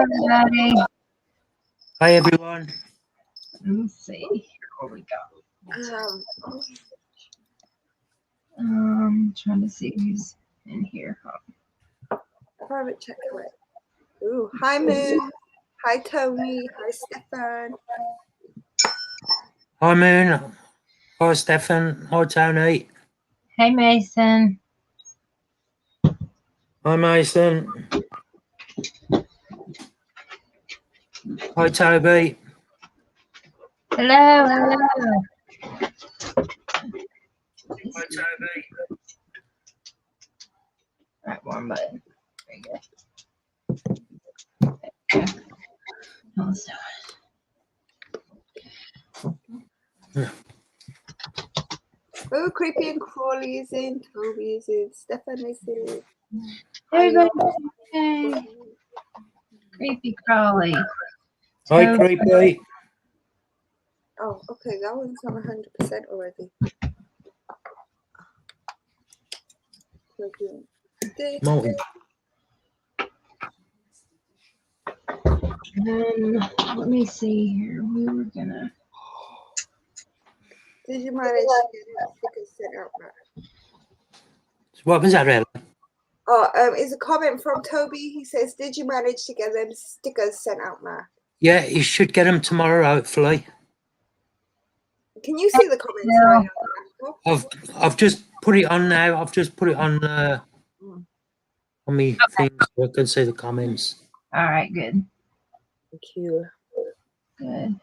everybody. Hi, everyone. Let me see what we got. Trying to see who's in here. Private check away. Ooh, hi Moon. Hi Tony. Hi Stefan. Hi, Moon. Hi, Stefan. Hi, Tony. Hey, Mason. Hi, Mason. Hi, Toby. Hello, hello. Hi, Toby. Right, one button. There you go. Also. Oh, Creepy and Crawley is in. Toby is in. Stefan is in. Everybody, hey. Creepy Crawly. Hi, Creepy. Oh, okay, that one's on 100% already. Molten. Let me see here. We were gonna. Did you manage to get that sticker sent out, Matt? What was that, Ella? Oh, it's a comment from Toby. He says, "Did you manage to get them stickers sent out, Matt?" Yeah, you should get them tomorrow, hopefully. Can you see the comments right now? I've just put it on now. I've just put it on me thing so I can see the comments. All right, good. Thank you. Good.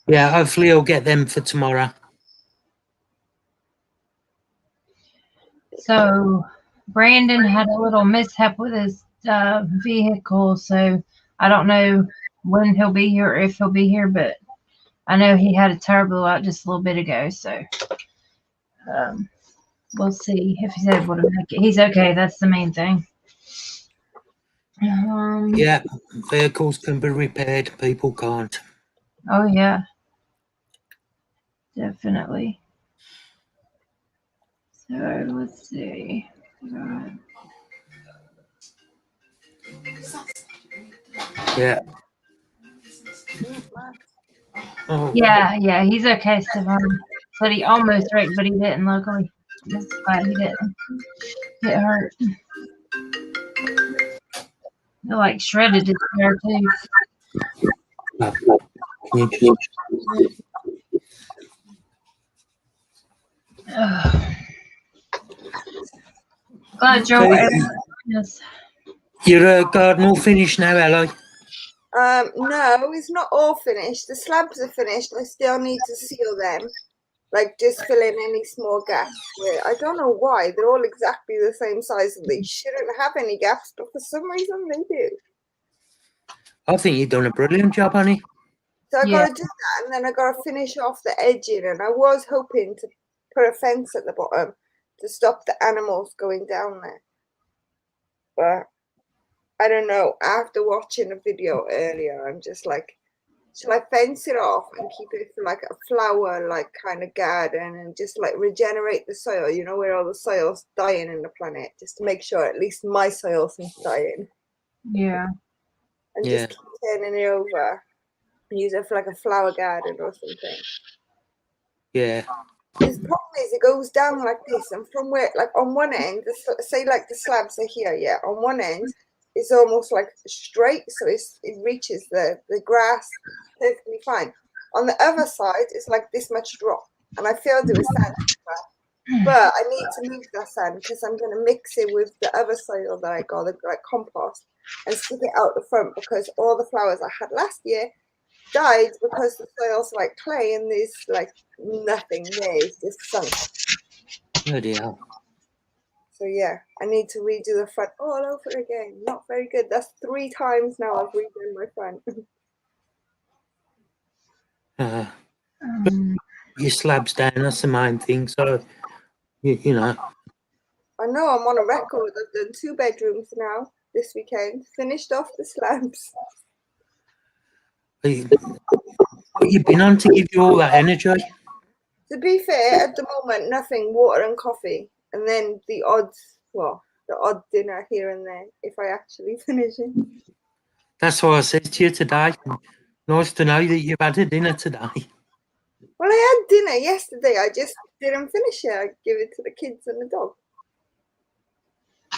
Yeah, hopefully I'll get them for tomorrow. So Brandon had a little mishap with his vehicle, so I don't know when he'll be here or if he'll be here, but I know he had a tire blow out just a little bit ago, so we'll see if he's able to make it. He's okay. That's the main thing. Yeah, vehicles can be repaired. People can't. Oh, yeah. Definitely. So let's see. Yeah. Oh. Yeah, he's okay, Stefan. Said he almost wrecked, but he didn't, luckily. Just glad he didn't get hurt. It like shredded his hair too. Glad Joe. Yes. Your garden all finished now, Ella? No, it's not all finished. The slabs are finished. I still need to seal them. Like just fill in any small gaps. I don't know why. They're all exactly the same size and they shouldn't have any gaps, but for some reason they do. I think you've done a brilliant job, honey. So I gotta do that and then I gotta finish off the edging, and I was hoping to put a fence at the bottom to stop the animals going down there. But I don't know. After watching a video earlier, I'm just like, shall I fence it off and keep it for like a flower like kind of garden and just like regenerate the soil, you know, where all the soil's dying in the planet, just to make sure at least my soil isn't dying. Yeah. And just keep turning it over and use it for like a flower garden or something. Yeah. The problem is it goes down like this, and from where, like on one end, say like the slabs are here, yeah, on one end it's almost like straight, so it reaches the grass perfectly fine. On the other side it's like this much drop, and I filled it with sand, but I need to move that sand because I'm going to mix it with the other soil that I got, like compost, and stick it out the front, because all the flowers I had last year died because the soil's like clay and there's like nothing there, it's just sunk. Bloody hell. So yeah, I need to redo the front all over again. Not very good. That's 3 times now I've redone my front. Your slabs down, that's the main thing. So, you know. I know, I'm on a record. I've done 2 bedrooms now this weekend. Finished off the slabs. What you been on to give you all that energy? To be fair, at the moment, nothing, water and coffee. And then the odd dinner here and there, if I actually finish it. That's why I said to you today. Nice to know that you've had a dinner today. Well, I had dinner yesterday. I just didn't finish it. I give it to the kids and the dog.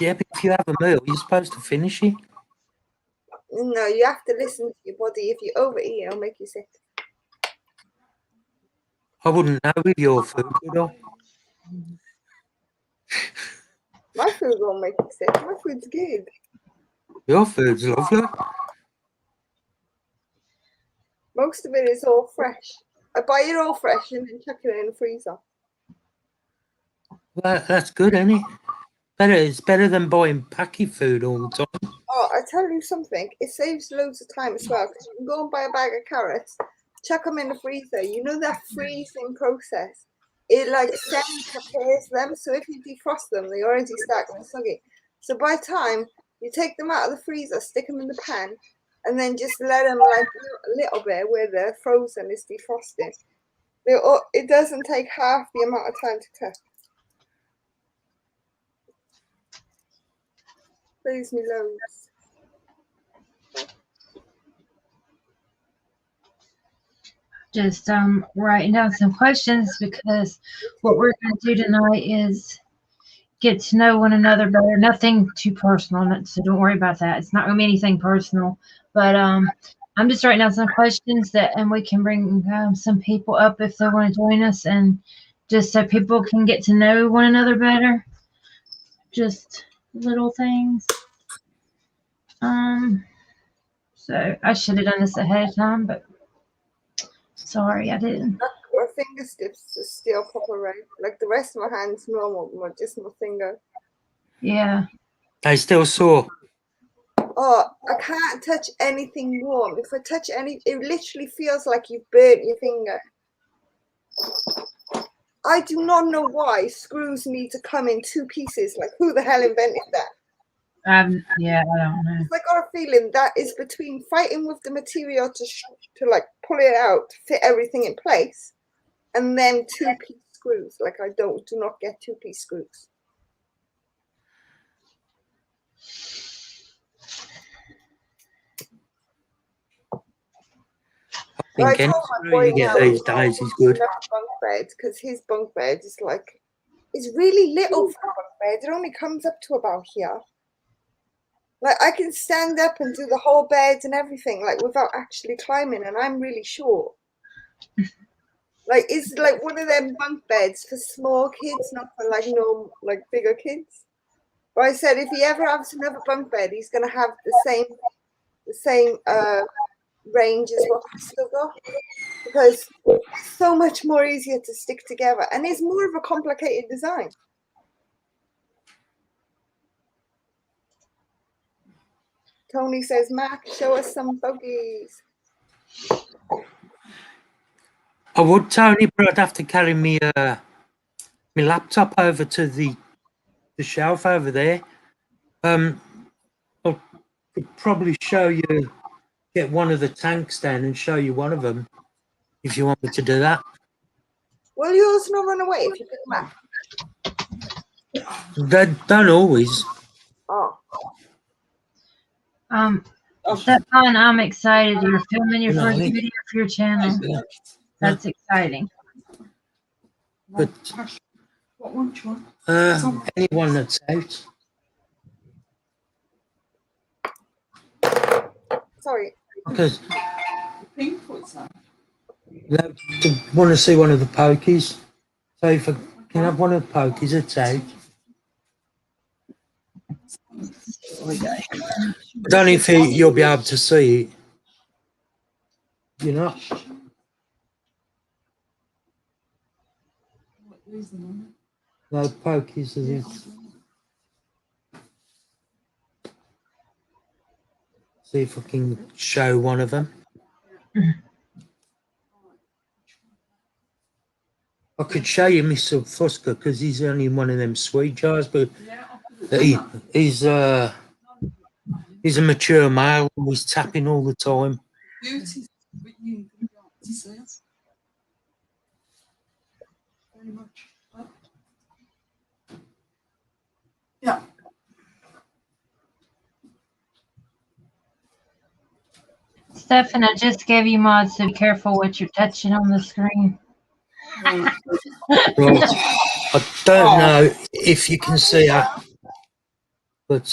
Yeah, but if you have a meal, you're supposed to finish it. No, you have to listen to your body. If you overeat, it'll make you sick. I wouldn't know with your food, would I? My food won't make you sick. My food's good. Your food's lovely. Most of it is all fresh. I buy it all fresh and then chuck it in the freezer. Well, that's good, isn't it? It's better than buying packet food all the time. Oh, I tell you something. It saves loads of time as well because you can go and buy a bag of carrots, chuck them in the freezer. You know that freezing process. It like prepares them. So if you defrost them, they already start getting soggy. So by the time you take them out of the freezer, stick them in the pan, and then just let them like a little bit where they're frozen is defrosted. It doesn't take half the amount of time to cook. Saves me loads. Just writing down some questions because what we're going to do tonight is get to know one another better. Nothing too personal, so don't worry about that. It's not going to be anything personal. But I'm just writing down some questions and we can bring some people up if they want to join us, and just so people can get to know one another better. Just little things. So I should have done this ahead of time, but sorry, I didn't. My finger tips are still proper red. Like the rest of my hand's normal, but just my finger. Yeah. They still sore. Oh, I can't touch anything warm. If I touch it literally feels like you've burnt your finger. I do not know why screws need to come in two pieces. Like, who the hell invented that? Yeah, I don't know. I got a feeling that is between fighting with the material to like pull it out, to fit everything in place, and then two-piece screws. Like, I do not get two-piece screws. I think any screw you get these days is good. Bunk bed, because his bunk bed is like, it's really little for a bunk bed. It only comes up to about here. Like, I can stand up and do the whole bed and everything, like, without actually climbing, and I'm really short. Like, it's like one of them bunk beds for small kids, not for like like bigger kids. But I said if he ever has another bunk bed, he's gonna have the same range as what Crystal got, because it's so much more easier to stick together, and it's more of a complicated design. Tony says, Mark, show us some bogies. I would, Tony, but I'd have to carry my laptop over to the shelf over there. I could probably show you, get one of the tanks down and show you one of them, if you want me to do that. Will yours not run away if you pick them up? They don't always. Oh. Stefan, I'm excited. You're filming your first video for your channel. That's exciting. But anyone that's out. Sorry. Because want to see one of the pokies. So if I can have one of the pokies, it's out. I don't know if you'll be able to see it. You know? No, pokies are this. See if I can show one of them. I could show you Mr. Fusker because he's only in one of them sweet jars, but he's a mature male. He's tapping all the time. Very much. Yeah. Stefan, I just gave you mods, so be careful what you're touching on the screen. Right. I don't know if you can see her, but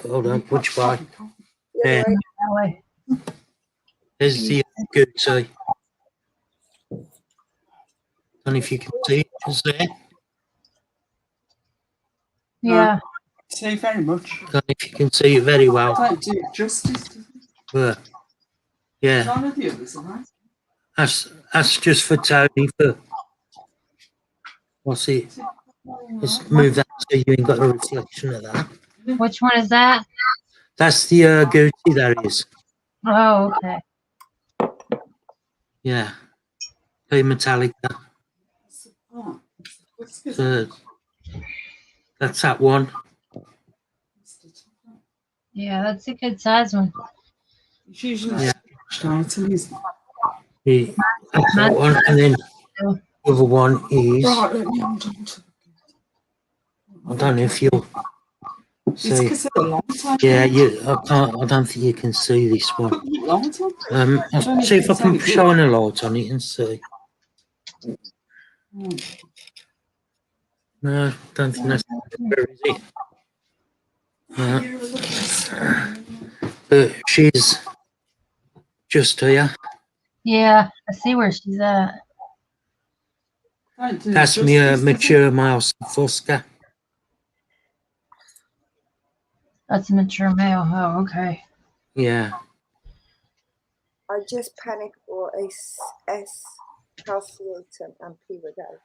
hold on, which way? The other There, way. That way. there's the good tea. And if you can see it, is there? Yeah. Say very much. And if you can see it very well. Don't do it justice. Does it? But, yeah, None of the others, are that's just for Tony. For what's it? Let's move that so you ain't got a reflection of that. Which one is that? That's the Gucci that is. Oh, okay. Yeah. The metallic. Oh, So that's that one. Yeah, that's a good size one. it's usually Yeah. title, isn't it? The, that's that one. And then the other one is, Right, let me hold on to I don't know if you'll It's see. because of the light on. Yeah, I don't think you can see this one. Put the light on. I'll see if I can shine a light on it and see. No, don't think that's very easy. No. But she's just here. Yeah, I see where she's at. Don't do That's it me justice, mature mouse Fosca. That's a mature male. Oh, okay. Yeah. I just panic or a S calciatum and P regal.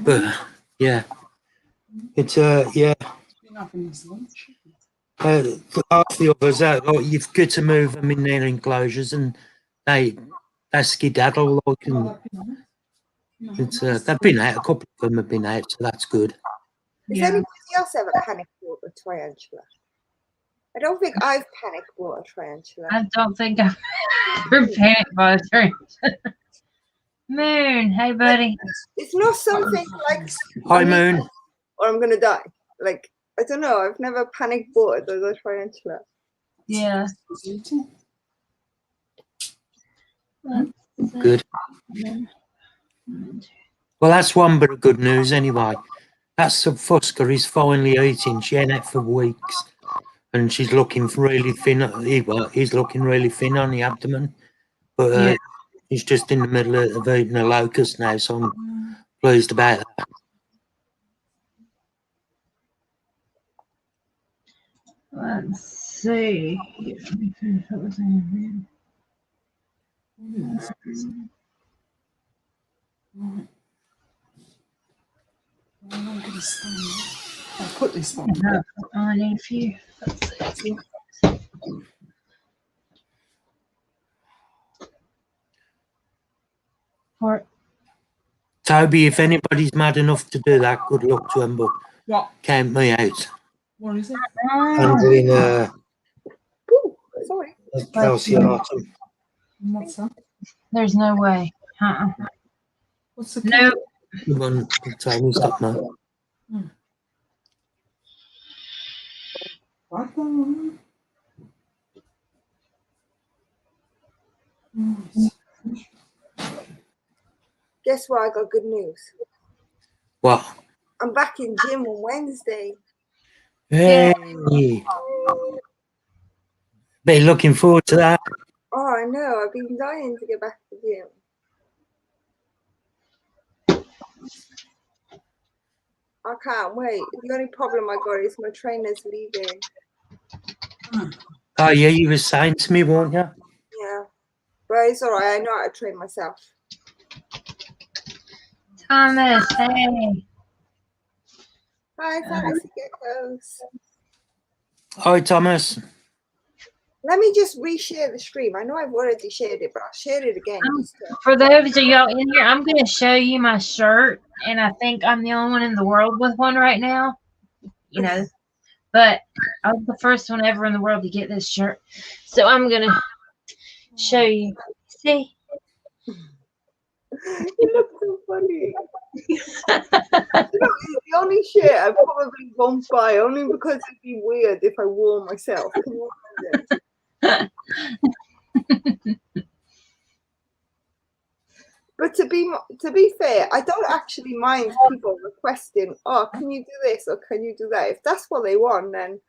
But yeah. It's yeah. Been having his lunch. Half the others, you've got to move them in their enclosures, and they skedaddle like. And it's they've been out. A couple of them have been out, so that's good. Has Yeah. anybody else ever panic bought a tarantula? I don't think I've panic bought a tarantula. I don't think I'm prepared by the Moon, hey buddy. It's not something like Hi, Moon. or I'm gonna die. Like I don't know. I've never panic bought a tarantula. Yeah. Good. Well, that's one bit of good news anyway. That Subfusca is finally eating. She ain't ate for weeks, and she's looking really thin. He's looking really thin on the abdomen, but Yeah. he's just in the middle of eating a locust now, so I'm pleased about that. Let's see. I'll put this one. I need a few. Let's see. For Toby, if anybody's mad enough to do that, good luck to them, but What? count me out. What is it? Handling Ooh, sorry. calcium. What's that? there's no way. What's the No. Come on, Toby's got no. What one? Guess what? I got good news. What? I'm back in gym on Wednesday. Hey. Be looking forward to that. Oh, I know. I've been dying to get back to the gym. I can't wait. The only problem I got is my trainer's leaving. Oh yeah, you were saying to me, weren't you? Yeah. But it's all right. I know how to train myself. Thomas, hey. Hi, fantasy geckos. Hi, Thomas. Let me just reshare the stream. I know I've already shared it, but I'll share it again. For those of y'all in here, I'm going to show you my shirt, and I think I'm the only one in the world with one right now. You know, but I was the first one ever in the world to get this shirt. So I'm going to show you. See? You look so funny. You know, it's the only shit I probably won't buy, only because it'd be weird if I wore myself. Can you imagine? But to be fair, I don't actually mind people requesting, "Oh, can you do this or can you do that?" If that's what they want, then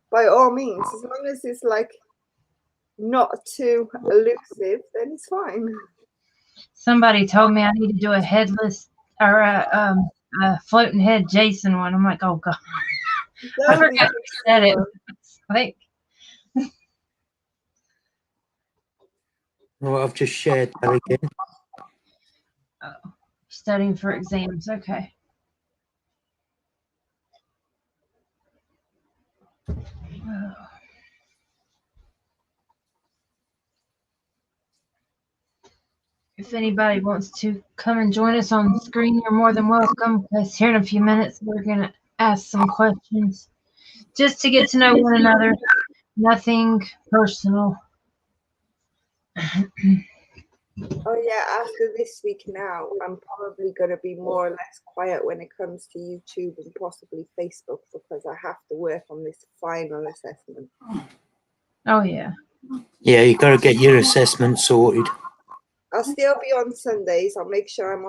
by all means, as long as it's like not too elusive, then it's fine. Somebody told me I need to do a headless or a floating head Jason one. I'm like, oh god, I That'll be forgot you said it. It's like, Well, I've just shared that again. studying for exams. Okay. If anybody wants to come and join us on the screen, you're more than welcome. Because here in a few minutes, we're going to ask some questions just to get to know one another. Nothing personal. Oh yeah, after this week now, I'm probably going to be more or less quiet when it comes to YouTube and possibly Facebook because I have to work on this final assessment. Oh, yeah. Yeah, you got to get your assessment sorted. I'll still be on Sundays. I'll make sure I'm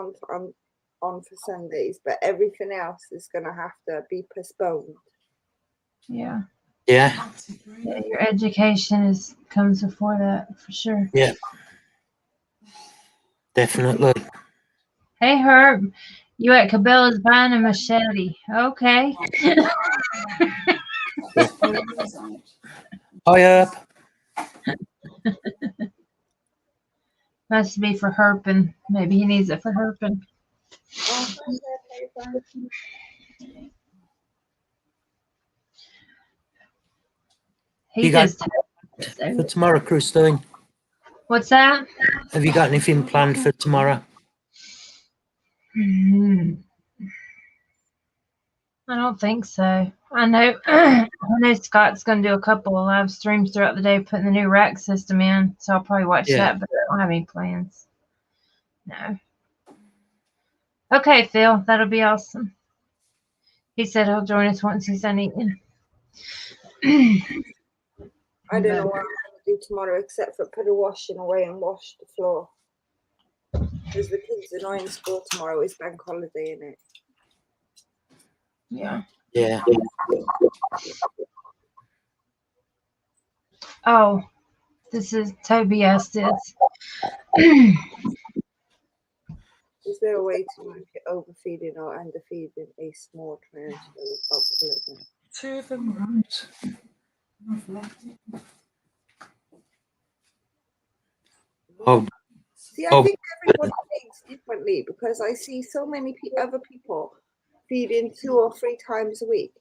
on for Sundays, but everything else is going to have to be postponed. Yeah. Yeah. Yeah, your education comes before that, for sure. Yeah. Definitely. Hey, Herb, you at Cabela's buying a machete. Okay. Hi, Herb. Must be for herping. Maybe he needs it for herping. Oh, He You got just. for tomorrow, Christine? What's that? Have you got anything planned for tomorrow? I don't think so. I know I know Scott's gonna do a couple of live streams throughout the day putting the new rack system in, so I'll probably watch that, but I don't have any plans. No. Okay, Phil, that'll be awesome. He said he'll join us once he's done eating. I don't know what I'm going to do tomorrow except for put a washing away and wash the floor. Because the kids are not in school tomorrow. It's bank holiday, isn't it? Yeah. Yeah. Oh, this is Toby asked this. Is there a way to make it overfeeding or underfeeding a small tarantula without pulling it? 2 of them, right? Oh, See, I think everybody feeds differently because I see so many other people feeding 2 or 3 times a week.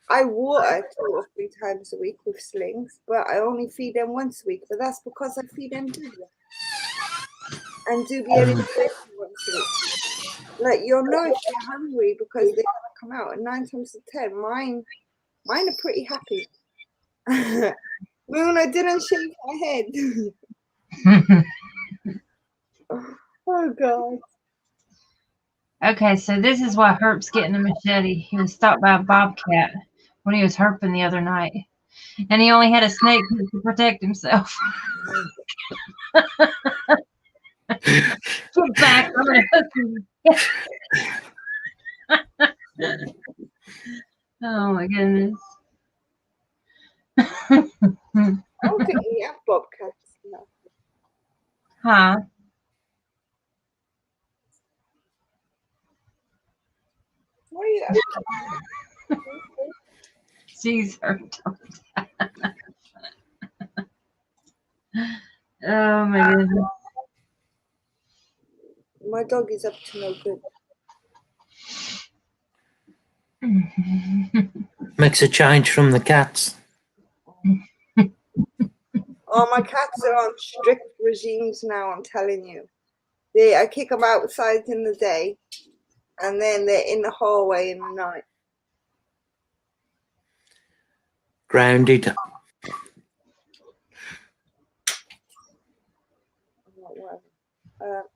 I water 2 or 3 times a week with slings, but I only feed them once a week. But that's because I feed them dubia. And dubia is once a week. Like, you'll know if they're hungry because they're gonna come out. And 9 times out of 10, mine are pretty happy. Moon, I didn't shave my head. Oh God. Okay, so this is why Herp's getting a machete. He was stopped by a bobcat when he was herping the other night, and he only had a snake to protect himself. Get back! I'm gonna hook you. Oh my goodness. I don't think we have bobcats now. Huh? What are you She's hurt. Oh my goodness. My dog is up to no good. makes a change from the cats. Oh, my cats are on strict regimes now, I'm telling you. I kick them outside in the day, and then they're in the hallway in the night. Grounded.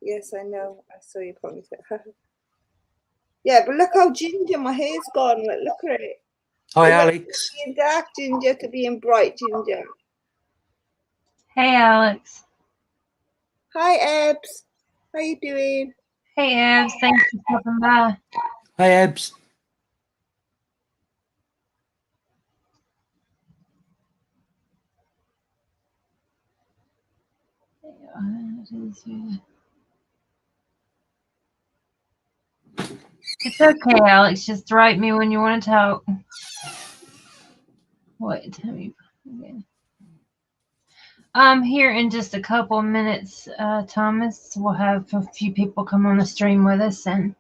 Yes, I know. I saw you pointing to it. Yeah, but look how ginger my hair's gone. Look at it. Hi, It went Alex. from being dark ginger to being bright ginger. Hey, Alex. Hi, Ebs. How you doing? Hey, Ebs. Thanks for stopping by. Hi, Ebs. It's okay, Alex. Just write me when you want to talk. Wait, tell me. Here in just a couple minutes, Thomas. We'll have a few people come on the stream with us and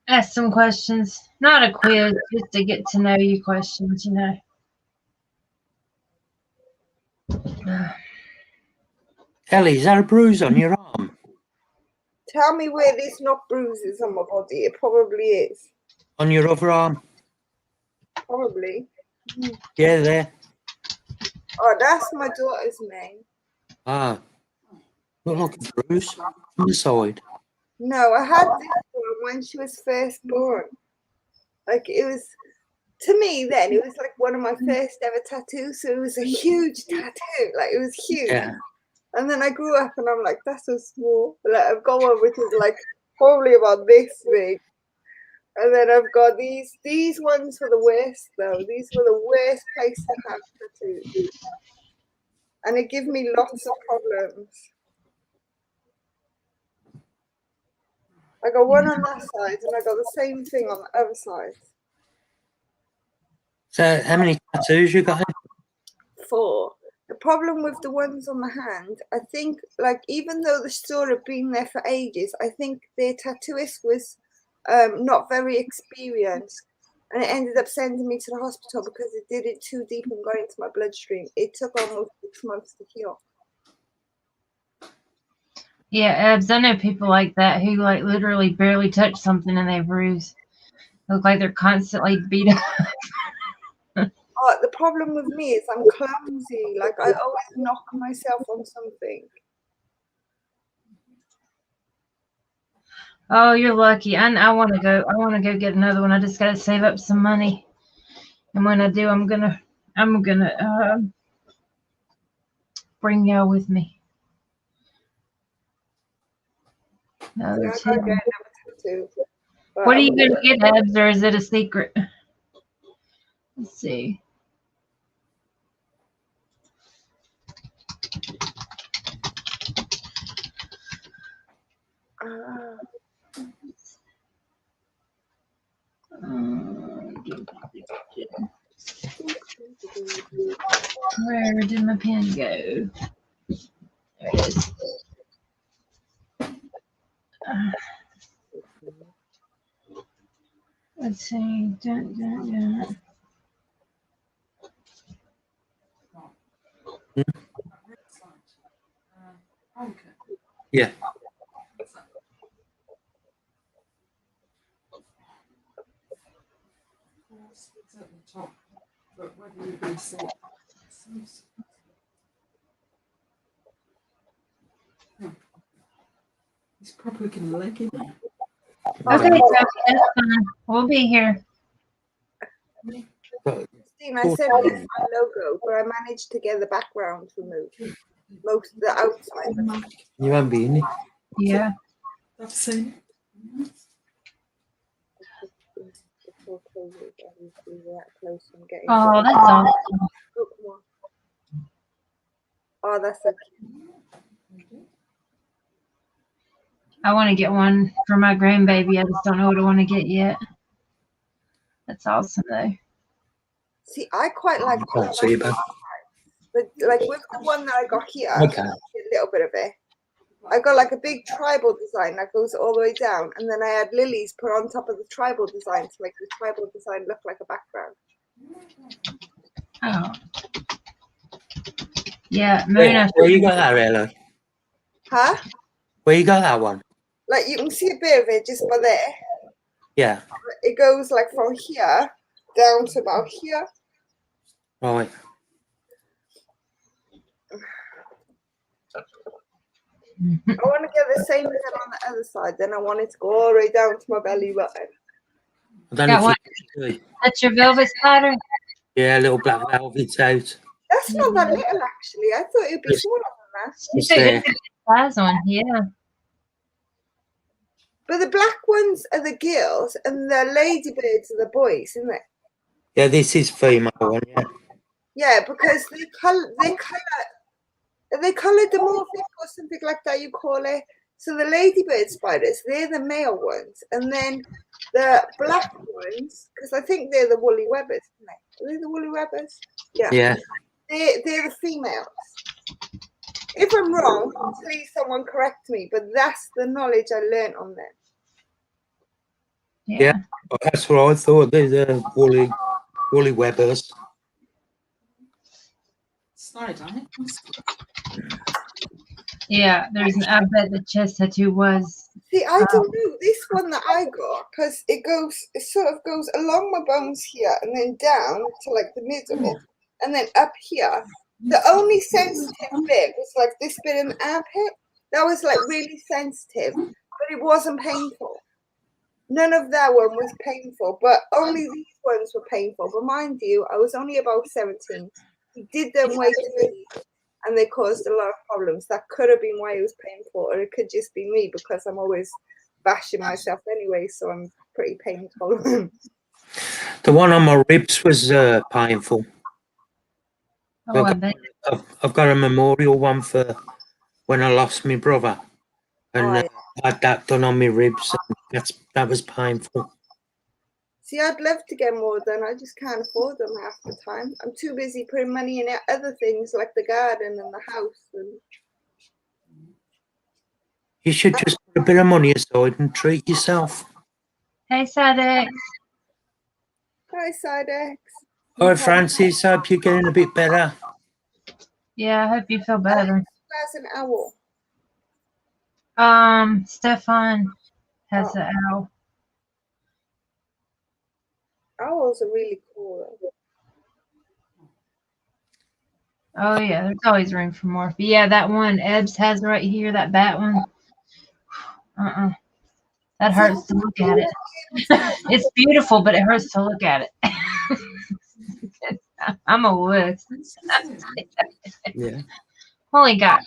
ask some questions. Not a quiz, just to get to know you questions, you know. Ellie, is that a bruise on your arm? Tell me where there's not bruises on my body. It probably is. On your other arm? Probably. Yeah, there. Oh, that's my daughter's name. Ah, look like a bruise on the side. No, I had this one when she was first born. Like, it was, to me then, it was like one of my first ever tattoos. So it was a huge tattoo. Like, it was huge. Yeah. And then I grew up and I'm like, that's so small. Like, I've got one which is like probably about this big. And then I've got these ones were the worst though. These were the worst place to have tattoos. And it gave me lots of problems. I got one on that side and I got the same thing on the other side. So, how many tattoos you got? 4. The problem with the ones on the hand, I think, like, even though the store had been there for ages, I think their tattooist was not very experienced. And it ended up sending me to the hospital because it did it too deep and got into my bloodstream. It took almost 6 months to heal. Yeah, Ebs, I know people like that who like literally barely touch something and they bruise. Look like they're constantly beat up. Oh, the problem with me is I'm clumsy. Like, I always knock myself on something. Oh, you're lucky. I want to go. I want to go get another one. I just got to save up some money, and when I do, I'm gonna bring y'all with me. Yeah, I gotta get another tattoo. But What are you gonna get, Ebs, or is it a secret? Let's see. Where did my pen go? There it is. Let's see. Dun, dun, dun. Yeah. It's at the top, but whether you can see it. He's probably going to leg in there. Okay, so that's fine. We'll be here. Christine, I said this is my logo, but I managed to get the background removed. Most of the outside. You won't be in it. Yeah. I've seen it. Oh, that's awesome. Oh, that's so cute. I want to get one for my grandbaby. I just don't know what I want to get yet. That's awesome, though. See, I quite like I can't see it, but like with the one that I got here, okay. a little bit of it. I got like a big tribal design that goes all the way down, and then I had lilies put on top of the tribal design to make the tribal design look like a background. Oh. Yeah, Moon. Where you got that, really? Huh? Where you got that one? Like, you can see a bit of it just by there. Yeah. It goes like from here down to about here. Right. I want to get the same as on the other side. Then I want it to go all the way down to my belly button. I don't Got know one. if you can see. That's your velvet spider? Yeah, little black velvet's out. That's not that little, actually. I thought it'd be It's- smaller than that. It's It's a there. good size one, yeah. But the black ones are the girls, and the ladybirds are the boys, isn't it? Yeah, this is female one, yeah. Yeah, because they coloured dimorphic or something like that. You call it. So the ladybird spiders, they're the male ones, and then the black ones, because I think they're the woolly webbers, isn't they? Are they the woolly webbers? Yeah. Yeah. They're the females. If I'm wrong, please someone correct me, but that's the knowledge I learned on them. Yeah. Well, that's what I thought. They're the woolly webbers. Slide on it. Yeah, I bet the chest tattoo was. See, I don't know this one that I got because it sort of goes along my bones here and then down to like the middle and then up here. The only sensitive bit was like this bit in the armpit. That was like really sensitive, but it wasn't painful. None of that one was painful, but only these ones were painful. But mind you, I was only about 17. He did them way too early, and they caused a lot of problems. That could have been why it was painful, or it could just be me because I'm always bashing myself anyway, so I'm pretty pain tolerant. The one on my ribs was painful. Oh, I bet. I've got a memorial one for when I lost my brother, and Oh, yeah. I had that done on my ribs. And that was painful. See, I'd love to get more done. I just can't afford them half the time. I'm too busy putting money in other things like the garden and the house. And You should just put a bit of money aside and treat yourself. Hey, Sadex. hi, Sidex. All right, Francis, hope you're getting a bit better. Yeah, I hope you feel better. There's an owl. Stefan has Oh. the owl. Owls are really cool. Oh, yeah, there's always room for more. But yeah, that one Ebbs has right here, that bat one. That hurts to look at it. It's beautiful, but it hurts to look at it. I'm a wuss. Yeah. Only got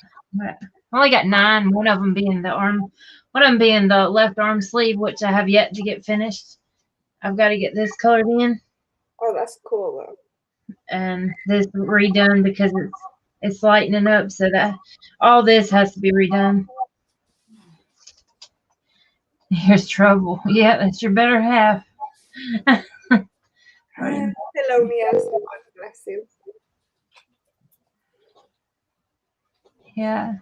9. One of them being the left arm sleeve, which I have yet to get finished. I've got to get this colored in Oh, that's cool though. and this redone because it's lightening up, so that all this has to be redone. Here's trouble. Yeah, that's your better half. Hello, Mia. Bless you. Yeah.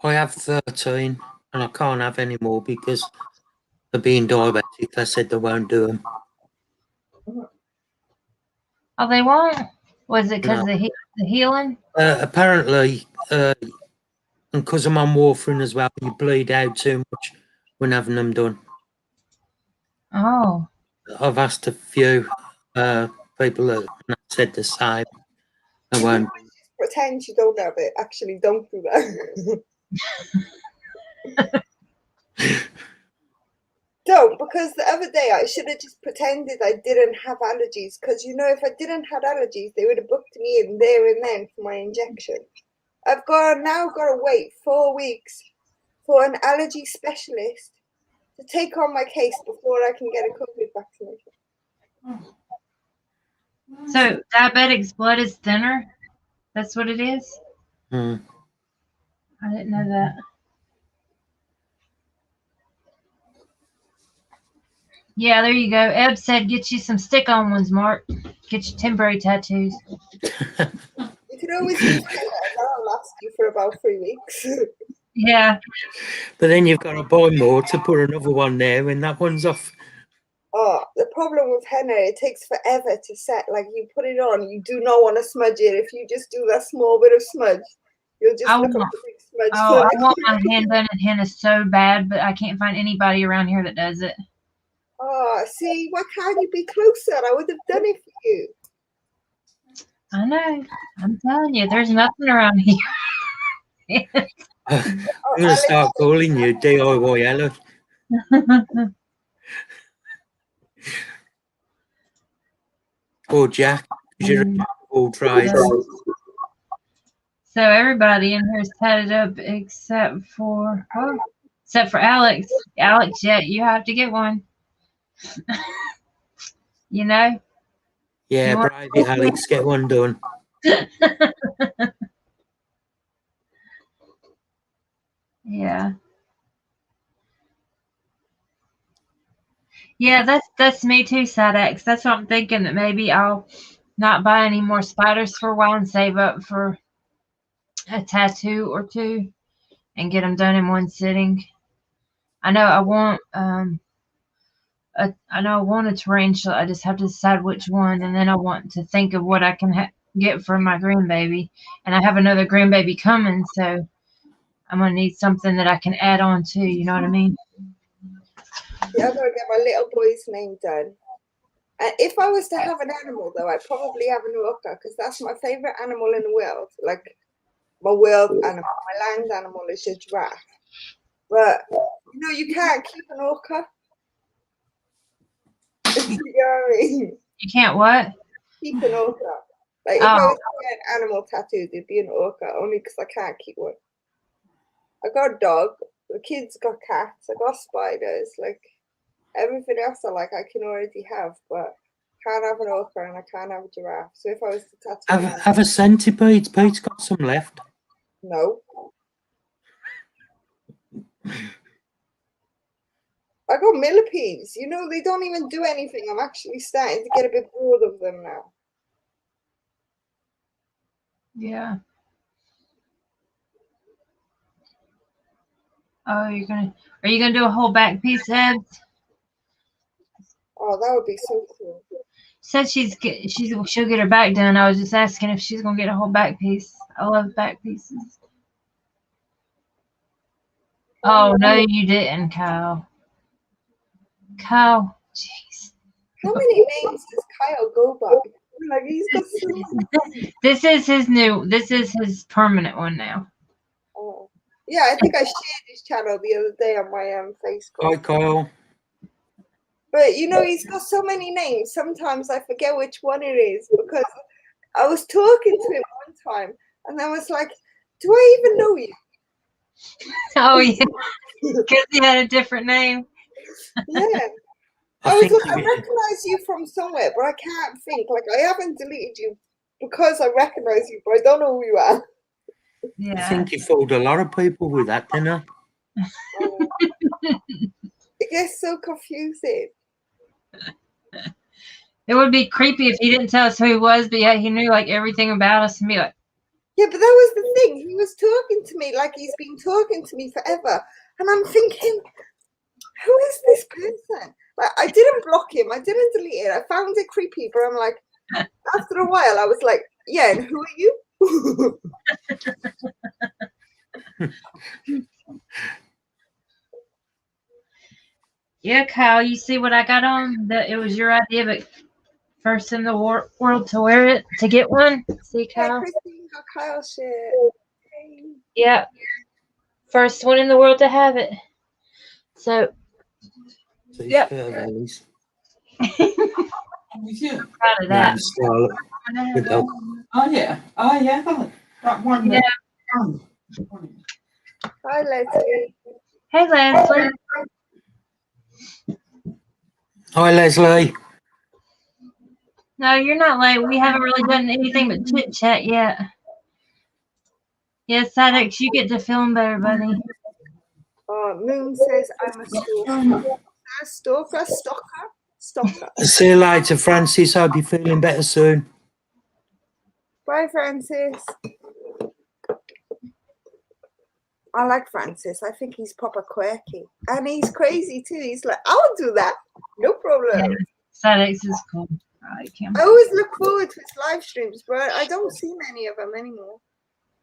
I have 13 and I can't have any more because of being diabetic. They said they won't do them. Oh, they won't? Was it because No. of the healing? Apparently, and because I'm on warfarin as well, you bleed out too much when having them done. Oh. I've asked a few people that said the same. They won't. Pretend you don't have it. Actually, don't do that. Don't, because the other day I should have just pretended I didn't have allergies. Because if I didn't have allergies, they would have booked me in there and then for my injection. I've now got to wait 4 weeks for an allergy specialist to take on my case before I can get a COVID vaccination. So diabetic's blood is thinner? That's what it is? Mm. I didn't know that. Yeah, there you go. Eb said get you some stick-on ones, Mark. Get you temporary tattoos. You can always use henna. That'll last you for about 3 weeks. Yeah. But then you've got to buy more to put another one there when that one's off. Oh, the problem with henna, it takes forever to set. Like, you put it on, you do not want to smudge it. If you just do that small bit of smudge, you'll just look like a big smudge. I want my hand done in henna so bad, but I can't find anybody around here that does it. Oh, see, why can't you be closer? I would have done it for you. I know. I'm telling you, there's nothing around here. I'm Oh, going to start calling you DIY Alex. Or Jack, because you're a all trades. So everybody in here is tatted up except for Alex. Alex, yeah, you have to get one. You know? Yeah, You want- brave it, Alex. Get one done. Yeah. Yeah, that's me too, Sadex. That's what I'm thinking, that maybe I'll not buy any more spiders for a while and save up for a tattoo or two and get them done in one sitting. I know I want a tarantula. I just have to decide which one, and then I want to think of what I can get for my grandbaby. And I have another grandbaby coming, so I'm gonna need something that I can add on to. You know what I mean? yeah, I've got to get my little boy's name done. And if I was to have an animal, though, I'd probably have an orca because that's my favorite animal in the world. Like my world animal, my land animal is a giraffe. But you can't keep an orca. You know what I mean? You can't what? Keep an orca. Like if I was to get an animal tattooed, it'd be an orca only because I can't keep one. I got a dog. The kids got cats. I got spiders. Like everything else, I can already have, but can't have an orca and I can't have a giraffe. So if I was to tattoo, Have a centipede. Pete's got some left. no. I got millipedes. They don't even do anything. I'm actually starting to get a bit bored of them now. Yeah. Oh, are you gonna do a whole back piece, Ed? Oh, that would be so cool. Said she'll get her back done. I was just asking if she's gonna get a whole back piece. I love back pieces. Oh no, you didn't, Kyle. Kyle, jeez. How many names does Kyle go by? Like he's got so many. This is his permanent one now. Oh. Yeah, I think I shared his channel the other day on my Facebook. Hi, Kyle. But he's got so many names. Sometimes I forget which one it is because I was talking to him one time and I was like, "Do I even know you?" Oh yeah, because he had a different name. Yeah. I recognize you from somewhere, but I can't think. Like I haven't deleted you because I recognize you, but I don't know who you are. Yeah. I think you fooled a lot of people with that, didn't I? It gets so confusing. It would be creepy if he didn't tell us who he was, but yeah, he knew like everything about us and be like, yeah, but that was the thing. He was talking to me like he's been talking to me forever, and I'm thinking, who is this person? Like I didn't block him, I didn't delete it. I found it creepy, but I'm like, after a while, I was like, yeah, and who are you? yeah, Kyle, you see what I got on? That it was your idea, but first in the world to wear it, to get one. See, Kyle? Yeah, Christine got Kyle shit. Hey. Yeah. First one in the world to have it. So, yeah. Proud of that. Oh yeah. That one. Yeah. Hi, Leslie. Hey, Leslie. Hi, Leslie. No, you're not late. We haven't really done anything but chit chat yet. Yes, Sadex, you get to feeling better, buddy. Moon says I'm a stalker. See you later, Francis. Hope you're feeling better soon. Bye, Francis. I like Francis. I think he's proper quirky. And he's crazy too. He's like, I'll do that. No problem. Yeah, Sadex is cool. I like him. I always look forward to his live streams, but I don't see many of them anymore.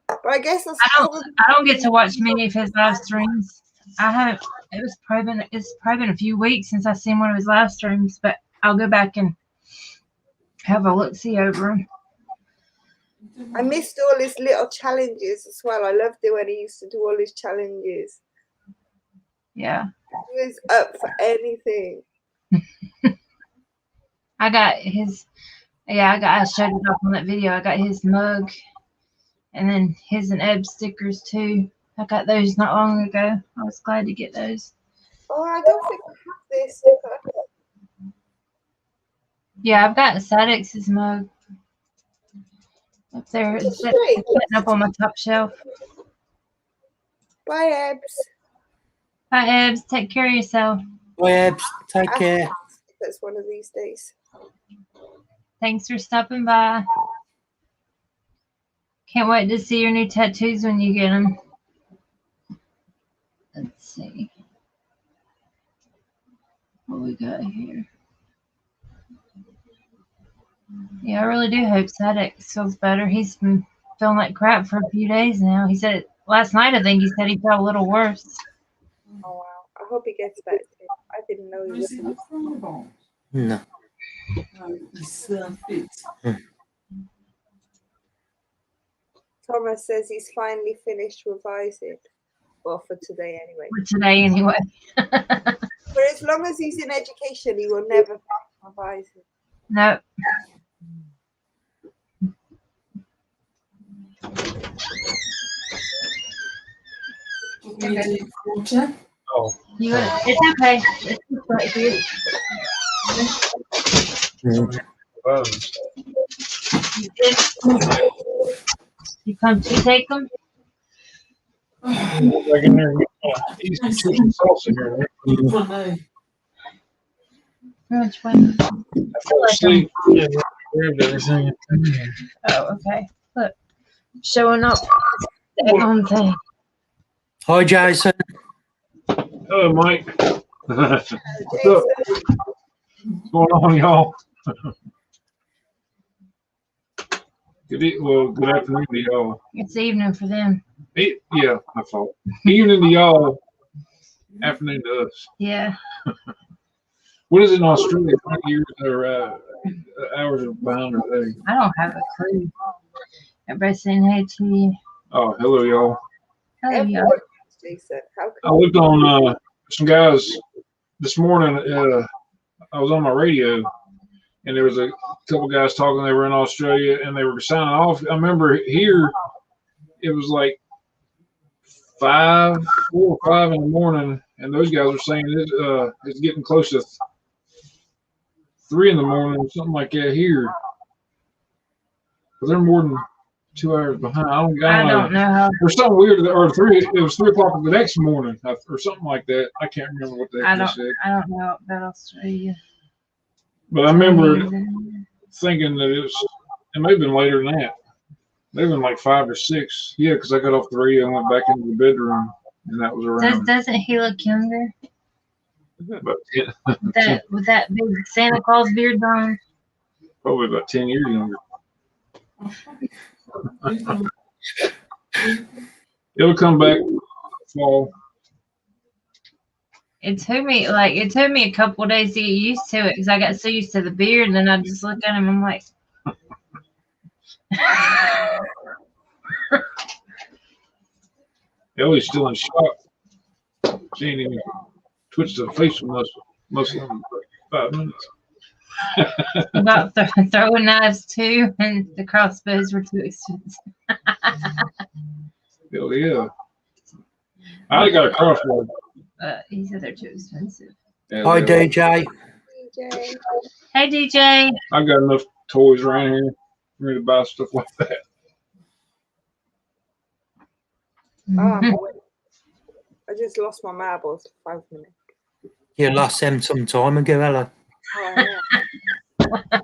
But I guess that's I don't get to watch many of his live streams. I haven't. It's probably been a few weeks since I've seen one of his live streams, but I'll go back and have a look see over him. I missed all his little challenges as well. I loved it when he used to do all his challenges. Yeah. He was up for anything. I got his, I showed it off on that video. I got his mug and then his and Eb's stickers too. I got those not long ago. I was glad to get those. Oh, I don't think I have this sticker. Yeah, I've got Sadex's mug up there. It's sitting up on my top shelf. Bye, Ebs. Bye, Ebs. Take care of yourself. Bye, Ebs. Take care. That's one of these days. Thanks for stopping by. Can't wait to see your new tattoos when you get them. Let's see what we got here. Yeah, I really do hope Sadex feels better. He's been feeling like crap for a few days now. He said last night, I think he said he felt a little worse. Oh, wow. I hope he gets better too. I didn't know he Is was. it the coronavirus? No. No, it's fit. Thomas says he's finally finished revising. Well, for today anyway. For today, anyway. For as long as he's in education, he will never finish revising. No. Okay. Water. Oh. It's okay. It's just right here. You come to take them? Which one? Oh, okay. Look, showing up. That one thing. Hi, Jason. Hello, Mike. What's up? What's going on, y'all? Good afternoon to y'all. It's evening for them. Yeah, my fault. Evening to y'all, afternoon to us. Yeah. What is it in Australia? 20 years or hours behind or day? I don't have a clue. Everybody saying hey to you. Oh, hello, y'all. Hello, y'all. Everyone, Jason. How I come? looked on some guys this morning. I was on my radio, and there was a couple guys talking. They were in Australia, and they were signing off. I remember here, it was like 4 or 5 in the morning, and those guys were saying it's getting close to 3 in the morning, something like that here. But they're more than 2 hours behind. I don't know how. There's something weird. Or it was 3 o'clock the next morning, or something like that. I can't remember what they said. I don't know about Australia. But I remember thinking that it may have been later than that. Maybe been like 5 or 6. Yeah, because I got off the radio and went back into the bedroom, and that was around. Doesn't he look younger? About 10, With that big Santa Claus beard on? probably about 10 years younger. It'll come back fall. It took me a couple of days to get used to it because I got so used to the beard, and then I just look at him. I'm like, Ellie's still in shock. She ain't even twitched her facial muscle in 5 minutes. about throwing knives too, and the crossbows were too expensive. Hell yeah. I got a crossbow. He said they're too expensive. Yeah, Hi, they are. DJ. DJ. Hey, DJ. I've got enough toys around here for me to buy stuff like that. I just lost my marbles for 5 minutes. You lost them some time ago, Ella. Oh, yeah.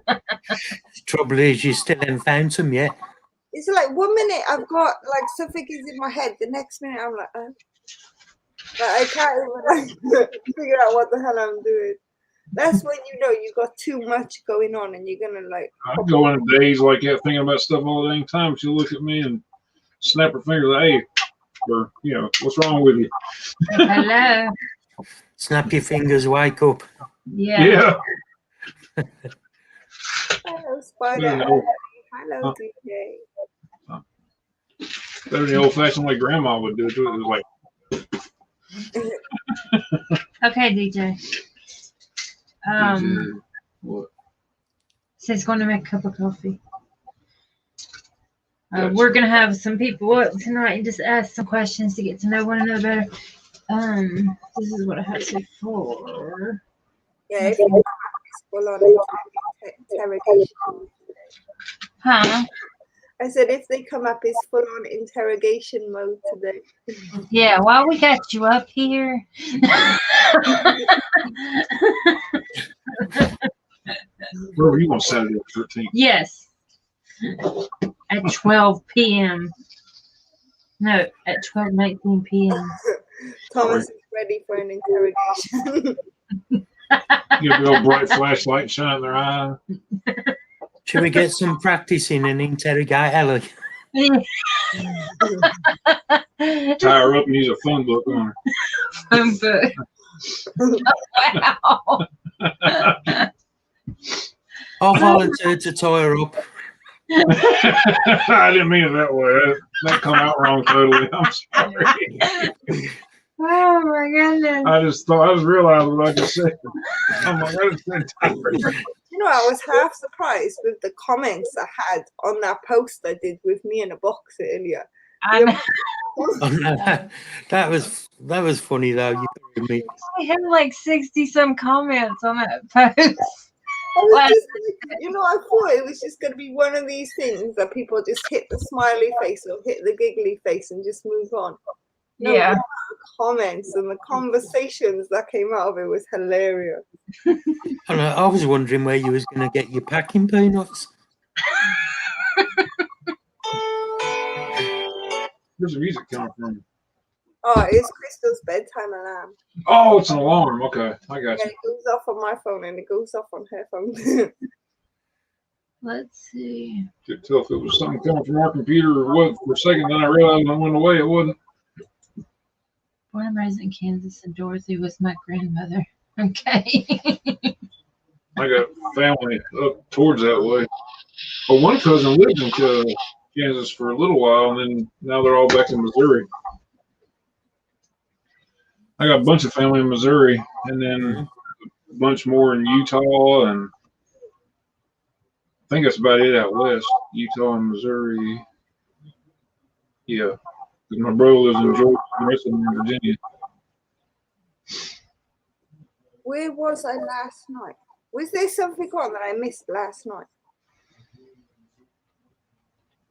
The trouble is, you still haven't found them yet. It's like 1 minute I've got like something is in my head. The next minute I'm like I can't even like, figure out what the hell I'm doing. That's when you know you got too much going on and you're gonna like. I go in days like that thinking about stuff all the dang time. She'll look at me and snap her fingers like, hey, or, what's wrong with you? Hello. Snap your fingers, wake up. Yeah. Hello, Spider. Hello. Hello, DJ. Better than the old-fashioned way Grandma would do it. It was like, Okay, DJ. what? So he's going to make a cup of coffee. Gotcha. We're gonna have some people up tonight and just ask some questions to get to know one another better. This is what I had to for. Yeah, if you full on interrogation. Huh? I said if they come up, it's full on interrogation mode today. Yeah, while we got you up here. Where were you on Saturday the 13th? Yes. At 12 p.m. No, at 12:19 p.m. Thomas is ready for an interrogation. You have a little bright flashlight shine in their eye. Should we get some practice in and interrogate Ellie? Tie her up and use a phone book on Phone book. Wow. I'll volunteer to tie her up. her. I didn't mean it that way. That come out wrong totally. I'm sorry. Oh my goodness. I just realized what I just said. I'm like, I just said tie her. You know, I was half surprised with the comments I had on that post I did with me in a box earlier. I That was funny though. You threw me. had like 60 some comments on that post. I was just, you know, I thought it was just going to be one of these things that people just hit the smiley face or hit the giggly face and just move on. No, Yeah. the comments and the conversations that came out of it was hilarious. I was wondering where you was going to get your packing peanuts. Where's the music coming from? Oh, it's Crystal's bedtime alarm. Oh, it's an alarm. Okay, I got Yeah, you. it goes off on my phone and it goes off on her phone. Let's see. Could tell if it was something coming from our computer or what for a second. Then I realized when I went away, it wasn't. Born and raised in Kansas, and Dorothy was my grandmother. Okay. I got family up towards that way. But one cousin lived in Kansas for a little while, and then now they're all back in Missouri. I got a bunch of family in Missouri, and then a bunch more in Utah, and I think that's about it out west. Utah and Missouri. Yeah, 'cause my brother lives in Georgia, and the rest of them in Virginia. Where was I last night? Was there something on that I missed last night?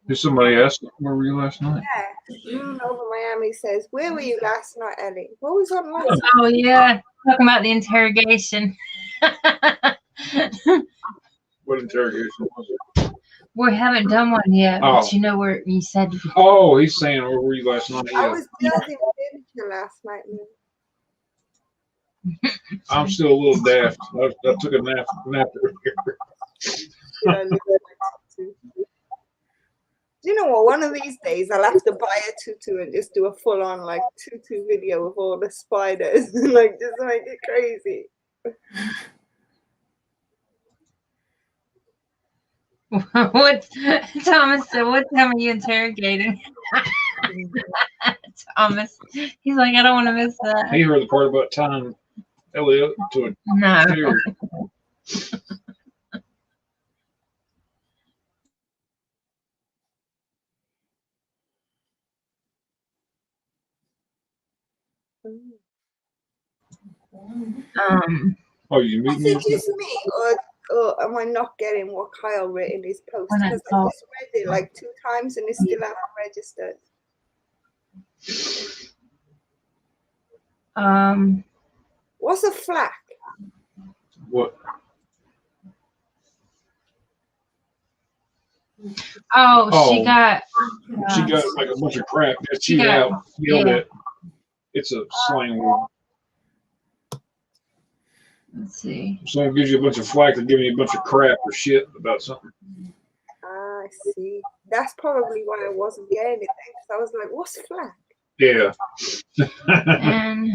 Did somebody ask where were you last night? Yeah. Moon over Miami says, where were you last night, Ellie? What was on last night? Oh, yeah. Talking about the interrogation. What interrogation was it? We haven't done one yet, Oh. but you know where you said. Oh, he's saying where were you last night? I Yeah. was building furniture last night, Moon. I'm still a little daft. I took a nap earlier. Should I live with my tutu? Do you know what? One of these days I'll have to buy a tutu and just do a full-on like tutu video of all the spiders, like just make it crazy. What Thomas said, what time are you interrogating? Thomas. He's like, I don't want to miss that. He heard the part about tying Elliot to a No. chair. Oh, you Is meeting it me? just me, or am I not getting what Kyle wrote in his post? When I Because I saw- just read it like 2 times and it's still not registered. What's a flack? What? Oh, she got. She got like a bunch of crap that she got- out yelled yeah. at. It's a slang word. Let's see. If someone gives you a bunch of flack, they're giving you a bunch of crap or shit about something. I see. That's probably why I wasn't getting it. Because I was like, what's flack? Yeah. And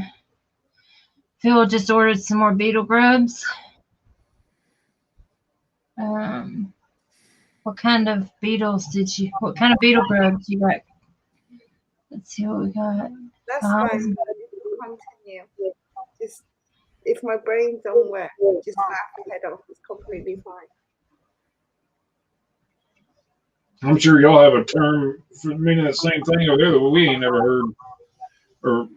Phil just ordered some more beetle grubs. What kind of beetle grubs you got? Let's see what we got. That's fine. Continue. Just if my brain don't work, just laugh your head off. It's completely fine. I'm sure y'all have a term for meaning the same thing over there that we ain't never heard. Or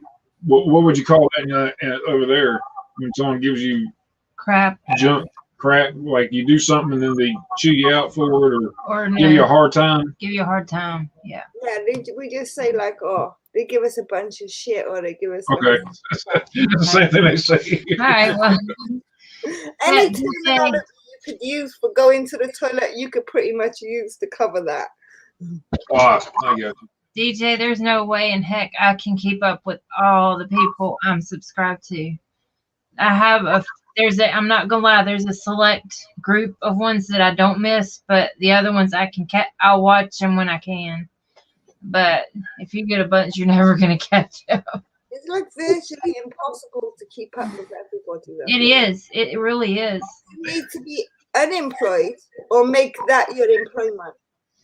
what would you call that over there when someone gives you Crap. junk crap, like you do something and then they chew you out for it or no, give you a hard time? Give you a hard time. Yeah. Yeah, we just say like, oh, they give us a bunch of shit, or they give us. Okay, the same thing they say. All right. Well, any terminology you could use for going to the toilet, you could pretty much use to cover that. Oh, I got you. DJ, there's no way in heck I can keep up with all the people I'm subscribed to. I have I'm not gonna lie, there's a select group of ones that I don't miss, but the other ones I'll watch them when I can. But if you get a bunch, you're never gonna catch up. It's like virtually impossible to keep up with everybody. Though. It is. It really is. You need to be unemployed or make that your employment.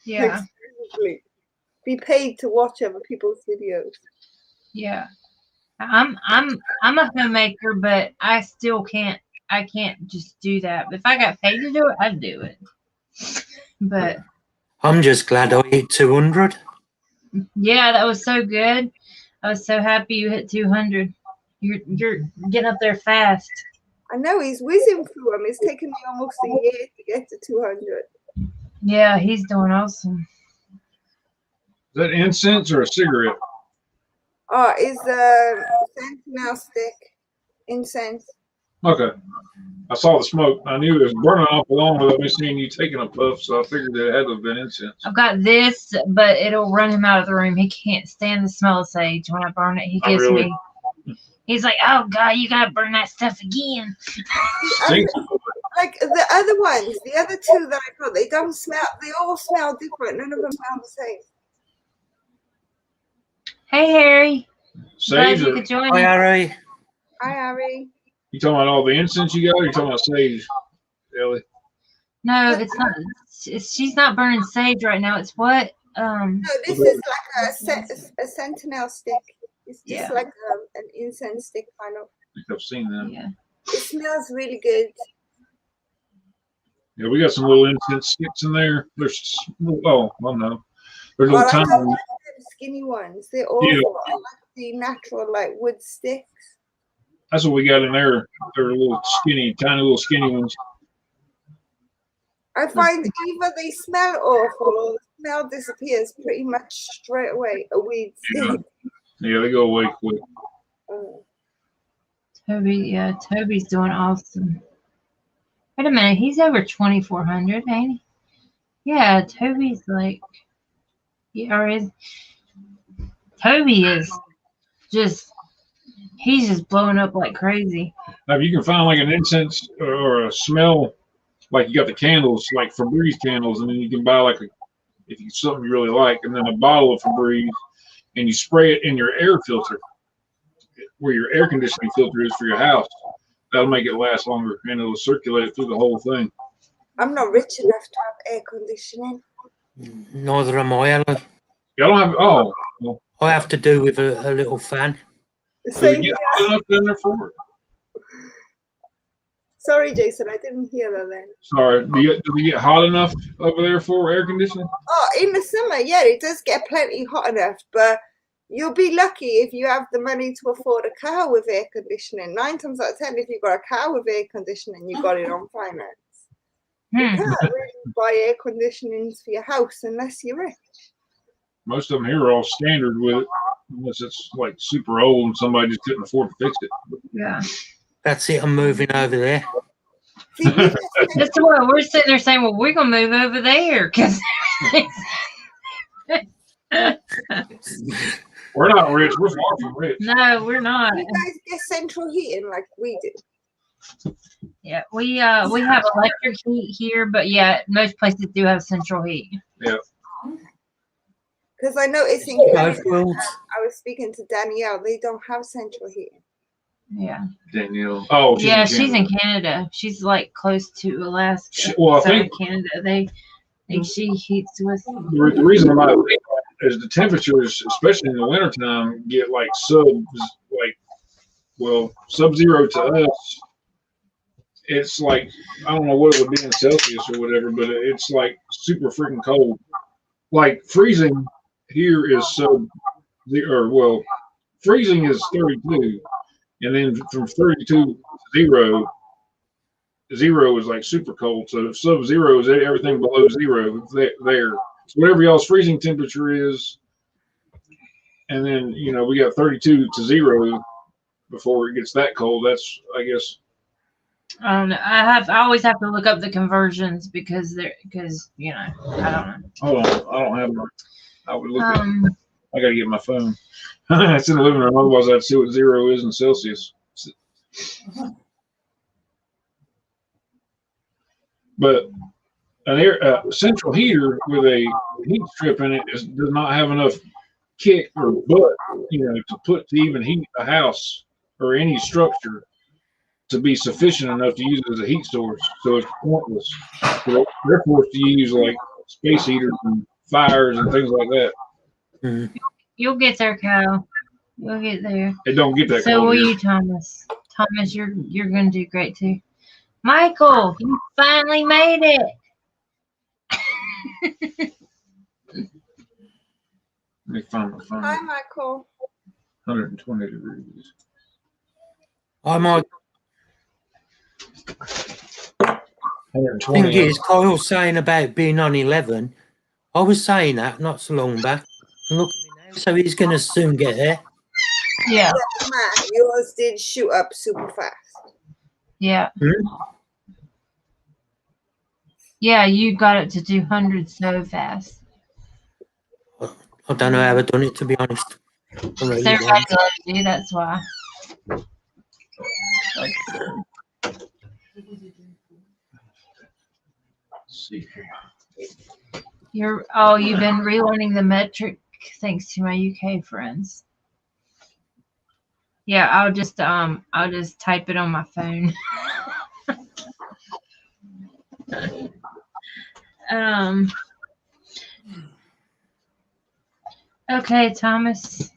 Yeah. Be paid to watch other people's videos. Yeah. I'm a homemaker, but I still can't. I can't just do that. If I got paid to do it, I'd do it. But I'm just glad I hit 200. Yeah, that was so good. I was so happy you hit 200. You're getting up there fast. I know he's whizzing through them. It's taken me almost a year to get to 200. Yeah, he's doing awesome. Is that incense or a cigarette? Oh, it's a sentinel stick. Incense. Okay. I saw the smoke. I knew it was burning off along without me seeing you taking a puff, so I figured that it had to have been incense. I've got this, but it'll run him out of the room. He can't stand the smell of sage. When I burn it, he gives me. He's like, "Oh God, you gotta burn that stuff again." Like the other ones, the other two that I got, they don't smell. They all smell different. None of them smell the same. Hey, Harry. Sage. Glad you could join Hi, me. Harry. Hi, Harry. You talking about all the incense you got, or you talking about sage, Ellie? No, it's not. She's not burning sage right now. It's what? No, this is like a sentinel stick. It's just like an incense stick, kind of. I think I've seen them. Yeah. It smells really good. Yeah, we got some little incense sticks in there. There's no. There's little I tiny. don't like them skinny ones. They're awful. Yeah. I like the natural, like wood sticks. That's what we got in there. They're little skinny, tiny little skinny ones. I find either they smell awful or the smell disappears pretty much straight away. A weed stick. Yeah, they go away quick. Toby's doing awesome. Wait a minute, he's over 2,400, ain't he? Yeah, Toby's like, Toby is he's just blowing up like crazy. Now, if you can find like an incense or a smell, like you got the candles, like Febreze candles, and then you can buy like if you something you really like, and then a bottle of Febreze, and you spray it in your air filter, where your air conditioning filter is for your house. That'll make it last longer, and it'll circulate through the whole thing. I'm not rich enough to have air conditioning. Neither am I, Ellie. Y'all don't have. Oh, well, I have to do with a little fan. so you get hot enough in there for it? Sorry, Jason, I didn't hear that then. Sorry, do we get hot enough over there for air conditioning? Oh, in the summer, yeah, it does get plenty hot enough, but you'll be lucky if you have the money to afford a car with air conditioning. 9 times out of 10, if you've got a car with air conditioning, you got it on finance. You can't really buy air conditionings for your house unless you're rich. Most of them here are all standard with it, unless it's like super old and somebody just couldn't afford to fix it. Yeah. That's it. I'm moving over there. See, That's what we're sitting there saying. Well, we're gonna move over there because We're not rich. We're far from rich. no, we're not. you guys get central heating like we do. Yeah, we have electric heat here, but yeah, most places do have central heat. Yeah. Because I noticed in Both Canada, worlds. I was speaking to Danielle, they don't have central heating. Yeah. Danielle. Oh, She's in Canada. She's like close to Alaska. Well, I Southern think Canada. She heats with. the reason why as the temperatures, especially in the wintertime, get like sub-zero to us, it's like, I don't know what it would be in Celsius or whatever, but it's like super freaking cold. Like freezing here is freezing is 32, and then from 32 to zero is like super cold. So sub-zero is everything below zero there. So whatever y'all's freezing temperature is, and then we got 32 to zero before it gets that cold. That's, I guess. I don't know. I always have to look up the conversions because I don't know. Hold on, I don't have my. I would look. I gotta get my phone. It's in the living room. Otherwise, I'd see what zero is in Celsius. But an central heater with a heat strip in it does not have enough kick or butt, to even heat a house or any structure to be sufficient enough to use it as a heat source. So it's pointless. So they're forced to use like space heaters and fires and things like that. Mm-hmm. You'll get there, Kyle. You'll get there. It don't get that. So will you, Thomas? Thomas, you're gonna do great too. Michael, you finally made it. Let me find my phone. Hi, Michael. 120 degrees. I might. 120. Thing is, Kyle saying about being on 11. I was saying that not so long back. And look at me now. So he's going to soon get there. Yeah. Man, yours did shoot up super fast. Yeah. Hmm? Yeah, you got it to 200 so fast. I don't know how I've done it, to be honest. I really So don't. regularly, that's why. Let's see here. You've been relearning the metric thanks to my UK friends. Yeah, I'll just type it on my phone. Okay, Thomas.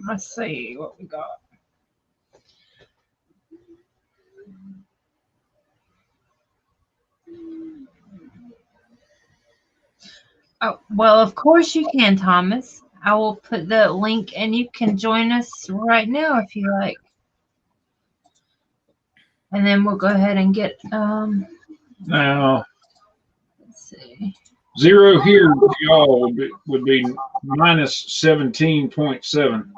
Let's see what we got. Oh, well, of course you can, Thomas. I will put the link and you can join us right now if you like. And then we'll go ahead and get Now, let's see. zero here for y'all would be minus 17.7.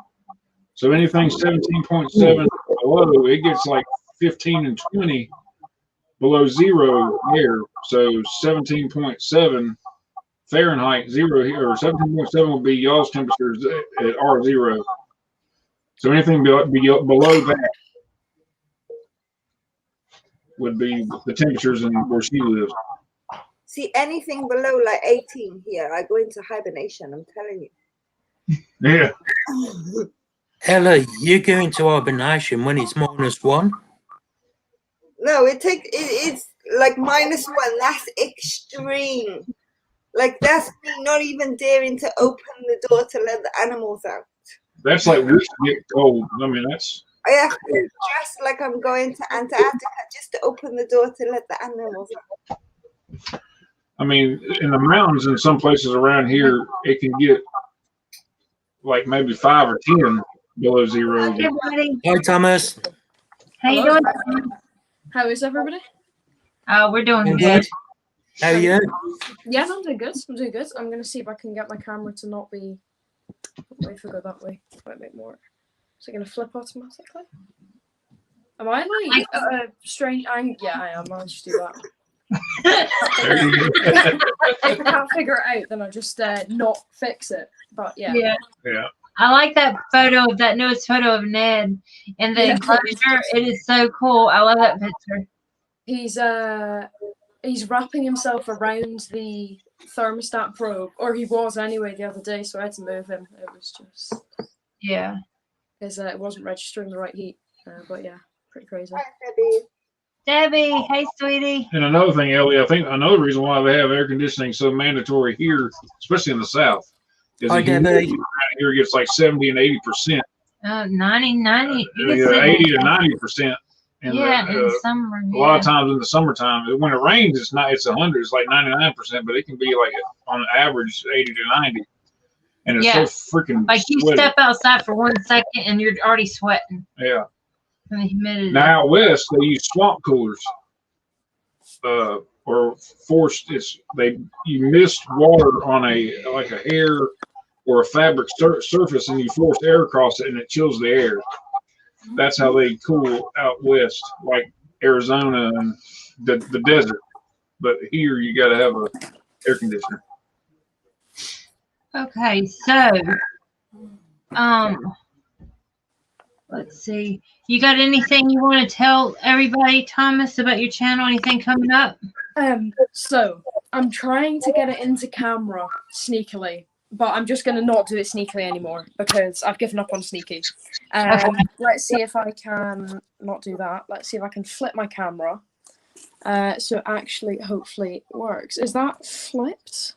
So anything 17.7 below, it gets like 15 and 20 below zero there. So 17.7 Fahrenheit zero here, or 17.7 will be y'all's temperatures at R0. So anything below that would be the temperatures in where she lives. See, anything below like 18 here, I go into hibernation. I'm telling you. Yeah. Ella, you go into hibernation when it's -1? No, it's like -1. That's extreme. Like that's me not even daring to open the door to let the animals out. That's like we get cold. I mean, that's. I have to dress like I'm going to Antarctica just to open the door to let the animals out. I mean, in the mountains in some places around here, it can get like maybe 5 or 10 below zero. Hey, buddy. Hi, Thomas. How you Hello. doing? How is everybody? We're doing You good. good? How are you? Yeah, I'm doing good. I'm doing good. I'm gonna see if I can get my camera to not be. Wait for go that way. Might make more. Is it gonna flip automatically? Am I like strange? Yeah, I am. I'll just do that. There you go. If I can't figure it out, then I'll just not fix it. But yeah. Yeah. I like that newest photo of Ned and the Yeah. enclosure. It is so cool. I love that picture. He's wrapping himself around the thermostat probe, or he was anyway the other day, so I had to move him. It was just Yeah. because it wasn't registering the right heat. But yeah, pretty crazy. Hi, Debbie. Debbie, hey, sweetie. And another thing, Ellie, I think another reason why they have air conditioning so mandatory here, especially in the South, Is Hi, the humidity Debbie. around here gets like 70 and 80%. 90. You can Yeah, say 80 to 90%. And yeah, in the summer. a lot of times in the summertime, when it rains, it's 100. It's like 99%, but it can be like on average 80 to 90. And it's so freaking like you sweaty. step outside for 1 second and you're already sweating Yeah. from the humidity. Now out west, they use swamp coolers, or forced. You mist water on like a hair or a fabric surface, and you force air across it, and it chills the air. That's how they cool out west, like Arizona and the desert. But here, you got to have a air conditioner. Okay, so let's see. You got anything you want to tell everybody, Thomas, about your channel? Anything coming up? So I'm trying to get it into camera sneakily, but I'm just gonna not do it sneakily anymore because I've given up on sneaky. Let's see if I can not do that. Let's see if I can flip my camera. So it actually hopefully it works. Is that flipped?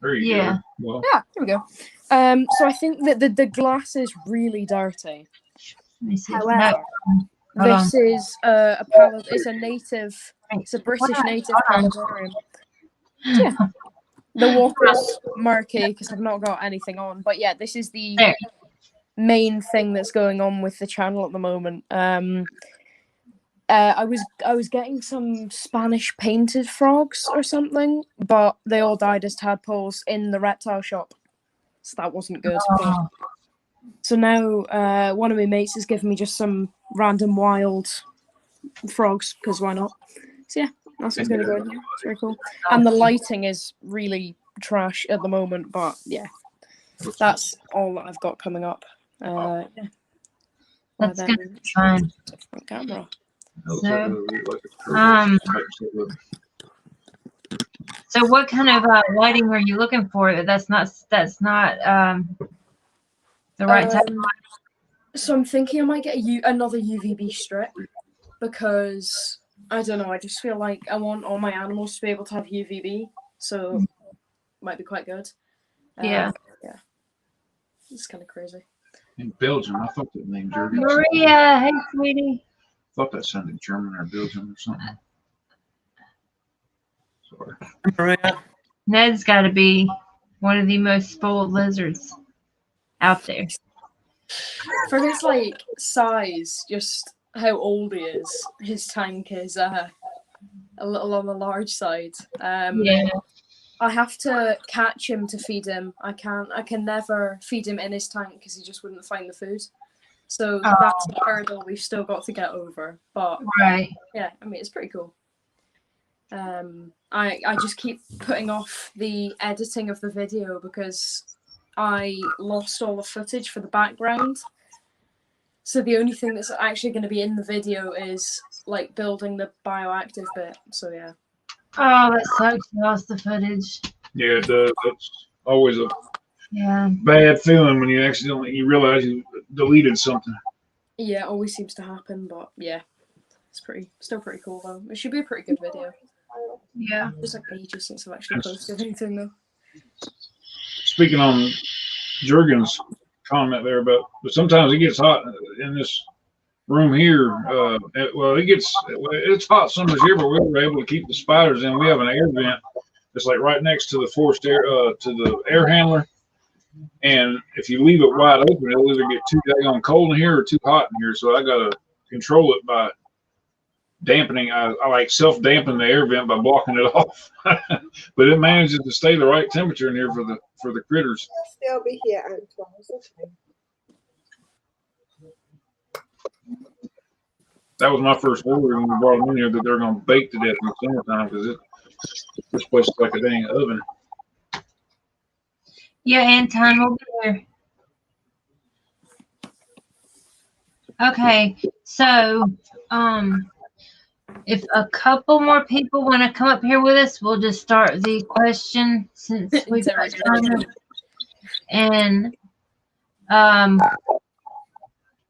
There you go. Well, yeah, there we go. So I think that the glass is really dirty. Let me see. However, this is a pallet. It's a native. It's a British native paludarium. So yeah, the water's murky because I've not got anything on. But yeah, this is the main thing that's going on with the channel at the moment. I was getting some Spanish painted frogs or something, but they all died as tadpoles in the reptile shop, so that wasn't good. So now one of my mates has given me just some random wild frogs because why not? So yeah, that's what's going to go in here. It's very cool. And the lighting is really trash at the moment, but yeah, that's all that I've got coming up. Yeah. That's going to be fun. Different camera. So what kind of lighting are you looking for? That's not the right type of lighting. So I'm thinking I might get another UVB strip because I don't know. I just feel like I want all my animals to be able to have UVB, so it might be quite good. Yeah. It's kind of crazy. In Belgium, I thought that name Jurgen. Maria, hey sweetie. I thought that sounded German or Belgium or something. Sorry. Maria. Ned's got to be one of the most spoiled lizards out there. For his size, just how old he is, his tank is a little on the large side. Yeah. I have to catch him to feed him. I can never feed him in his tank because he just wouldn't find the food. So that's a hurdle we've still got to get over. But yeah, I mean it's pretty cool. I just keep putting off the editing of the video because I lost all the footage for the background. So the only thing that's actually going to be in the video is like building the bioactive bit. So yeah. Oh, that sucks. You lost the footage. Yeah, it does. That's always a Yeah. bad feeling when you realize you deleted something. Yeah, it always seems to happen, but yeah, it's still pretty cool though. It should be a pretty good video. Yeah. It's like ages since I've actually posted anything though. Speaking on Jurgen's comment there but sometimes it gets hot in this room here. It's hot summers here, but we were able to keep the spiders in. We have an air vent that's like right next to the forced air, to the air handler. And if you leave it wide open, it'll either get too daggone cold in here or too hot in here. So I got to control it by dampening. I like self-dampen the air vent by blocking it off. But it manages to stay the right temperature in here for the critters. I'll still be here, Antoine. It's okay. That was my first order when we brought them in here, that they're going to bake to death in the summertime because this place is like a dang oven. Yeah, Anton, we'll be there. Okay, so if a couple more people want to come up here with us, we'll just start the question since we've got time. And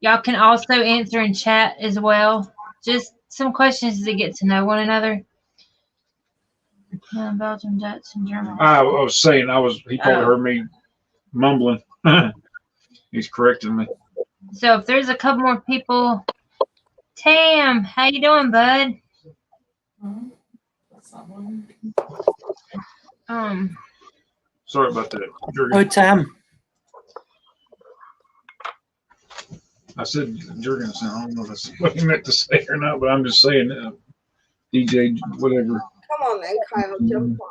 y'all can also answer in chat as well. Just some questions to get to know one another. Belgium, Dutch, and German. I was saying, he probably heard me mumbling. He's correcting me. So if there's a couple more people, Tam, how you doing, bud? That's not one. Sorry about that. Oh, Tam. I said Jurgensen. I don't know if that's what he meant to say or not, but I'm just saying DJ whatever. Come on then, Kyle, jump on.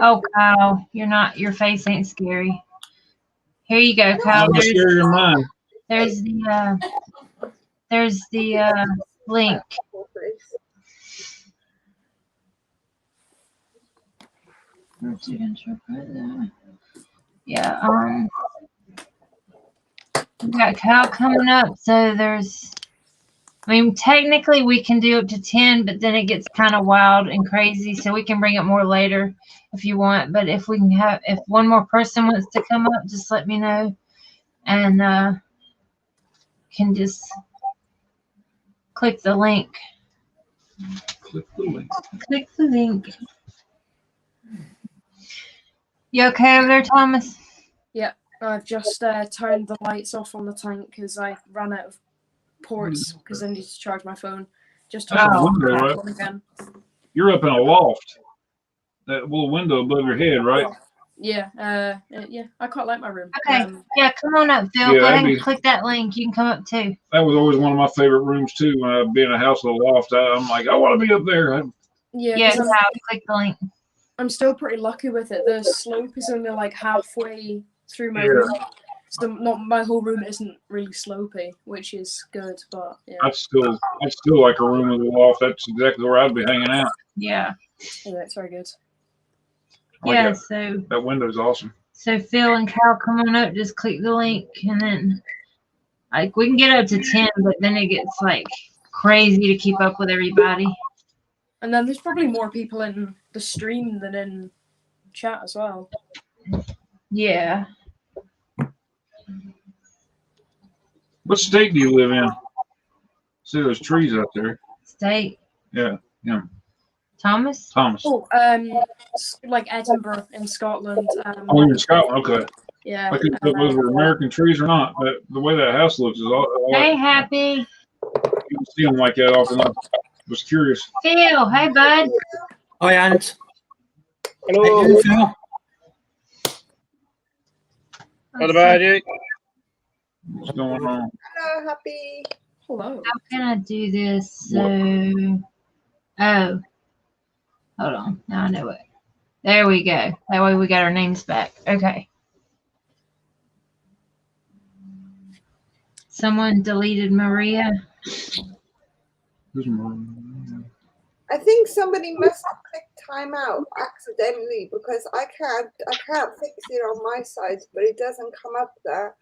Oh, Kyle, your face ain't scary. Here you go, Kyle. I'm scary in mine. There's the link. Yeah, we got Kyle coming up, so technically we can do up to 10, but then it gets kind of wild and crazy, so we can bring it more later if you want. But if one more person wants to come up, just let me know, and can just click the link. Click the link. Click the link. You okay over there, Thomas? Yeah, I've just turned the lights off on the tank because I ran out of ports because I need to charge my phone. Just That's turned a it window, right? on again. You're up in a loft. That little window above your head, right? Yeah, yeah. I quite like my room. Okay. Yeah, come on up, Phil. Yeah, Go ahead that'd and be- click that link. You can come up too. That was always one of my favorite rooms too. When I'd be in a house with a loft, I'm like, I want to be up there. Yeah, Yeah, 'cause Kyle, click the link. I'm still pretty lucky with it. The slope is only like halfway through my Yeah. room. So not my whole room isn't really slopey, which is good, but yeah. I'd still like a room with a loft. That's exactly where I'd be hanging out. Yeah. Yeah, it's very good. I like Yeah, that. so That window's awesome. Phil and Kyle, come on up. Just click the link, and then we can get up to 10, but then it gets like crazy to keep up with everybody. And then there's probably more people in the stream than in chat as well. Yeah. What state do you live in? See those trees out there? State. Yeah. Thomas? Thomas. Oh, like Edinburgh in Scotland. Oh, you're in Scotland. Okay. Yeah. I couldn't tell if those were American trees or not. But the way that house looks is all. Hey, Happy. You don't see them like that often. I was curious. Phil, hey, bud. Hi, Ant. Hello. How you doing, Phil? What about you? What's going on? Hello, Happy. Hello. How can I do this? So, hold on. Now I know it. There we go. That way we got our names back. Okay. Someone deleted Maria. Who's Maria? I think somebody must have clicked timeout accidentally because I can't fix it on my side, but it doesn't come up there.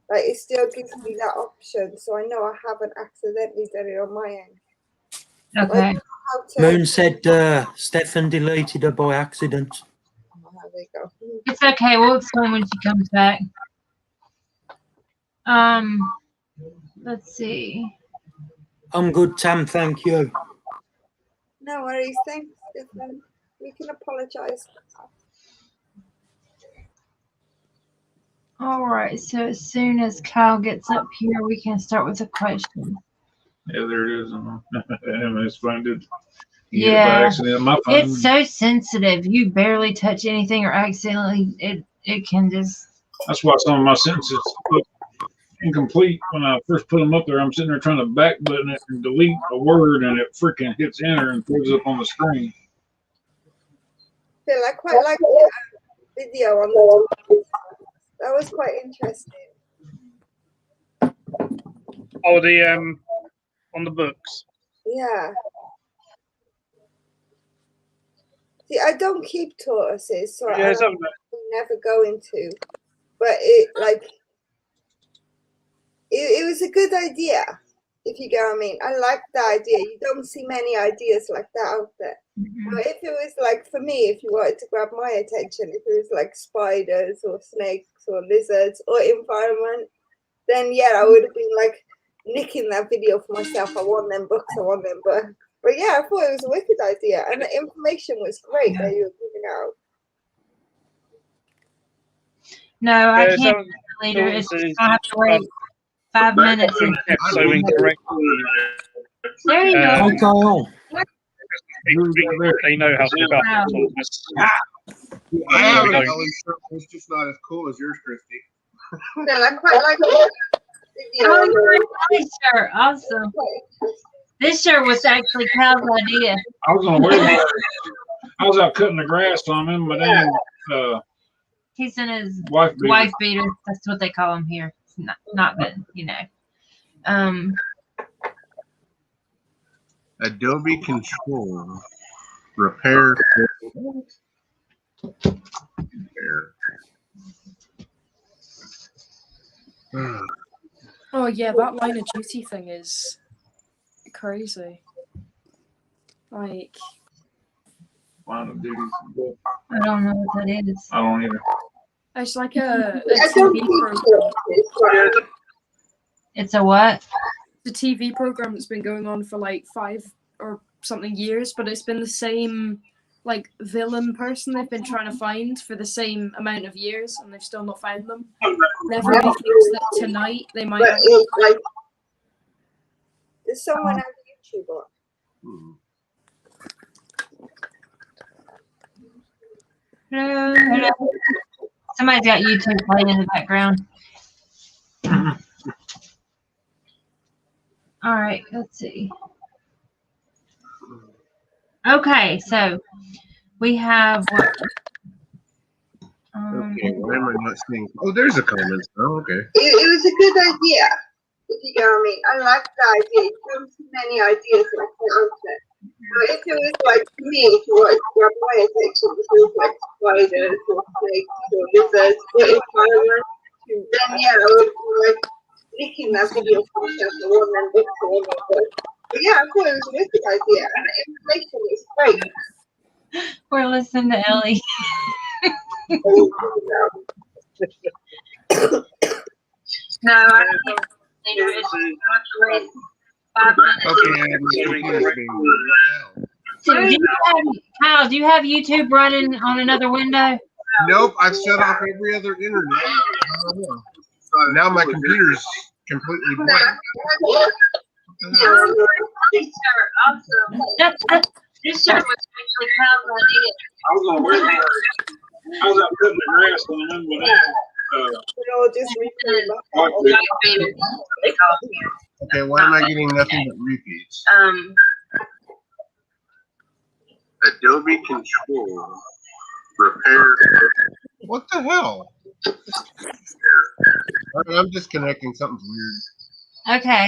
Like it still gives me that option, so I know I haven't accidentally done it on my end. Okay. How to? Moon said Stefan deleted her by accident. Oh, there we go. It's okay. We'll explain when she comes back. Let's see. I'm good, Tam, thank you. No worries. Thanks, Stefan. We can apologize. All right. So as soon as Kyle gets up here, we can start with a question. Yeah, there it is. It's fun, dude. Yeah. By accident, my phone. It's so sensitive. You barely touch anything or accidentally, it can just. That's why some of my sentences look incomplete when I first put them up there. I'm sitting there trying to back button it and delete a word, and it freaking hits enter and throws it up on the screen. Phil, I quite like the video on the top. That was quite interesting. Oh, the on the books. Yeah. See, I don't keep tortoises, so Yeah, I it's up there. never go into. But it was a good idea, if you get what I mean. I like the idea. You don't see many ideas like that out there. But if it was like, for me, if you wanted to grab my attention, if it was like spiders or snakes or lizards or environment, then yeah, I would have been like nicking that video for myself. I want them books, But yeah, I thought it was a wicked idea. And the information was great that you were giving out. No, I Yeah, can't so later. It's so- I have to wait 5 minutes. kept so incorrect. There you Hi, go. Kyle. They know how to look up. Wow. All this. I have an Going. Ellen shirt. It's just not as cool as yours, Christy. Well, I quite like it. Oh, you're in Kelly's shirt. Awesome. This shirt was actually Cal's idea. I was gonna wear that. I was out cutting the grass on him, but then He's in his wife beater. wife beater. That's what they call him here. It's not that, you know. Adobe Control. Repair. Oh yeah, that line of duty thing is crazy. Like, Line of duty. I don't know what that is. I don't either. it's like a I don't TV think program. so. It's a what? The TV program that's been going on for like 5 or something years, but it's been the same like villain person they've been trying to find for the same amount of years, and they've still not found them. And everybody thinks that tonight they might. But Actually... it's like, does someone have YouTube on? Hello. Hello. Somebody's got YouTube playing in the background. All right, let's see. Okay, so we have what? Okay, why am I not seeing? Oh, there's a comment. Oh, okay. It was a good idea. If you know what I mean, I like the idea. There were too many ideas and I can't answer it. But if it was like me, if you wanted to grab my attention, this was like spiders or snakes or lizards, but if I were to, then yeah, I would be like licking that video from chapter 1 and look for one of them. But yeah, I thought it was a wicked idea, and the information is great. We're listening to Ellie. No, I don't think later. It's wait 5 minutes. Okay, my computer's being weird. So do you have, Kyle, do you have YouTube running on another window? Nope, I've shut off every other internet. I don't know. Now my computer's completely blank. This shirt was actually Kyle's idea. I was gonna wear that. I was out cutting the grass on him, but Just repeat wife beater. They call it here. Okay, why am I getting nothing but repeats? Adobe Control. Repair. What the hell? I'm disconnecting. Something's weird. Okay.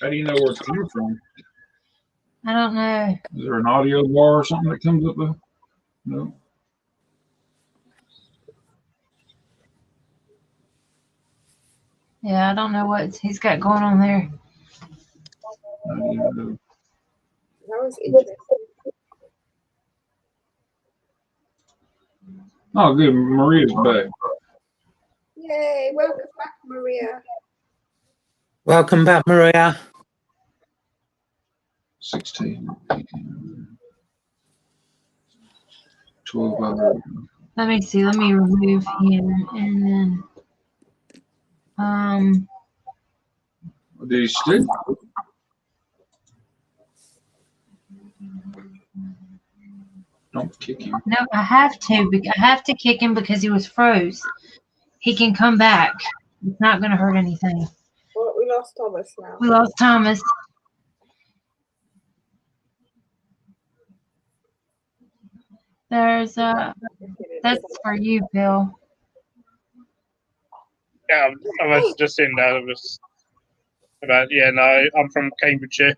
How do you know where it's coming from? I don't know. Is there an audio bar or something that comes up there? No. Yeah, I don't know what he's got going on there. That was interesting. Oh, good. Maria's back. Yay, welcome back, Maria. Welcome back, Maria. 16, 18, 12 hours. Let me see. Let me remove him and then Did he stick? Don't kick him. no, I have to kick him because he was froze. He can come back. It's not going to hurt anything. Well, we lost Thomas now. We lost Thomas. There's that's for you, Bill. Yeah, I was just in that. It was about no, I'm from Cambridgeshire.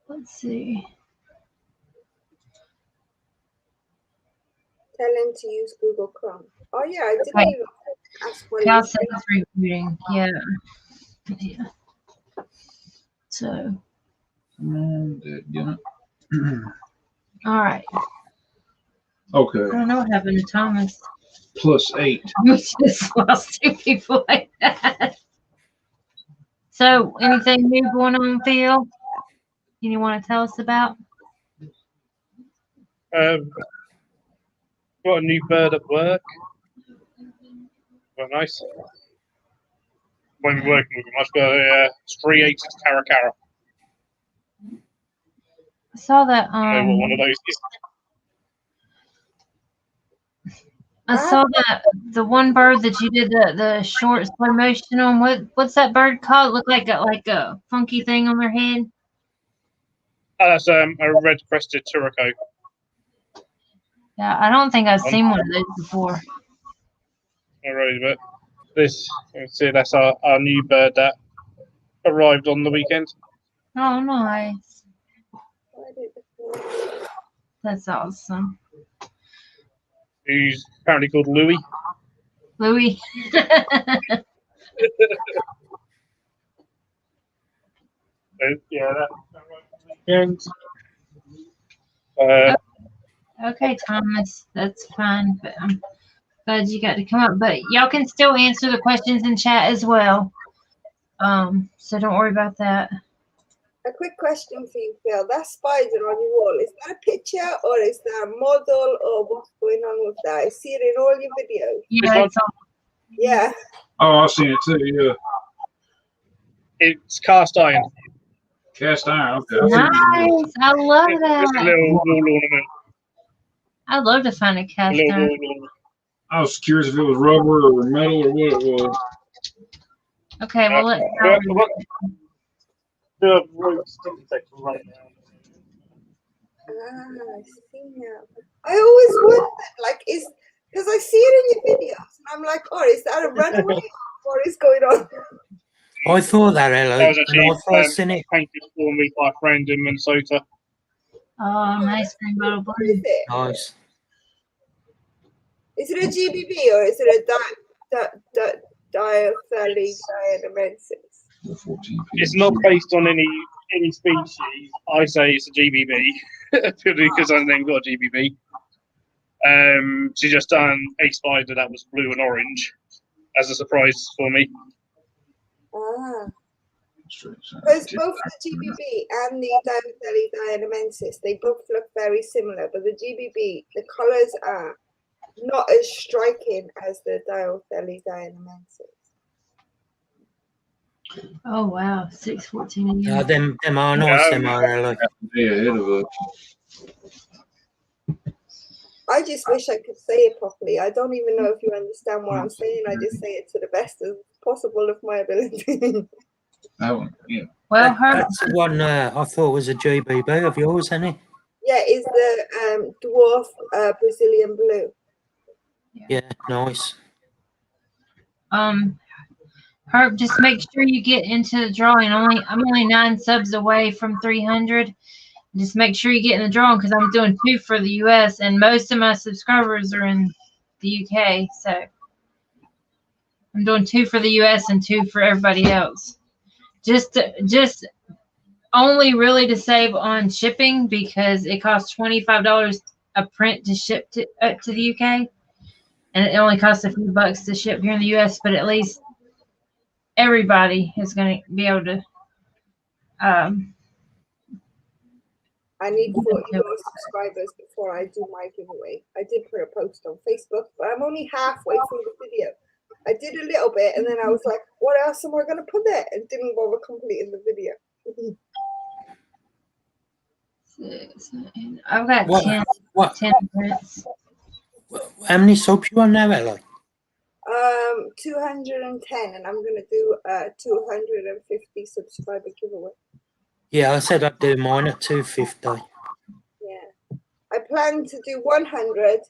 Let's see. Tell him to use Google Chrome. Oh yeah, I didn't Okay. even ask what Cal he said it's rebooting. Yeah. Yeah. So, all right. Okay. I don't know what happened to Thomas. +8. We just lost 2 people like that. So, anything new going on, Phil? You want to tell us about? Got a new bird at work. Well, nice. Won't be working with much, but it's 380 Caracara. I saw that. I know what one of those is. I saw that the one bird that you did the short slow motion on. What's that bird called? Look like a funky thing on their head. Oh, that's a red-crested Turco. Yeah, I don't think I've seen one of those before. Alright, but this, let's see, that's our new bird that arrived on the weekend. Oh, nice. That's awesome. Who's apparently called Louis. Louis. Yeah, that weekend. Okay, Thomas, that's fine. But I'm glad you got to come up. But y'all can still answer the questions in chat as well. So don't worry about that. A quick question for you, Phil. That spider on your wall, is that a picture or is that a model or what's going on with that? I see it in all your videos. Yeah, it's all. Yeah. Oh, I've seen it too. Yeah, It's cast iron. cast iron. Okay. Nice. I love It's a that. little wall ornament. I'd love to find a A cast little iron. wall ornament. I was curious if it was rubber or metal or what it was. Okay, well let's The road stick section right now. I see now. I always wondered, like, because I see it in your videos, and I'm like, oh, is that a runaway? What is going on? I thought that, Ella, That was when I actually first seen it. painted for me by a friend in Minnesota. Oh, nice rainbow What blue. is it? Nice. Is it a GBB or is it a diathelidinamensis? It's not based on any species. I say it's a GBB purely because I then got a GBB. She just done a spider that was blue and orange as a surprise for me. Ah. Because both the GBB and the diathelidinamensis, they both look very similar, but the GBB, the colours are not as striking as the diathelidinamensis. Oh wow, 614 again. Them are nice, them are, Ella. Yeah, ahead of us. I just wish I could say it properly. I don't even know if you understand what I'm saying. I just say it to the best as possible of my ability. That one, yeah. Well, That's the one I thought was a GBB of yours, isn't it? Yeah, is the dwarf Brazilian blue. Yeah, nice. Herb, just make sure you get into the drawing. I'm only 9 subs away from 300. Just make sure you get in the drawing because I'm doing 2 for the US, and most of my subscribers are in the UK. So I'm doing 2 for the US and 2 for everybody else. Just only really to save on shipping because it costs $25 a print to ship to the UK, and it only costs a few bucks to ship here in the US. But at least everybody is going to be able to. I need 40 more subscribers before I do my giveaway. I did put a post on Facebook, but I'm only halfway through the video. I did a little bit, and then I was like, what else am I going to put there? And didn't bother completing the video. I've got What? 10 prints. How many subs you on now, Ella? 210, and I'm going to do a 250 subscriber giveaway. Yeah, I said I'd do mine at 250. Yeah. I plan to do 100,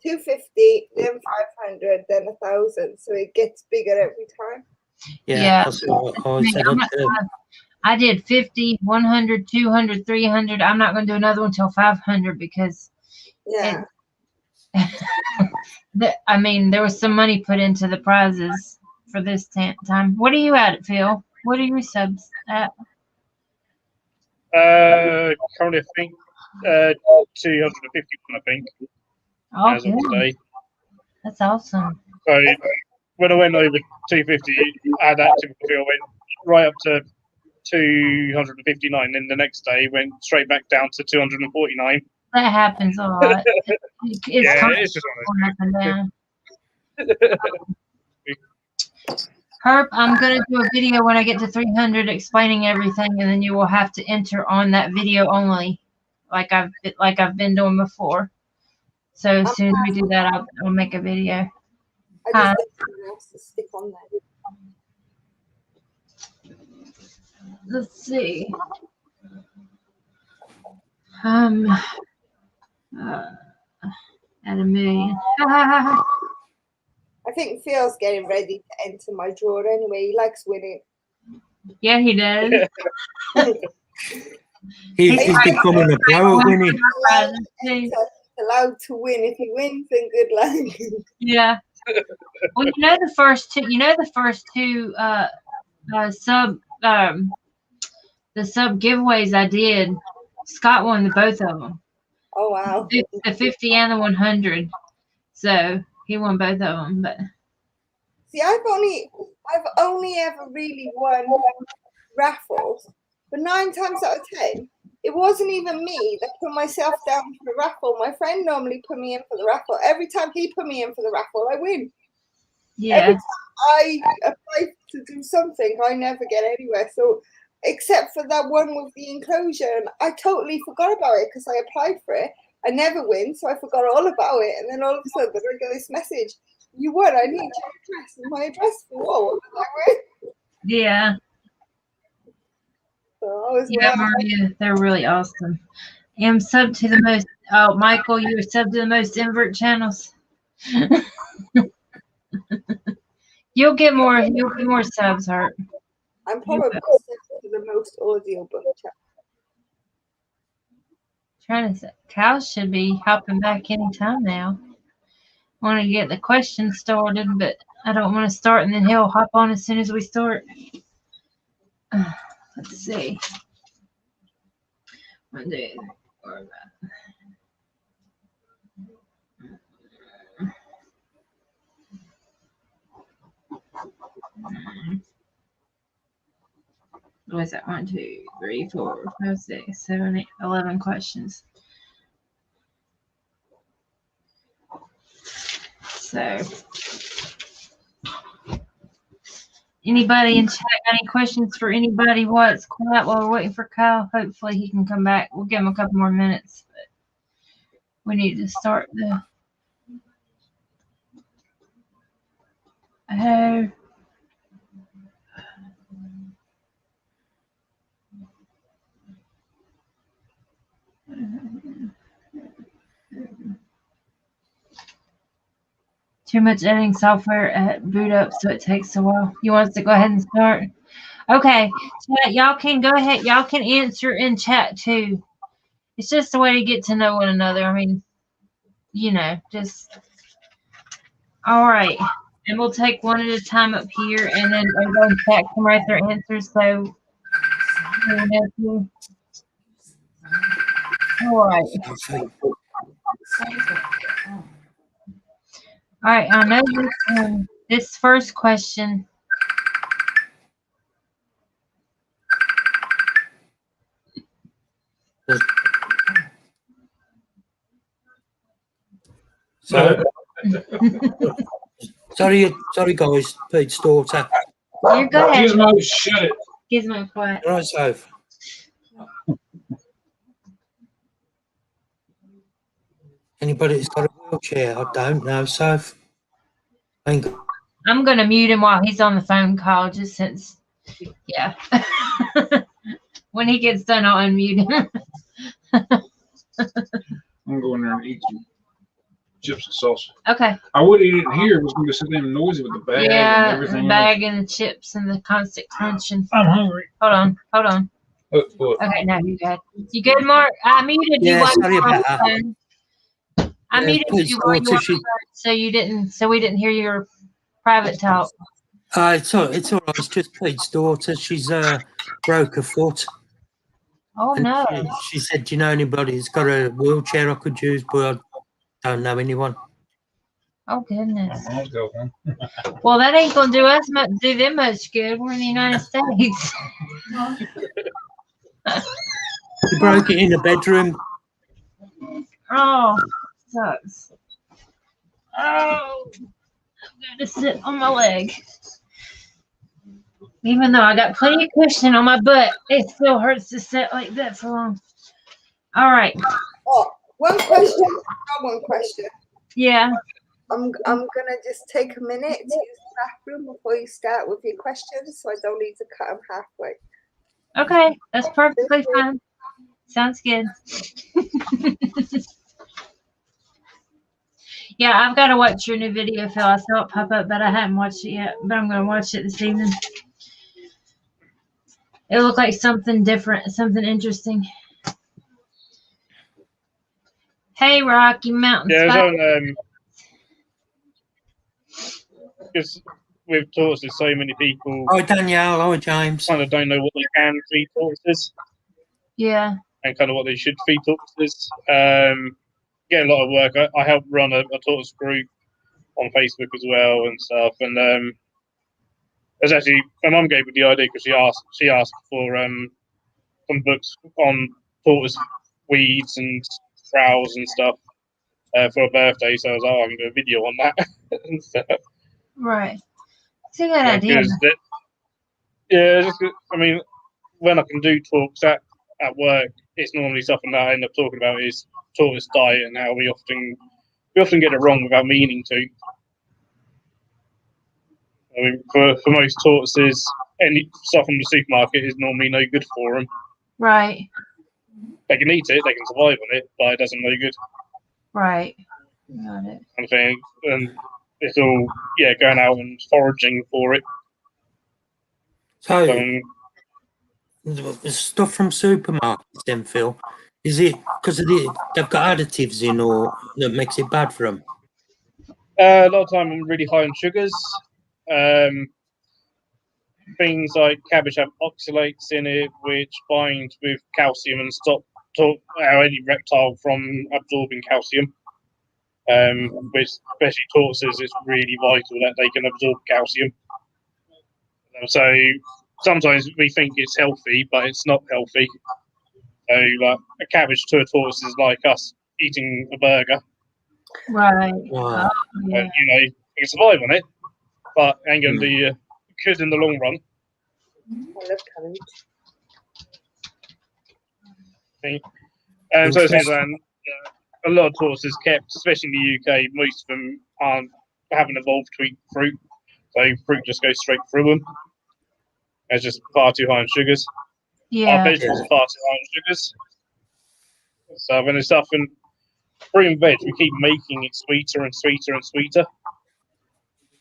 250, then 500, then 1,000. So it gets bigger every time. Yeah. That's what I said I'd do. I did 50, 100, 200, 300. I'm not going to do another one until 500 because yeah. I mean, there was some money put into the prizes for this time. What are you at, Phil? What are your subs at? Currently, I think 251, I think, Oh, as of today. That's awesome. So when I went over 250, I had that typical feel, went right up to 259. Then the next day went straight back down to 249. That happens a lot. It's Yeah, constant it's just one going up and down. of those. Herb, I'm gonna do a video when I get to 300 explaining everything, and then you will have to enter on that video only, like I've been doing before. So as soon as we do that, I'll make a video. I just need someone else to stick on there. Let's see. At a million. I think Phil's getting ready to enter my drawer anyway. He likes winning. Yeah, he does. He's becoming a pro at winning. Allowed to win. If he wins, then good luck. Yeah. Well, the first two the sub giveaways I did, Scott won both of them. Oh wow. The 50 and the 100. So he won both of them. But see, I've only ever really won raffles, but 9 times out of 10, it wasn't even me that put myself down for the raffle. My friend normally put me in for the raffle. Every time he put me in for the raffle, I win. Yeah. Every time I apply to do something, I never get anywhere. So, except for that one with the enclosure, and I totally forgot about it because I applied for it. I never win, so I forgot all about it. And then all of a sudden, I get this message: "You won. I need your address." And my address for what? I win. Yeah. So I was Maria, they're really awesome. I'm sub to the most. Oh, Michael, you're sub to the most invert channels. You'll get more subs, Hart. I'm probably sub to the most audiobook channels. Trying to say, Cal should be hopping back anytime now. Want to get the question started, but I don't want to start and then he'll hop on as soon as we start. Let's see. 1, 2, 3, 4, 5. What is that? 1, 2, 3, 4, 5, 6, 7, 8, 11 questions. So, anybody in chat got any questions for anybody while it's quiet while we're waiting for Kyle? Hopefully he can come back. We'll give him a couple more minutes, but we need to start the. Too much editing software at boot up, so it takes a while. You want us to go ahead and start? Okay, chat, y'all can go ahead. Y'all can answer in chat too. It's just a way to get to know one another. I mean, just all right. And we'll take one at a time up here, and then everyone chat can write their answers. So, all right. All right, I know this first question. So, sorry, guys. Pete's daughter. You go ahead. Gizmo, shut it. Gizmo, quiet. Right, Soph. Anybody that's got a wheelchair? I don't know, Soph. I'm gonna mute him while he's on the phone call, just since, yeah. When he gets done, I'll unmute him. I'm gonna go in there and eat some chips and salsa. Okay. I would eat it here. It was gonna be so damn noisy with the bag and everything. The bag and the chips and the constant crunching. I'm hungry. Hold on. What? Okay, now you good. You good, Mark? I muted you. Sorry about that. I muted you while you were on the phone, so we didn't hear your private talk. It's all right. It's just Pete's daughter. She's broke her foot. Oh, and no. She said, "Do you know anybody who's got a wheelchair I could use?" But I don't know anyone. Oh, goodness. I'll go then. Well, that ain't gonna do them much good. We're in the United States. She broke it in the bedroom. Oh, sucks. Oh, I'm gonna sit on my leg. Even though I got plenty of cushion on my butt, it still hurts to sit like that for long. All right. Oh, one question. Not one question. Yeah. I'm gonna just take a minute to use the bathroom before you start with your questions, so I don't need to cut them halfway. Okay, that's perfectly fine. Sounds good. Yeah, I've got to watch your new video, Phil. I saw it pop up, but I haven't watched it yet. But I'm going to watch it this evening. It looked like something different, something interesting. Hey, Rocky Mountain Yeah, Spy. because with tortoises, so many people Hi, Danielle. Hi, James. kind of don't know what they can feed tortoises Yeah. and kind of what they should feed tortoises. Get a lot of work. I help run a tortoise group on Facebook as well and stuff. And there's actually my mum gave me the idea because she asked for some books on tortoise weeds and browse and stuff for her birthday. So I was like, oh, I can do a video on that and stuff. Right. It's a good idea. I mean, when I can do talks at work, it's normally something that I end up talking about is tortoise diet and how we often get it wrong without meaning to. I mean, for most tortoises, any stuff from the supermarket is normally no good for them. Right. They can eat it, they can survive on it, but it doesn't no good. Right. Got it. I'm saying, and it's all going out and foraging for it. So, the stuff from supermarkets, then, Phil, is it because they've got additives in or that makes it bad for them? A lot of time I'm really high on sugars. Things like cabbage have oxalates in it, which bind with calcium and stop any reptile from absorbing calcium. Which, especially tortoises, it's really vital that they can absorb calcium. So sometimes we think it's healthy, but it's not healthy. So, like a cabbage to a tortoise is like us eating a burger. Right. Wow. Yeah. You can survive on it, but it ain't going to do you good in the long run. I love cabbage. So it seems a lot of tortoises kept, especially in the UK, most of them haven't evolved to eat fruit. So fruit just goes straight through them. It's just far too high in sugars. Yeah. Our vegetables are far too high in sugars. So when it's stuff and fruit and veg, we keep making it sweeter and sweeter and sweeter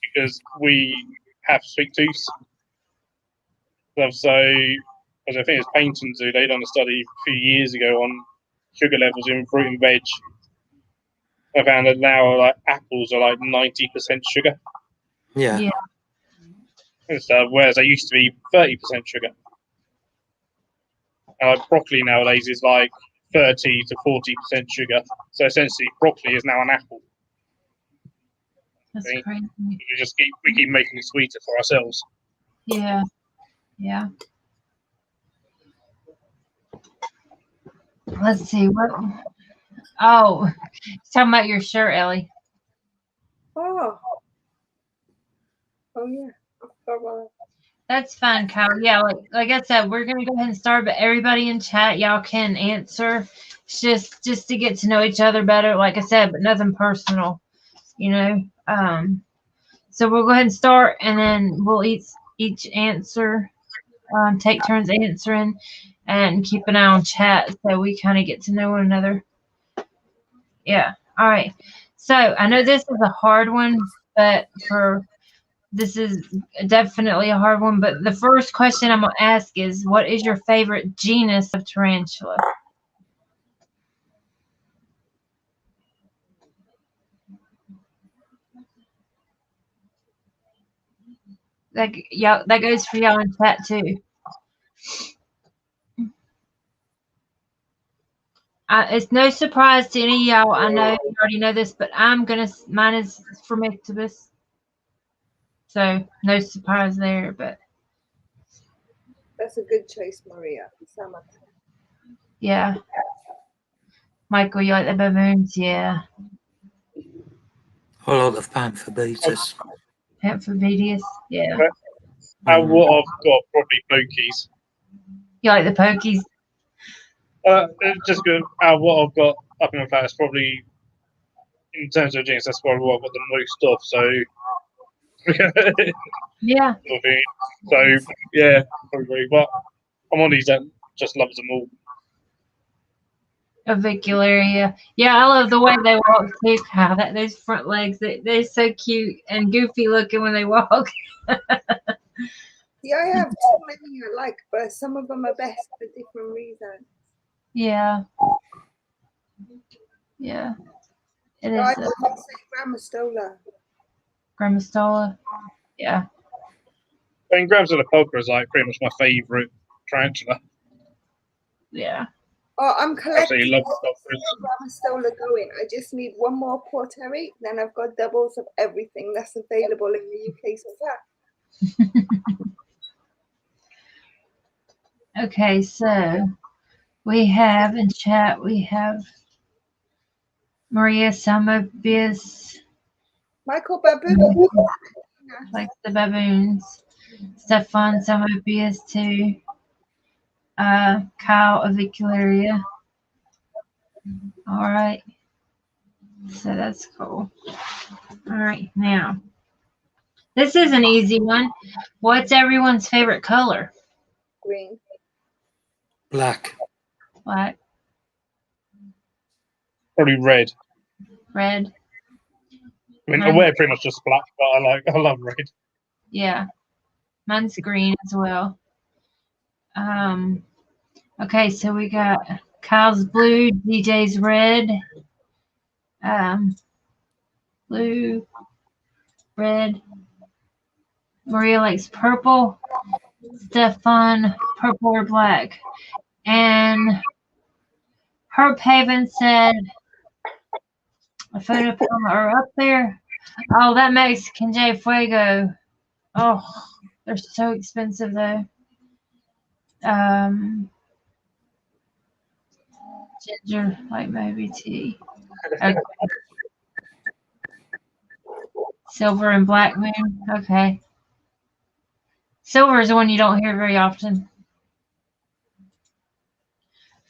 because we have sweet tooths. So, as I think it's Paynton do, they done a study a few years ago on sugar levels in fruit and veg. I found that now like apples are like 90% sugar. Yeah. Yeah. Whereas they used to be 30% sugar. Broccoli nowadays is like 30 to 40% sugar. So essentially, broccoli is now an apple. That's See? crazy. We keep making it sweeter for ourselves. Yeah. Yeah. Let's see what. Oh, talking about your shirt, Ellie. Oh. Oh yeah. I forgot about that. That's fine, Kyle. Yeah, like I said, we're gonna go ahead and start, but everybody in chat, y'all can answer. It's just to get to know each other better, like I said, but nothing personal, you know. So we'll go ahead and start, and then we'll each answer, take turns answering, and keep an eye on chat so we kind of get to know one another. Yeah. All right. So I know this is a hard one, but this is definitely a hard one, but the first question I'm going to ask is, what is your favorite genus of tarantula? That goes for y'all in chat too. It's no surprise to any of y'all. I know you already know this, but mine is Formictibus. So no surprise there, but That's a good choice, Maria. Sama. yeah. Michael, you like the baboons? Yeah. I like the Pamphobetus. Amphibious? Yeah. And what I've got, probably pokies. You like the pokies? It's just good. What I've got up in my flat is probably, in terms of genes, that's probably what I've got the most of. So, Yeah. so yeah, probably. But I'm one of these that just loves them all. Avicularia. Yeah, I love the way they walk too. How that those front legs, they're so cute and goofy looking when they walk. Yeah, I have too many I like, but some of them are best for different reasons. Yeah. Yeah. It I is would say Grammostola. Grammostola. Yeah. And Grams of the Polka is like pretty much my favourite tarantula. Yeah. Oh, I'm collecting Absolutely love Grammostola going. I just need one more Port Eric, then I've got doubles of everything that's available in the UK so far. Okay, so we have in chat, we have Maria Samobius Michael Babu. likes the baboons. Stefan Samobius too. Kyle Avicularia. All right. So that's cool. All right, now this is an easy one. What's everyone's favorite color? Green. Black. Black, Probably red. red. I mean, I wear pretty much just black, but I love red. Yeah, mine's green as well. Okay, so we got Kyle's blue, DJ's red, blue, red. Maria likes purple. Stefan, purple or black. And Herb Haven said, a photo are up there. Oh, that Mexican J Fuego. Oh, they're so expensive though. Ginger, like maybe tea. Okay. Silver and Black Moon. Okay. Silver is the one you don't hear very often.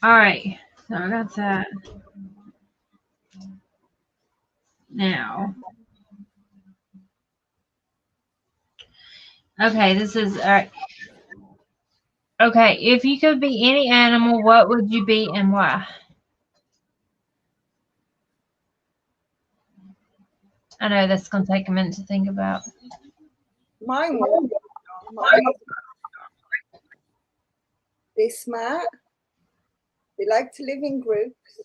All right. So I got that. Now. Okay, this is all right. Okay, if you could be any animal, what would you be and why? I know that's going to take a minute to think about. Mine. They're smart. They like to live in groups.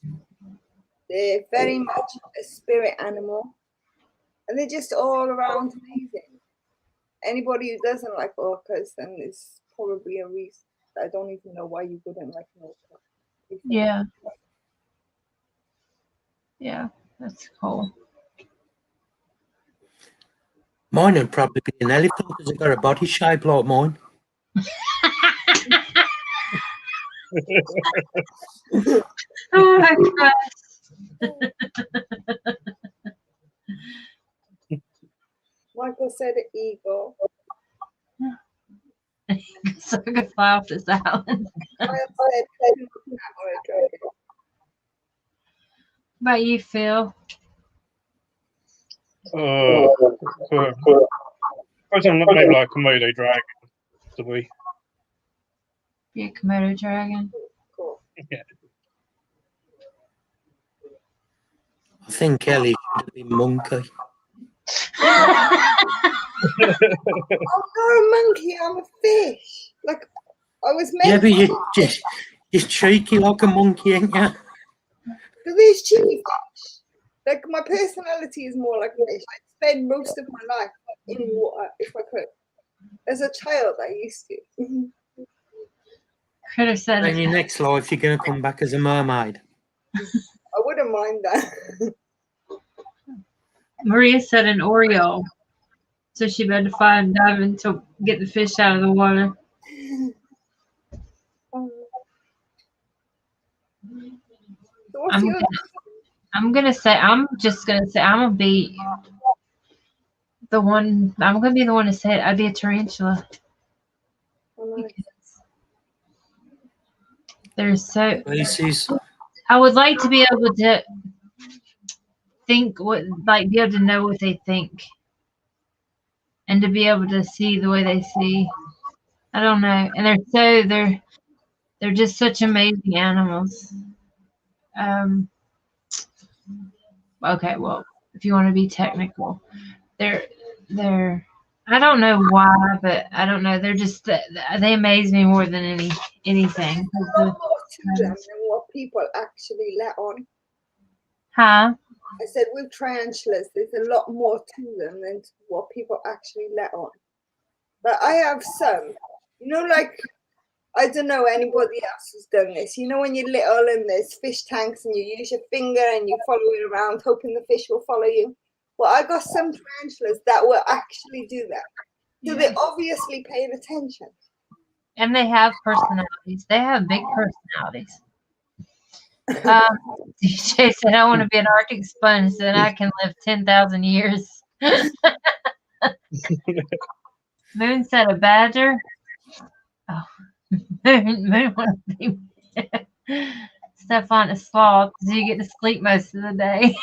They're very much a spirit animal. And they're just all around amazing. Anybody who doesn't like orcas, then it's probably a reason. I don't even know why you wouldn't like an orca. Yeah. Yeah, that's cool. Mine would probably be an elephant because it's got a body shape like mine. Oh my gosh. Michael said eagle. So I could fly off this island. About you, Phil? Maybe like a Komodo dragon to be. Be a Komodo dragon. Cool. Yeah. I think Ellie should be monkey. I'm not a monkey, I'm a fish. Like I was meant Yeah, but you're cheeky like a monkey, ain't you? But there's cheeky fish. Like my personality is more like a fish. I spend most of my life in water if I could. As a child, I used to. Could have said In your next life, you're going to come back as a mermaid. I wouldn't mind that. Maria said an Oriole. So she better fly and dive in to get the fish out of the water. So All What's yours? I'm just gonna say I'm gonna be the one. I'm gonna be the one to say it. I'd be a tarantula. Oh, nice. They're so. Species. I would like to be able to think be able to know what they think, and to be able to see the way they see. I don't know, and they're just such amazing animals. Okay, well, if you want to be technical, they're I don't know why, but I don't know. They're just they amaze me more than anything. There's a lot more to them than what people actually let on. Huh? I said with tarantulas, there's a lot more to them than what people actually let on. But I have some, like, I don't know anybody else who's done this. When you're little and there's fish tanks and you use your finger and you follow it around hoping the fish will follow you. Well, I got some tarantulas that will actually do that. So they're obviously paying attention. And they have personalities. They have big personalities. DJ said, I want to be an Arctic sponge so that I can live 10,000 years. Moon said a badger. Oh, Moon wants to be Stefan a sloth because you get to sleep most of the day.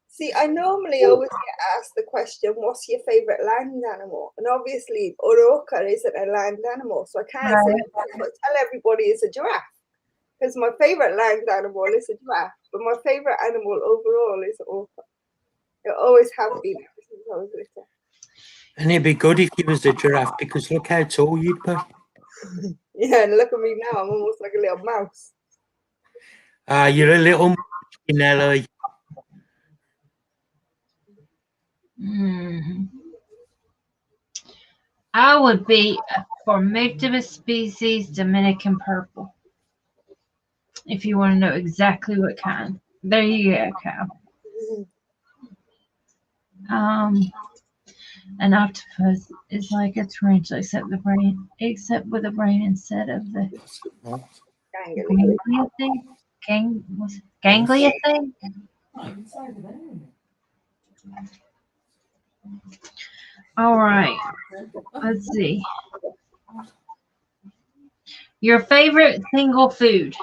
See, I normally always get asked the question, what's your favorite land animal? And obviously, Oroka isn't a land animal, so I can't say what I tell everybody is a giraffe. Because my favorite land animal is a giraffe, but my favorite animal overall is an orca. It always have been ever since I was little. And it'd be good if you was a giraffe because look how tall you'd be. Yeah, and look at me now. I'm almost like a little mouse. You're a little Nelly. I would be a formictimus species Dominican purple. If you want to know exactly what kind. There you go, Cal. An octopus is like a tarantula except with a brain instead of the ganglia thing. Ganglia thing? All right. Let's see. Your favorite single food?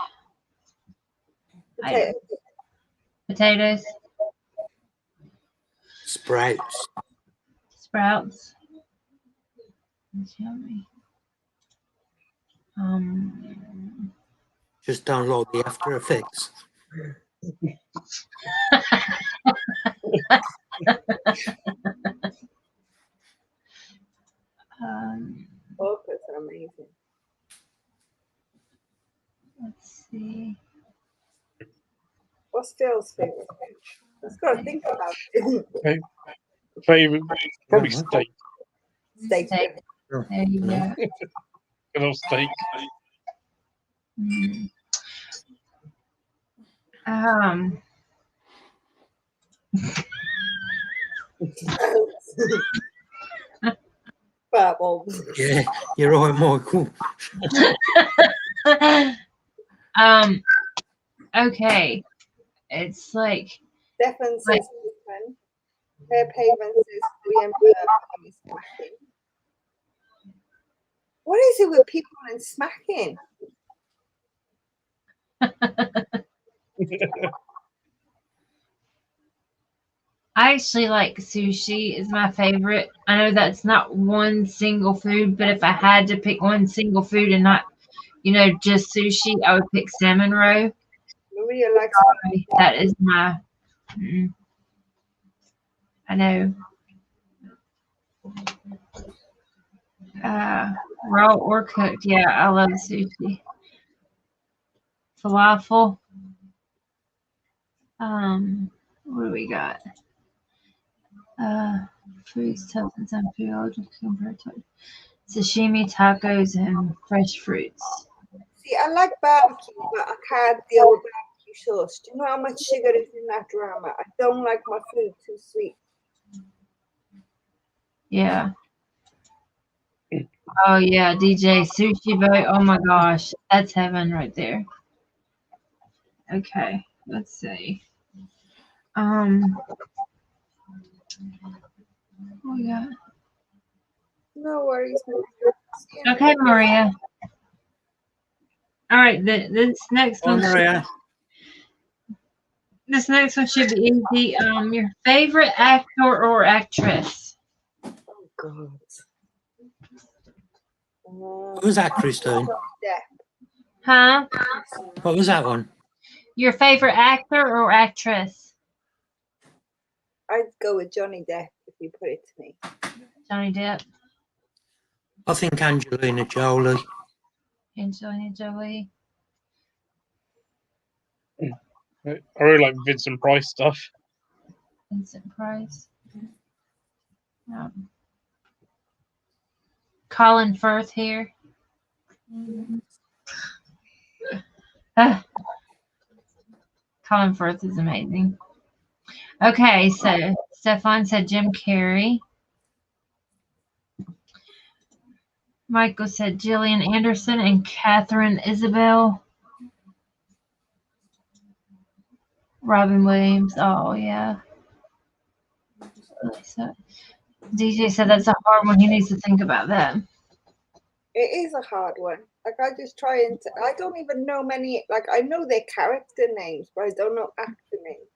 Potatoes. Sprouts. Sprouts. That's yummy. Just download the After Effects. Orcas are amazing. Let's see. What's Phil's favorite? Let's go think about it. Favorite, probably steak. Steak. There you go. Good old steak. Yeah, you're right, Michael. Okay. It's like Stefan says Stefan. Her pavement says William is smacking. What is it with people and smacking? I actually like sushi is my favorite. I know that's not one single food, but if I had to pick one single food and not, just sushi, I would pick salmon roe. Maria likes that is my. I know. Raw or cooked, yeah, I love sushi. Falafel. What do we got? Fruits, toppings, and food compared to sashimi, tacos, and fresh fruits. See, I like barbecue, but I can't deal with barbecue sauce. Do you know how much sugar is in that drama? I don't like my food too sweet. Yeah. Oh yeah, DJ Sushi Boat. Oh my gosh, that's heaven right there. Okay, let's see. What we got? No worries. Okay, Maria. All right, this next Bye, one. Maria. This next one should be easy. Your favorite actor or actress? Oh God. What was that, Christine? Yeah. Huh? What was that one? Your favorite actor or actress? I'd go with Johnny Depp if you put it to me. Johnny Depp, I think Angelina Jolie. Angelina Jolie. I really like Vincent Price stuff. Vincent Price. Colin Firth here. Colin Firth is amazing. Okay, so Stefan said Jim Carrey. Michael said Gillian Anderson and Catherine Isabel. Robin Williams. Oh, yeah. So, DJ said that's a hard one. He needs to think about that. It is a hard one. Like I just try and I don't even know many. Like I know their character names, but I don't know actor names.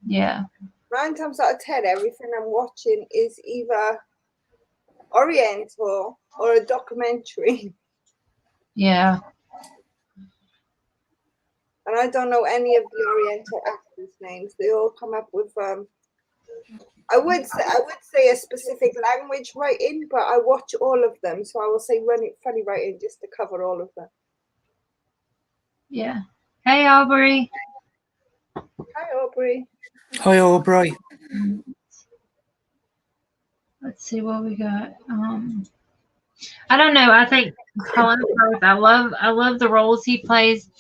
Yeah. 9 times out of 10, everything I'm watching is either Oriental or a documentary, Yeah. and I don't know any of the Oriental actors' names. They all come up with I would say a specific language writing, but I watch all of them, so I will say funny writing just to cover all of them. Yeah. Hey, Aubrey. Hi, Aubrey. Hi, Aubrey. Let's see what we got. I don't know. I think Colin Firth. I love the roles he plays.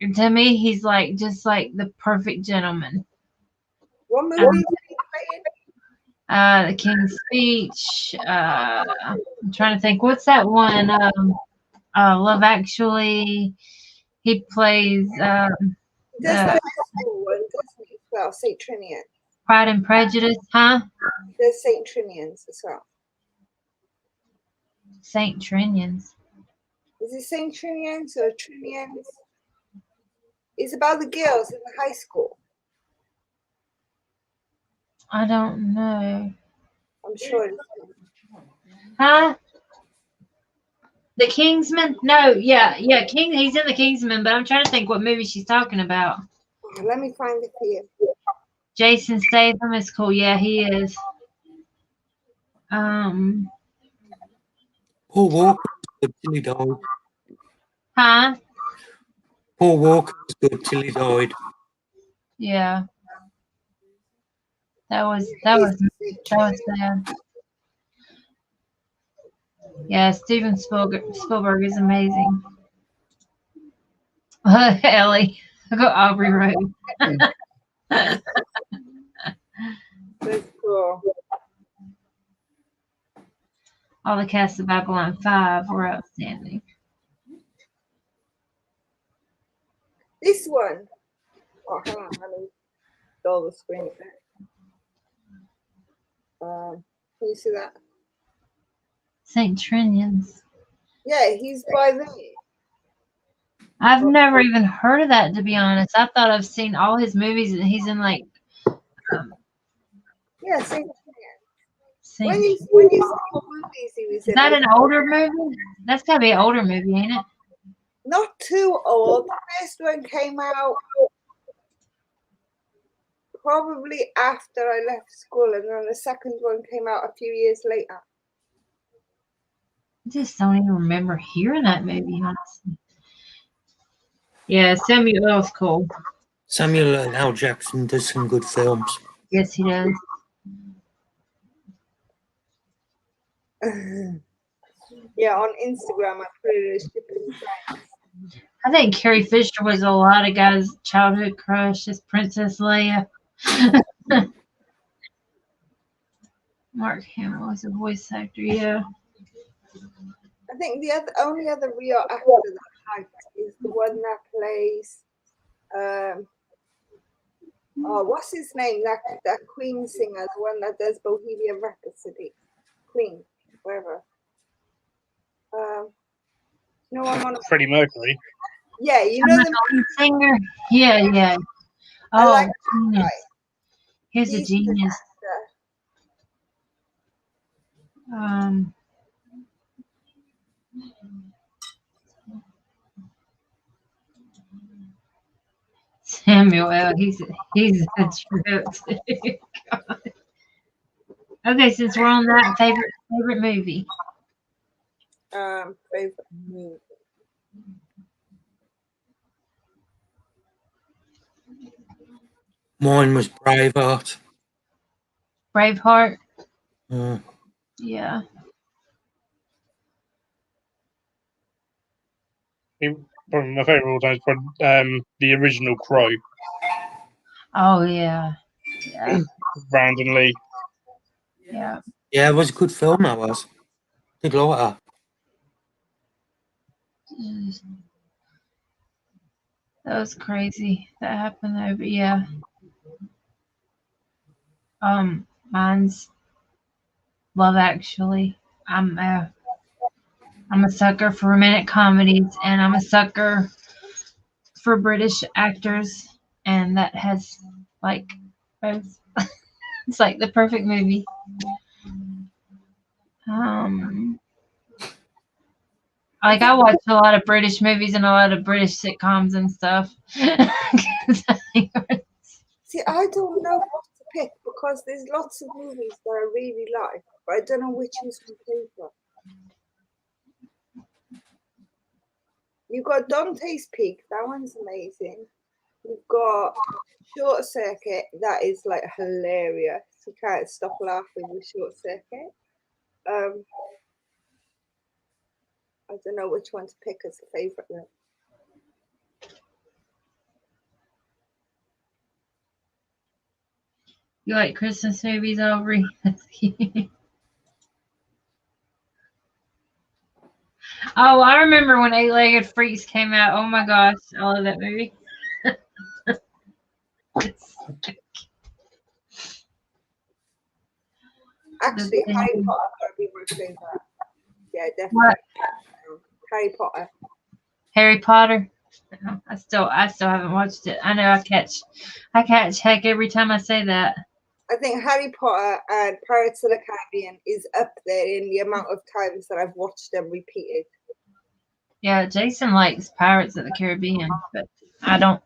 And to me, he's like just like the perfect gentleman. What movie is he playing? The King's Speech. I'm trying to think. What's that one? Love Actually. He plays There's the school one, doesn't he? Well, Saint Trinian. Pride and Prejudice, huh? There's Saint Trinian's as well. Saint Trinian's. Is it Saint Trinian's or Trinian's? It's about the girls in the high school. I don't know. I'm sure it's Huh? The Kingsman? No, yeah, King. He's in the Kingsman, but I'm trying to think what movie she's talking about. let me find it here. Jason Statham is cool. Yeah, he is. Paul Walker was good till he died. Huh? Paul Walker was good till he died. Yeah. That was sad. Yeah, Steven Spielberg is amazing. Ellie, I go Aubrey Road. That's cool. All the cast of Babylon 5 were outstanding. This one. Oh, hang on. Let me dull the screen. Can you see that? St. Trinian's. Yeah, he's by there. I've never even heard of that, to be honest. I thought I've seen all his movies and he's in like. Yeah, Saint Trinian. Saint When you see what movies he was in. Is that an older movie? That's gotta be an older movie, ain't it? Not too old. The first one came out probably after I left school, and then the second one came out a few years later. I just don't even remember hearing that movie, honestly. Yeah, Samuel L's cool. Samuel L. Jackson does some good films. Yes, he does. Yeah, on Instagram I put it as shipping friends. I think Carrie Fisher was a lot of guys' childhood crush as Princess Leia. Mark Hamill was a voice actor, yeah. I think the only other real actor that I liked is the one that plays. What's his name? That Queen singer, the one that does Bohemian Rhapsody. Queen, wherever. No, I'm on. Freddie Mercury. Yeah, you know the singer. Yeah, yeah. I Oh, like that genius. guy. He's a He's genius. Samuel, he's a trip. Okay, since we're on that, favorite movie. Favorite movie. Mine was Braveheart. Braveheart. Mm. Yeah. Probably my favourite of all time is probably the original Crow, Oh yeah. Yeah. Brandon Lee. Yeah. Yeah, it was a good film, that was. Did like that. That was crazy. That happened though, but yeah. Mine's Love Actually. I'm a sucker for romantic comedies, and I'm a sucker for British actors, and that has like both. It's like the perfect movie. Like I watch a lot of British movies and a lot of British sitcoms and stuff. See, I don't know what to pick because there's lots of movies that I really like, but I don't know which is my favorite. You've got Dante's Peak, that one's amazing. You've got Short Circuit, that is like hilarious. You can't stop laughing with Short Circuit. I don't know which one to pick as a favorite though. You like Christmas movies, Aubrey? Oh, I remember when Eight-Legged Freaks came out. Oh my gosh, I love that movie. Actually, Harry Potter would be my favorite. Yeah, definitely. What? Harry Potter. Harry Potter. I still haven't watched it. I know I catch heck every time I say that. I think Harry Potter and Pirates of the Caribbean is up there in the amount of times that I've watched them repeated. Yeah, Jason likes Pirates of the Caribbean, but I don't.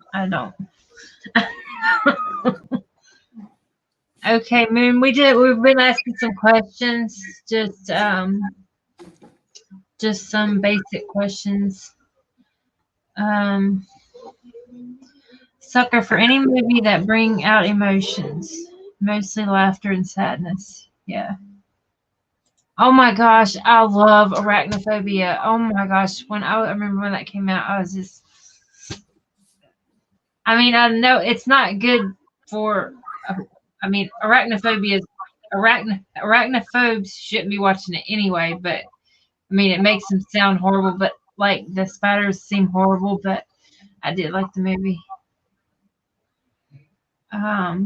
Okay, Moon, we've been asking some questions, just some basic questions. Sucker for any movie that bring out emotions, mostly laughter and sadness. Yeah. Oh my gosh, I love Arachnophobia. Oh my gosh, I remember when that came out, I was just. I mean, I know it's not good for. I mean, arachnophobia. Arachnophobes shouldn't be watching it anyway, but I mean, it makes them sound horrible. But like the spiders seem horrible, but I did like the movie. I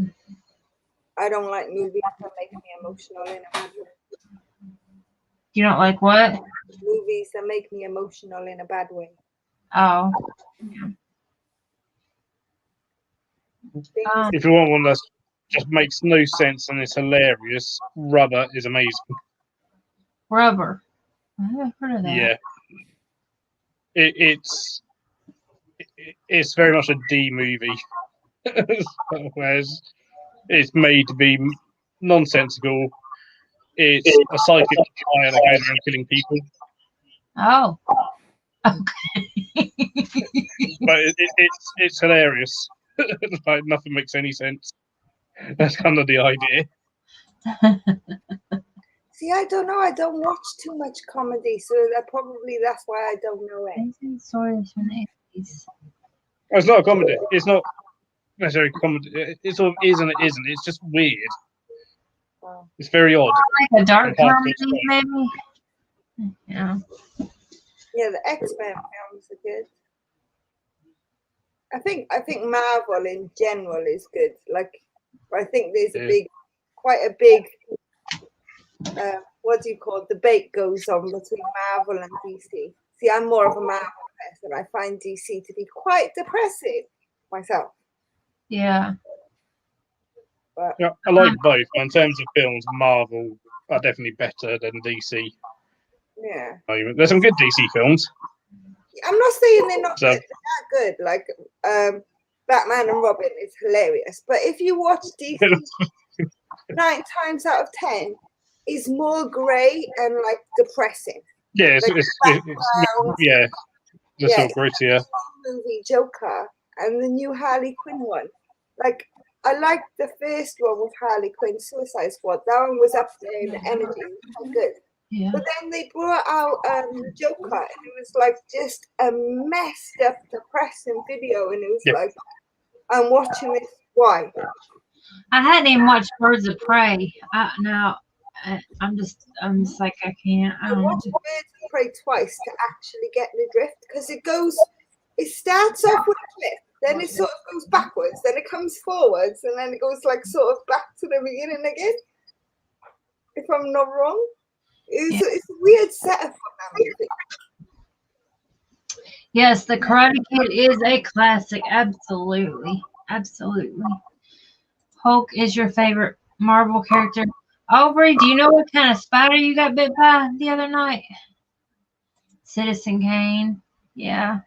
don't like movies that make me emotional in a bad way. You don't like what? Movies that make me emotional in a bad way. Oh. Yeah. If you want one that just makes no sense and is hilarious, Rubber is amazing. Rubber. I haven't heard of that. Yeah. It's very much a D movie. Whereas it's made to be nonsensical. It's a psychic guy that goes around killing people. Oh. Okay. But it's hilarious. Like nothing makes any sense. That's kind of the idea. See, I don't know. I don't watch too much comedy, so that's why I don't know it. It's not a comedy. It's not necessarily comedy. It sort of is and it isn't. It's just weird. Wow. It's very odd. Like a dark comedy, maybe. Yeah. Yeah, the X-Men films are good. I think Marvel in general is good. Like, I think there's quite a big, what do you call it, debate goes on between Marvel and DC. See, I'm more of a Marvel person. I find DC to be quite depressing myself. Yeah. But Yeah, I like both. But in terms of films, Marvel are definitely better than DC. yeah, There's some good DC films. I'm not saying they're not So- good. They're not good. Like Batman and Robin is hilarious. But if you watch DC, 9 times out of 10 is more grey and like depressing. Yeah, Like, yeah, just all grittier. Movie Joker and the new Harley Quinn one. Like, I liked the first one with Harley Quinn, Suicide Squad. That one was up there in the energy. It was quite good. Yeah. But then they brought out the Joker, and it was like just a messed up, depressing video, and it was like, I'm watching this. Why? I hadn't even watched Birds of Prey. I'm just like I can't. I I don't know. watched Birds of Prey twice to actually get the drift, because it starts off with a cliff, then it sort of goes backwards, then it comes forwards, and then it goes like sort of back to the beginning again. If I'm not wrong, it's a weird setup on that movie. Yes, the Karate Kid is a classic. Absolutely. Absolutely. Hulk is your favorite Marvel character. Aubrey, do you know what kind of spider you got bit by the other night? Citizen Kane. Yeah.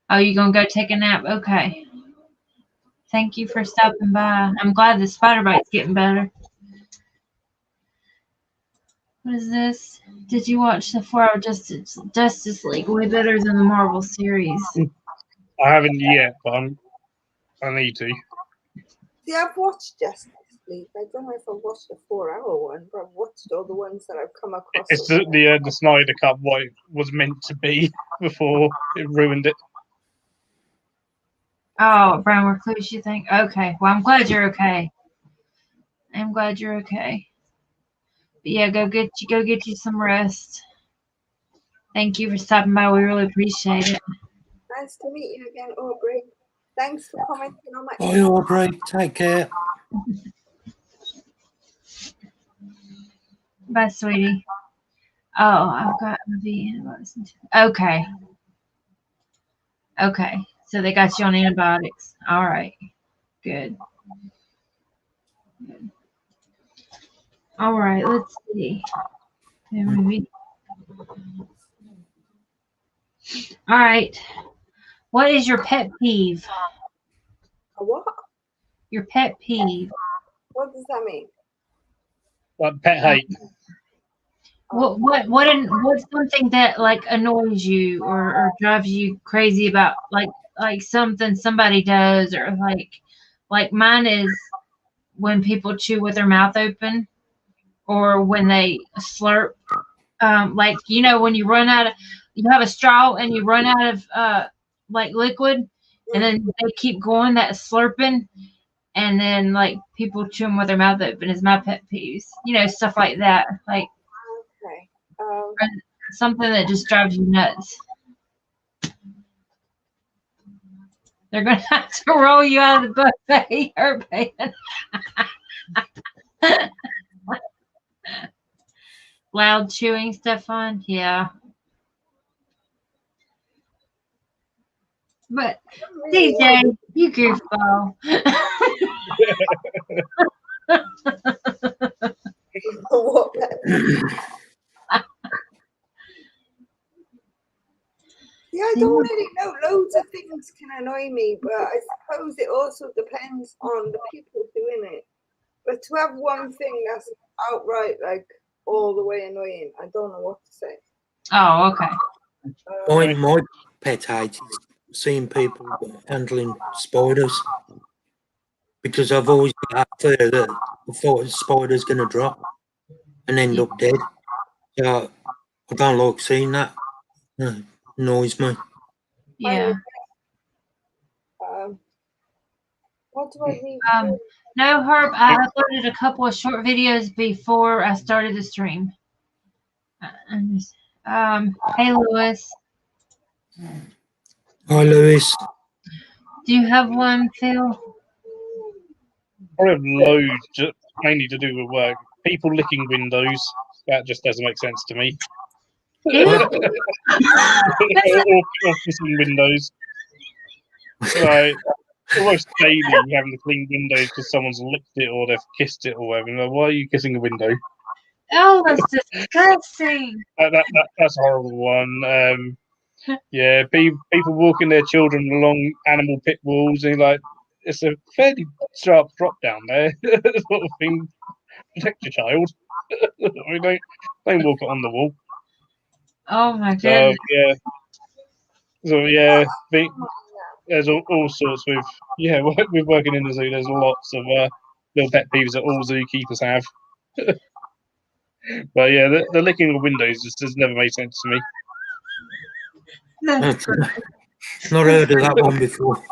Oh, you gonna go take a nap? Okay. Thank you for stopping by. I'm glad the spider bite's getting better. What is this? Did you watch the 4-Hour Justice League? Way better than the Marvel series. I haven't yet, but I need to. See, I've watched Justice League. I don't know if I've watched the 4-hour one, but I've watched all the ones that I've come across. It's the Snyder Cut, what it was meant to be before it ruined it. Oh, brown recluse, you think? Okay. Well, I'm glad you're okay. I'm glad you're okay. But yeah, go get you some rest. Thank you for stopping by. We really appreciate it. Nice to meet you again, Aubrey. Thanks for commenting on my. Bye, Aubrey. Take care. Bye, sweetie. Oh, I've got the antibiotics. Okay. Okay. So they got you on antibiotics. All right. Good. Good. All right. Let's see. All right. What is your pet peeve? A what? Your pet peeve. What does that mean? Like pet hate. What's something that like annoys you or drives you crazy about like something somebody does, or like mine is when people chew with their mouth open, or when they slurp. Like, you know, when you have a straw and you run out of like liquid, and then they keep going, that slurping, and then like people chewing with their mouth open is my pet peeves. You know, stuff like that. Like, Okay. something that just drives you nuts. They're gonna have to roll you out of the buffet, Herban. Loud chewing, Stefan. Yeah. But DJ, you goofball. What? Yeah, I don't really know. Loads of things can annoy me, but I suppose it also depends on the people doing it. But to have one thing that's outright like all the way annoying, I don't know what to say. Oh, okay. My pet hate is seeing people handling spiders, because I've always got that fear that the spider's going to drop and end up dead. So I don't like seeing that. It annoys me. Yeah. What do I need? No, Herb, I uploaded a couple of short videos before I started the stream. Hey, Lewis. Hi, Lewis. Do you have one, Phil? I have loads, mainly to do with work. People licking windows. That just doesn't make sense to me. Ew. or kissing windows. Like, almost daily having to clean windows because someone's licked it or they've kissed it or whatever. Like, why are you kissing a window? Oh, that's disgusting. That's a horrible one. Yeah, people walking their children along animal pit walls, and like, it's a fairly sharp drop down there, sort of thing. Protect your child. I mean, don't walk it on the wall. Oh my So goodness. yeah, there's all sorts with with working in the zoo. There's lots of little pet peeves that all zookeepers have. But yeah, the licking of windows just has never made sense to me. That's, Not heard of that one before.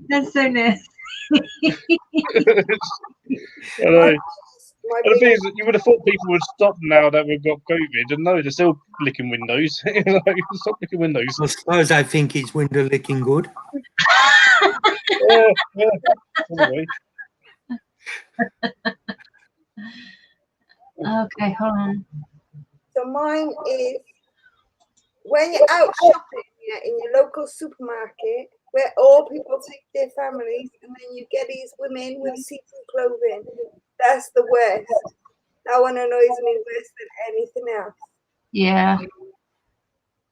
that's so nasty. I know. My And the thing big- is, that you would have thought people would stop now that we've got COVID, and no, they're still licking windows. Like, stop licking windows. I suppose I think it's window licking good. Yeah. Anyway, Okay, hold on. So mine is when you're out shopping, yeah, in your local supermarket where all people take their families and then you get these women with see-through clothing. That's the worst. That one annoys me worse than anything else. Yeah.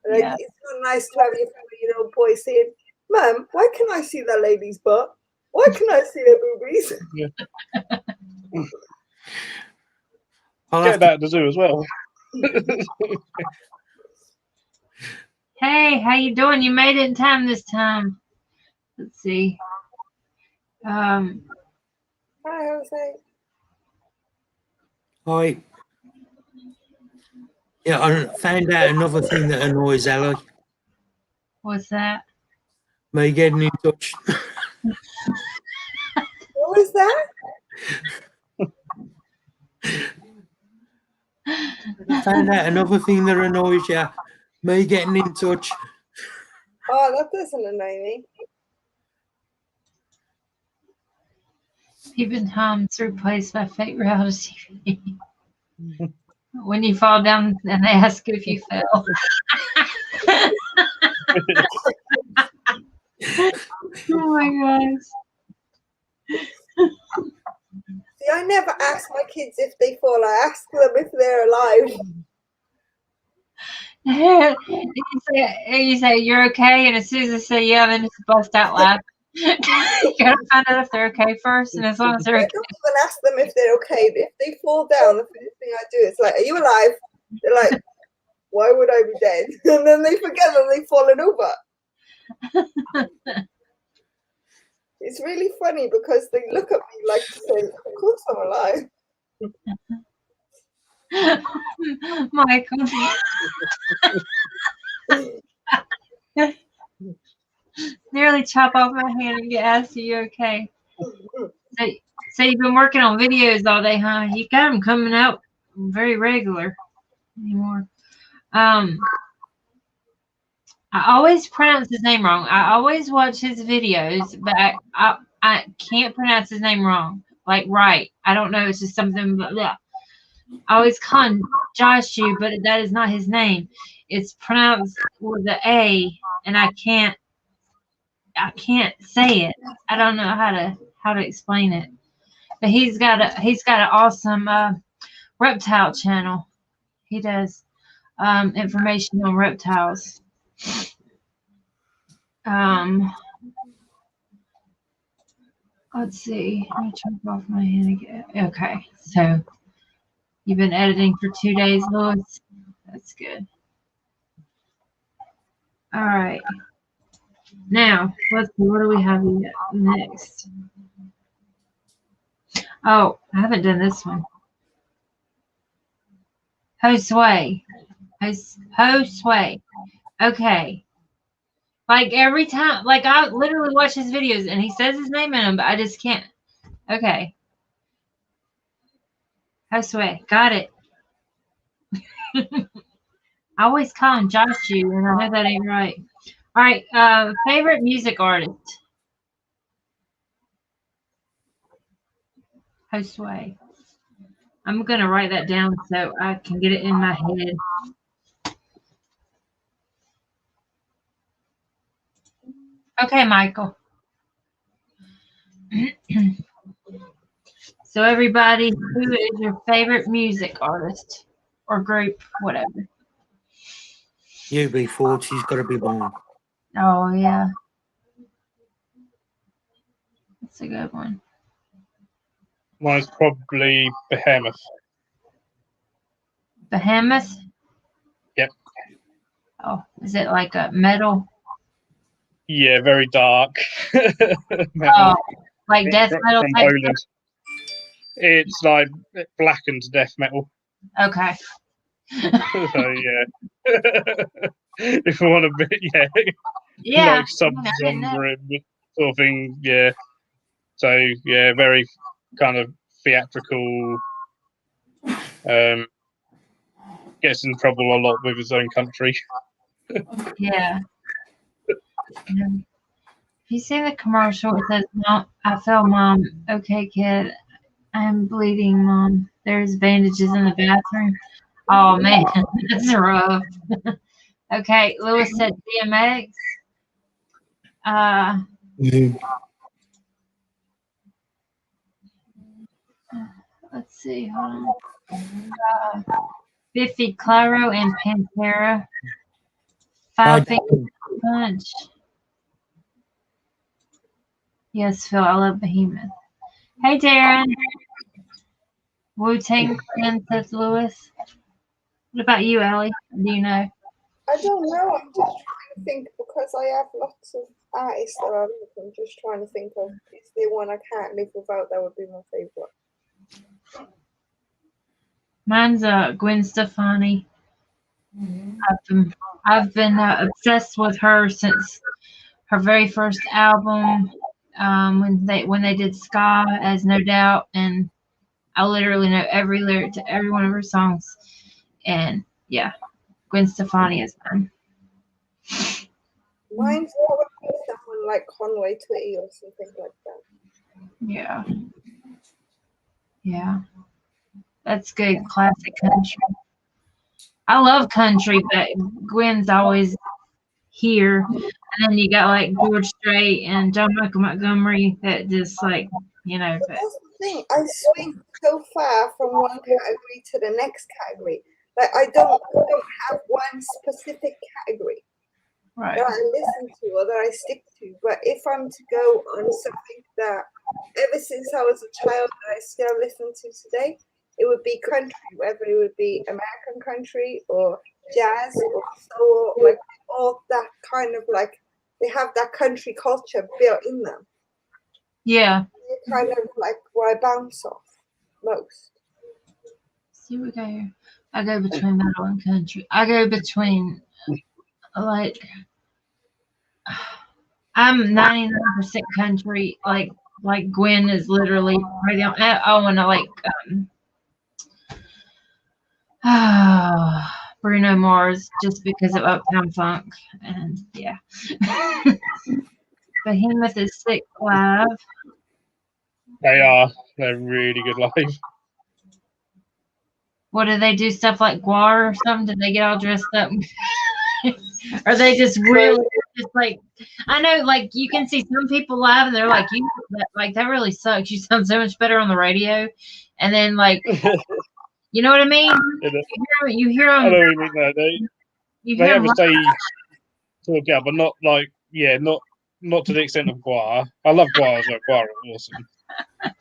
Like, Yeah. it's not nice to have your 4-year-old boy saying, "Mum, why can I see that lady's butt? Why can I see her boobies?" I'll get have that at the zoo as well. Hey, how you doing? You made it in time this time. Let's see. Hi, Jose. I found out another thing that annoys Ellie. What's that? Me getting in touch. What was that? Found out another thing that annoys you. Me getting in touch. Oh, that doesn't annoy me. Keeping time's replaced by fake reality TV. When you fall down and they ask if you fell. Oh my gosh. See, I never ask my kids if they fall. I ask them if they're alive. you say you're okay, and as soon as they say yeah, then just bust out laughing. You gotta find out if they're okay first, and as long as they're I okay. don't even ask them if they're okay. If they fall down, the first thing I do is like, "Are you alive?" They're like, "Why would I be dead?" And then they forget that they've fallen over. It's really funny because they look at me like saying, "Of course I'm alive." Michael. Nearly chop off my hand and get asked, "Are you okay?" So you've been working on videos all day, huh? You got them coming out very regular anymore. I always pronounce his name wrong. I always watch his videos, but I can't pronounce his name wrong. Like right. I don't know. It's just something. Blah, blah. I always call him Joshu, but that is not his name. It's pronounced with the A, and I can't say it. I don't know how to explain it. But he's got an awesome reptile channel. He does information on reptiles. Let's see. Let me chop off my hand again. Okay, so you've been editing for 2 days, Lewis. That's good. All right. Now, let's see. What do we have next? Oh, I haven't done this one. Josue. Josue. Okay. Like every time, like I literally watch his videos and he says his name in them, but I just can't. Okay. Josue. Got it. I always call him Josh you, and I know that ain't right. All right. Favorite music artist? Josue. I'm gonna write that down so I can get it in my head. Okay, Michael. So everybody, who is your favorite music artist or group, whatever? UB40's got to be mine. Oh yeah, that's a good one. Mine's probably Behemoth. Behemoth. Yep. Oh, is it like a metal? Yeah, very dark. Oh, metal like death metal from type Poland. It's like blackened death metal. stuff? Okay. So yeah. If you want a bit, yeah, Yeah. like sub-genre sort of thing, yeah. So yeah, very kind of theatrical. Gets in trouble a lot with his own country. Yeah. You see the commercial? It says, "Mom, I fell, Mom. Okay, kid. I'm bleeding, Mom. There's bandages in the bathroom." Oh man, that's rough. Okay, Lewis said DMX. Let's see. Hold on. Biffy Clyro and Pantera. Five Finger Punch. Yes, Phil, I love Behemoth. Hey, Darren. Wu-Tang Clan, says Lewis. What about you, Ellie? Do you know? I don't know. I'm just trying to think because I have lots of artists that I love. I'm just trying to think of is there one I can't live without that would be my favorite. Mine's Gwen Stefani. I've been obsessed with her since her very first album, when they did Ska as No Doubt, and I literally know every lyric to every one of her songs. And yeah, Gwen Stefani is mine. Mine's probably someone like Conway Twitty or something like that. Yeah. Yeah. That's good classic country. I love country, but Gwen's always here. And then you got like George Strait and John Michael Montgomery that just like, you know. But But that's the thing. I swing so far from one category to the next category. Like I don't have one specific category right. that I listen to or that I stick to. But if I'm to go on something that ever since I was a child that I still listen to today, it would be country, whether it would be American country or jazz or soul, like all that kind of like they have that country culture built in them. Yeah. It's kind of like where I bounce off most. See what we got here. I go between metal and country. I go between like I'm 99% country. Like Gwen is literally right on. Oh, and I like Bruno Mars just because of Uptown Funk, and yeah. Behemoth is sick live. They are. They're really good live. What do they do? Stuff like Guar or something? Did they get all dressed up? Or they just really just like I know, like you can see some people live and they're like, that really sucks. You sound so much better on the radio, and then like, you know what I mean? You hear them. I know what you mean. No, they have a stage to look out, but not like not to the extent of Guar. I love Guar as well. Guar are awesome.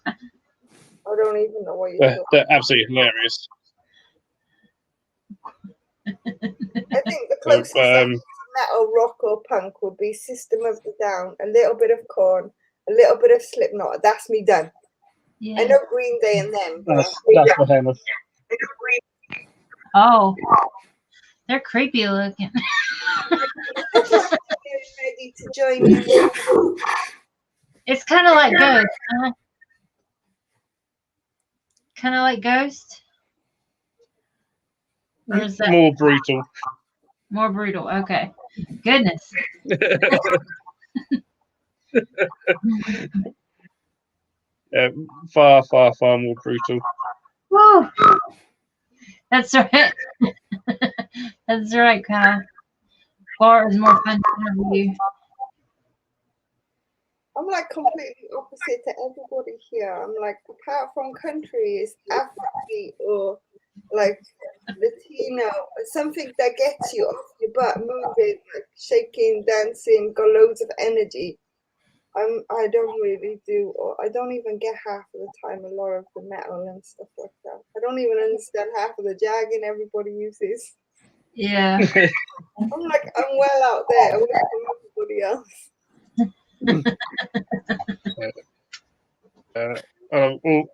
I don't even know what you're talking. They're absolutely hilarious. I think the closest metal, rock, or punk would be System of the Down, a little bit of Korn, a little bit of Slipknot. That's me done. Yeah. I know Green Day and them. That's Behemoth. Oh, they're creepy looking. Ready to join you. It's kind of like Ghost, huh? Kind of like Ghost. Or is that More brutal. More brutal. Okay. Goodness. Far, far, far more brutal. Woo. That's right. That's right, Kyle. Bar is more fun to interview. I'm like completely opposite to everybody here. I'm like, apart from country, is Afrobeat or like Latino, something that gets you off your butt, moving, like shaking, dancing, got loads of energy. I don't really do, or I don't even get half of the time a lot of the metal and stuff like that. I don't even understand half of the jargon everybody uses. Yeah. I'm like, I'm well out there away from everybody else.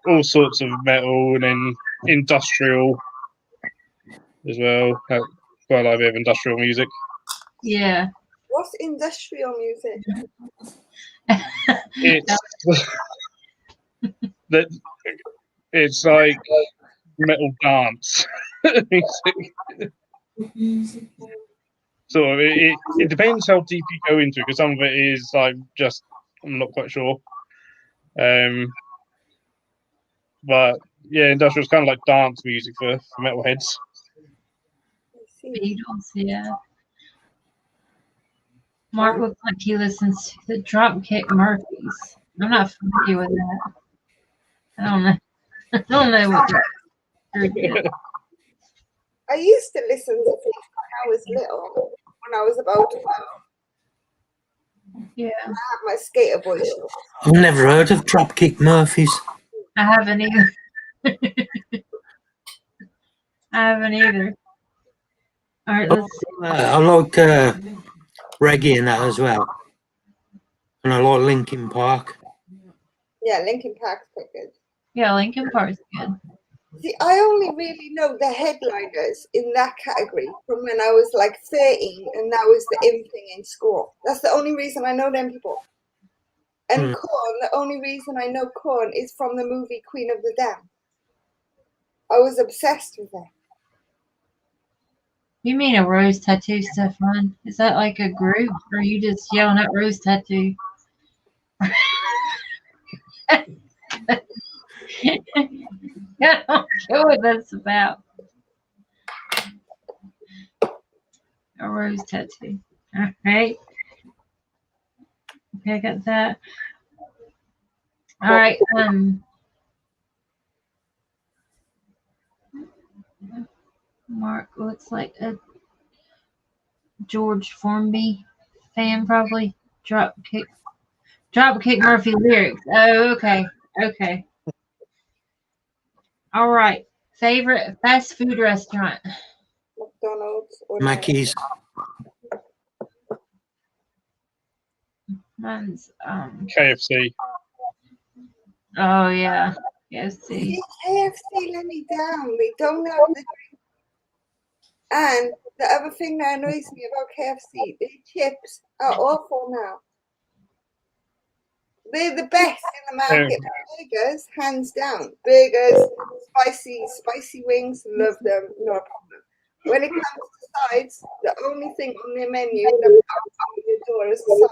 All sorts of metal and then industrial as well. Quite a bit of industrial music. Yeah. What's industrial music? It's like metal dance music. So it depends how deep you go into it, because some of it is like just, I'm not quite sure. But yeah, industrial is kind of like dance music for metalheads. Beatles, yeah. Mark looks like he listens to the Dropkick Murphys. I'm not familiar with that. I don't know. I don't know what that group is. I used to listen to things when I was little, when I was about 12. Yeah. I had my skater boy show. I've never heard of Dropkick Murphys. I haven't either. I haven't either. All right, let's see. I like reggae and that as well. And I like Linkin Park. Yeah, Linkin Park's quite good. Yeah, Linkin Park's good. See, I only really know the headliners in that category from when I was like 13 and that was the in thing in school. That's the only reason I know them people. And Korn, the only reason I know Korn is from the movie Queen of the Damned. I was obsessed with that. You mean a rose tattoo, Stefan? Is that like a group, or are you just yelling at rose tattoo? I don't know what that's about. A rose tattoo. All right. Okay, I got that. All right. Mark looks like a George Formby fan, probably. Dropkick Murphy lyrics. Oh, okay. Okay. All right. Favorite fast food restaurant? McDonald's or Mackey's. Mine's KFC. Oh yeah. KFC. See, KFC let me down. They don't have the drink. And the other thing that annoys me about KFC, their chips are awful now. They're the best in the market. Burgers, hands down. Burgers, spicy wings, love them, no problem. When it comes to sides, the only thing on their menu that pops out your door as a side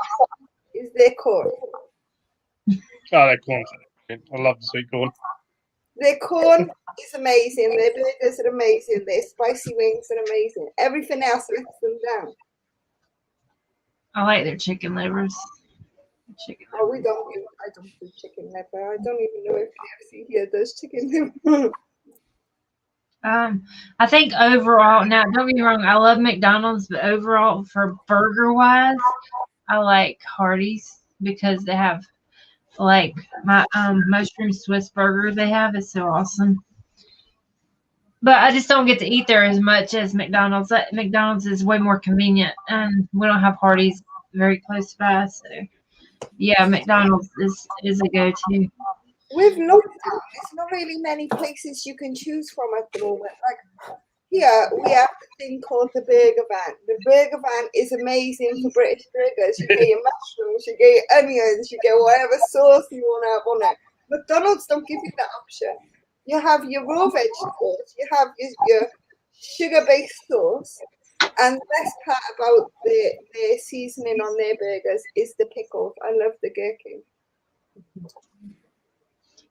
is their corn. Oh, their corn. I love the sweet corn. Their corn is amazing. Their burgers are amazing. Their spicy wings are amazing. Everything else lets them down. I like their chicken livers. Oh, I don't do chicken liver. I don't even know if KFC here does chicken liver. I think overall, now don't get me wrong, I love McDonald's, but overall for burger wise, I like Hardee's because they have like my mushroom Swiss burger they have is so awesome. But I just don't get to eat there as much as McDonald's. McDonald's is way more convenient, and we don't have Hardee's very close by, so yeah, McDonald's is a go-to. With lockdown, there's not really many places you can choose from at the moment. Like here, we have the thing called the burger van. The burger van is amazing for British burgers. You get your mushrooms, you get your onions, you get whatever sauce you want to have on it. McDonald's don't give you that option. You have your raw vegetables, you have your sugar-based sauce, And the best part about the seasoning on their burgers is the pickles. I love the gherkin.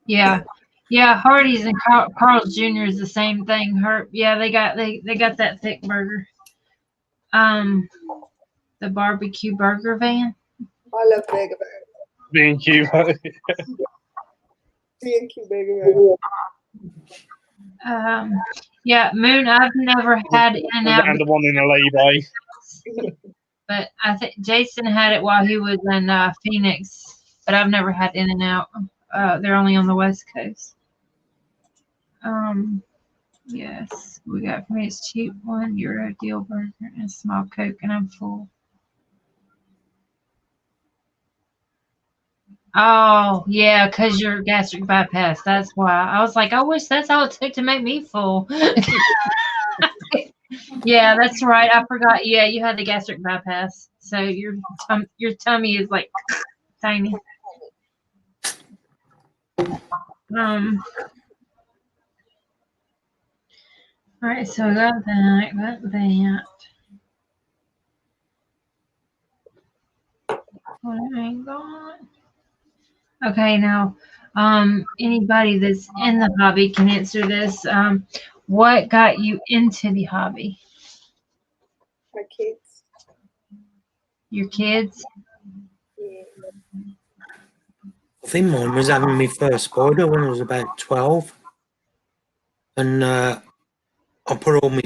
Yeah. Yeah, Hardee's and Carl's Jr. is the same thing. They got that thick burger. The barbecue burger van. I love burger. B&Q. B&Q burger. Yeah, Moon. I've never had In-N-Out, And the one in a lay-by. but I think Jason had it while he was in Phoenix. But I've never had In-N-Out. They're only on the West Coast. Yes, we got for me. It's cheap €1 deal burger and a small Coke, and I'm full. Oh, yeah, because you're gastric bypass. That's why. I was like, I wish that's all it took to make me full. Yeah, that's right. I forgot. Yeah, you had the gastric bypass. So your tummy is like tiny. All right, so I got that. What I got? Okay, now, anybody that's in the hobby can answer this. What got you into the hobby? My kids. Your kids? Yeah. I think mine was having my first spider when I was about 12. And I put all my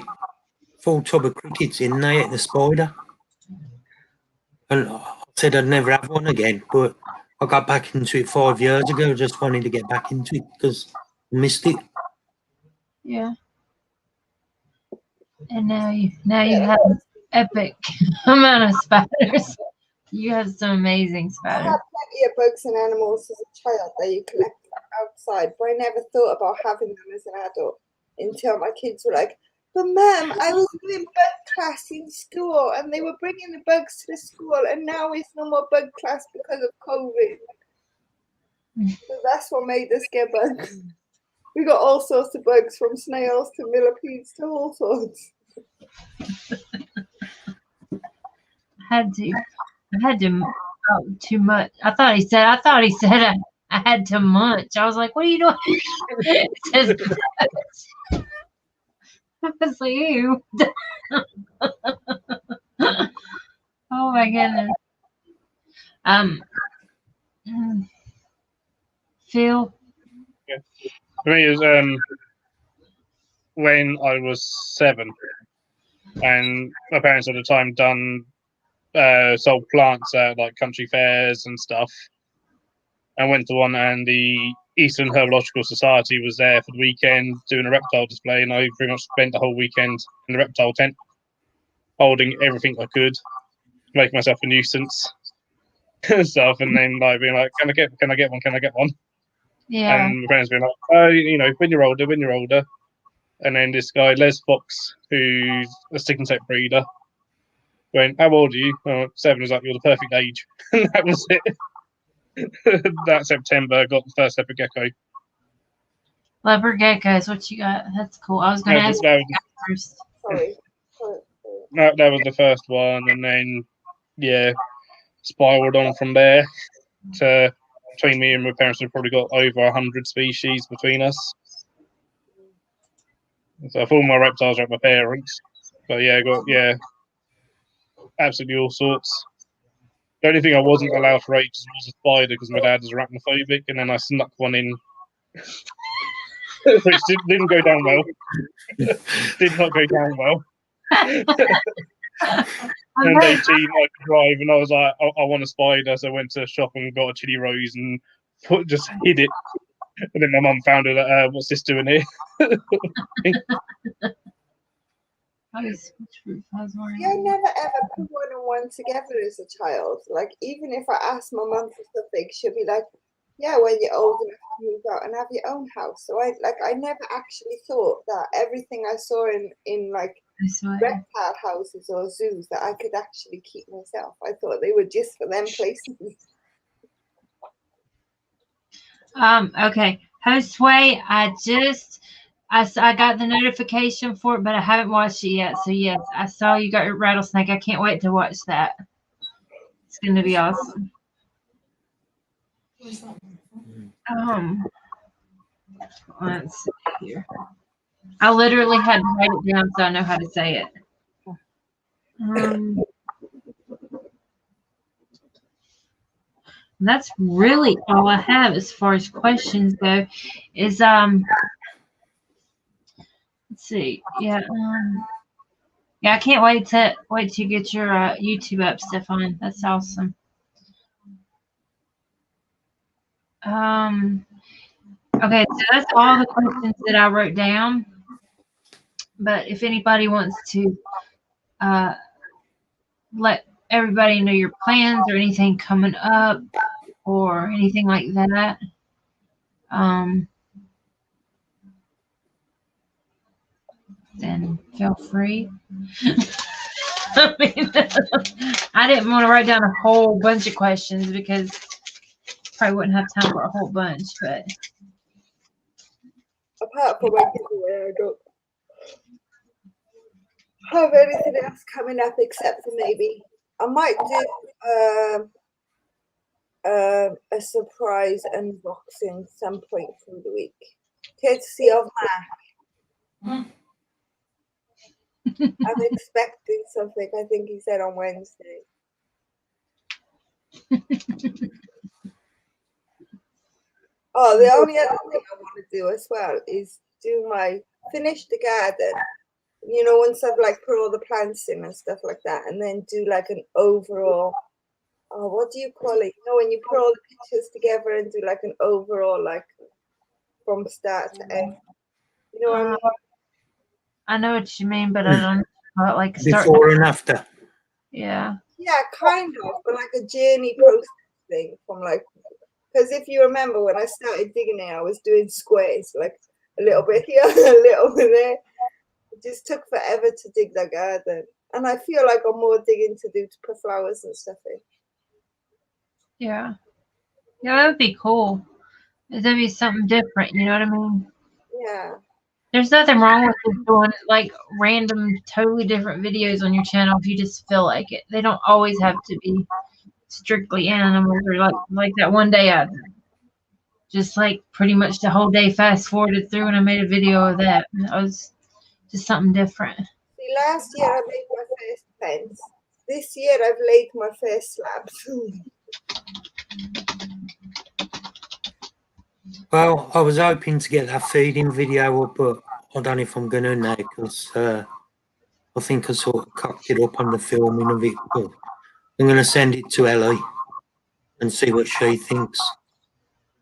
full tub of crickets in, they ate the spider. And I said I'd never have one again, but I got back into it 5 years ago, just wanting to get back into it because I missed it. Yeah. And now you have an epic amount of spiders. You have some amazing I spiders. had plenty of bugs and animals as a child that you collect outside, but I never thought about having them as an adult until my kids were like, "But Mum, I was doing bug class in school and they were bringing the bugs to the school and now it's no more bug class because of COVID." So that's what made us get bugs. We got all sorts of bugs, from snails to millipedes to all sorts. I had to too much. I thought he said I had to munch. I was like, what are you doing? It says I was like, ew. Oh my goodness. Phil. For me, it was when I was 7, and my parents at the time sold plants at like country fairs and stuff. I went to one, and the Eastern Herbological Society was there for the weekend doing a reptile display, and I pretty much spent the whole weekend in the reptile tent, holding everything I could, making myself a nuisance and stuff, and then like being like, "Can I get one?" Yeah. And my parents being like, "Oh, when you're older." And then this guy, Les Fox, who's a stick and insect breeder, went, "How old are you?" Oh, 7. Was like, "You're the perfect age." And that was it. That September, I got the first leopard gecko. Leopard geckos, what you got? That's cool. I was going to ask you first. Sorry. That was the first one, and then spiraled on from there. To between me and my parents, we've probably got over 100 species between us. So all my reptiles are at my parents, but I got absolutely all sorts. The only thing I wasn't allowed for ages was a spider because my dad is arachnophobic, and then I snuck one in, which didn't go down well. Did not go down well. And they team I could drive, and I was like, I want a spider, so I went to the shop and got a chili rose and just hid it. And then my mum found it. What's this doing here? I never ever put one and one together as a child. Like, even if I asked my mum for something, she'll be like, "Yeah, when you're old enough to move out and have your own house." So I never actually thought that everything I saw in like reptile houses or zoos that I could actually keep myself. I thought they were just for them places. Okay, Josue, I got the notification for it, but I haven't watched it yet. So yes, I saw you got your rattlesnake. I can't wait to watch that. It's going to be awesome. Where's that? Let's see here. I literally had to write it down so I know how to say it. That's really all I have as far as questions go. Is let's see. Yeah. Yeah, I can't wait to get your YouTube up, Stefan. That's awesome. Okay, so that's all the questions that I wrote down. But if anybody wants to let everybody know your plans or anything coming up or anything like that, then feel free. I mean, I didn't want to write down a whole bunch of questions because probably wouldn't have time for a whole bunch, but apart from my giveaway, I don't have anything else coming up except for maybe I might do a surprise unboxing some point through the week. Courtesy of Mac. I'm expecting something. I think he said on Wednesday. Oh, the only other thing I want to do as well is finish the garden. You know, once I've like put all the plants in and stuff like that, and then do like an overall. Oh, what do you call it? You know, when you put all the pictures together and do like an overall, like from start to end. You know what I mean? I know what you mean, but I don't know, like Before and after. Yeah. Yeah, kind of, but like a journey process thing from like, because if you remember when I started digging it, I was doing squares, like a little bit here, a little bit there. It just took forever to dig the garden, and I feel like I'm more digging to do to put flowers and stuff in. Yeah. Yeah, that would be cool. That'd be something different, you know what I mean? Yeah. There's nothing wrong with just doing like random, totally different videos on your channel if you just feel like it. They don't always have to be strictly animals or like that one day I just like pretty much the whole day fast forwarded through and I made a video of that. That was just something different. See, last year I made my first fence. This year I've laid my first slabs. Well, I was hoping to get that feeding video up, but I don't know if I'm going to now because I think I sort of cocked it up on the filming of it. But I'm going to send it to Ellie and see what she thinks.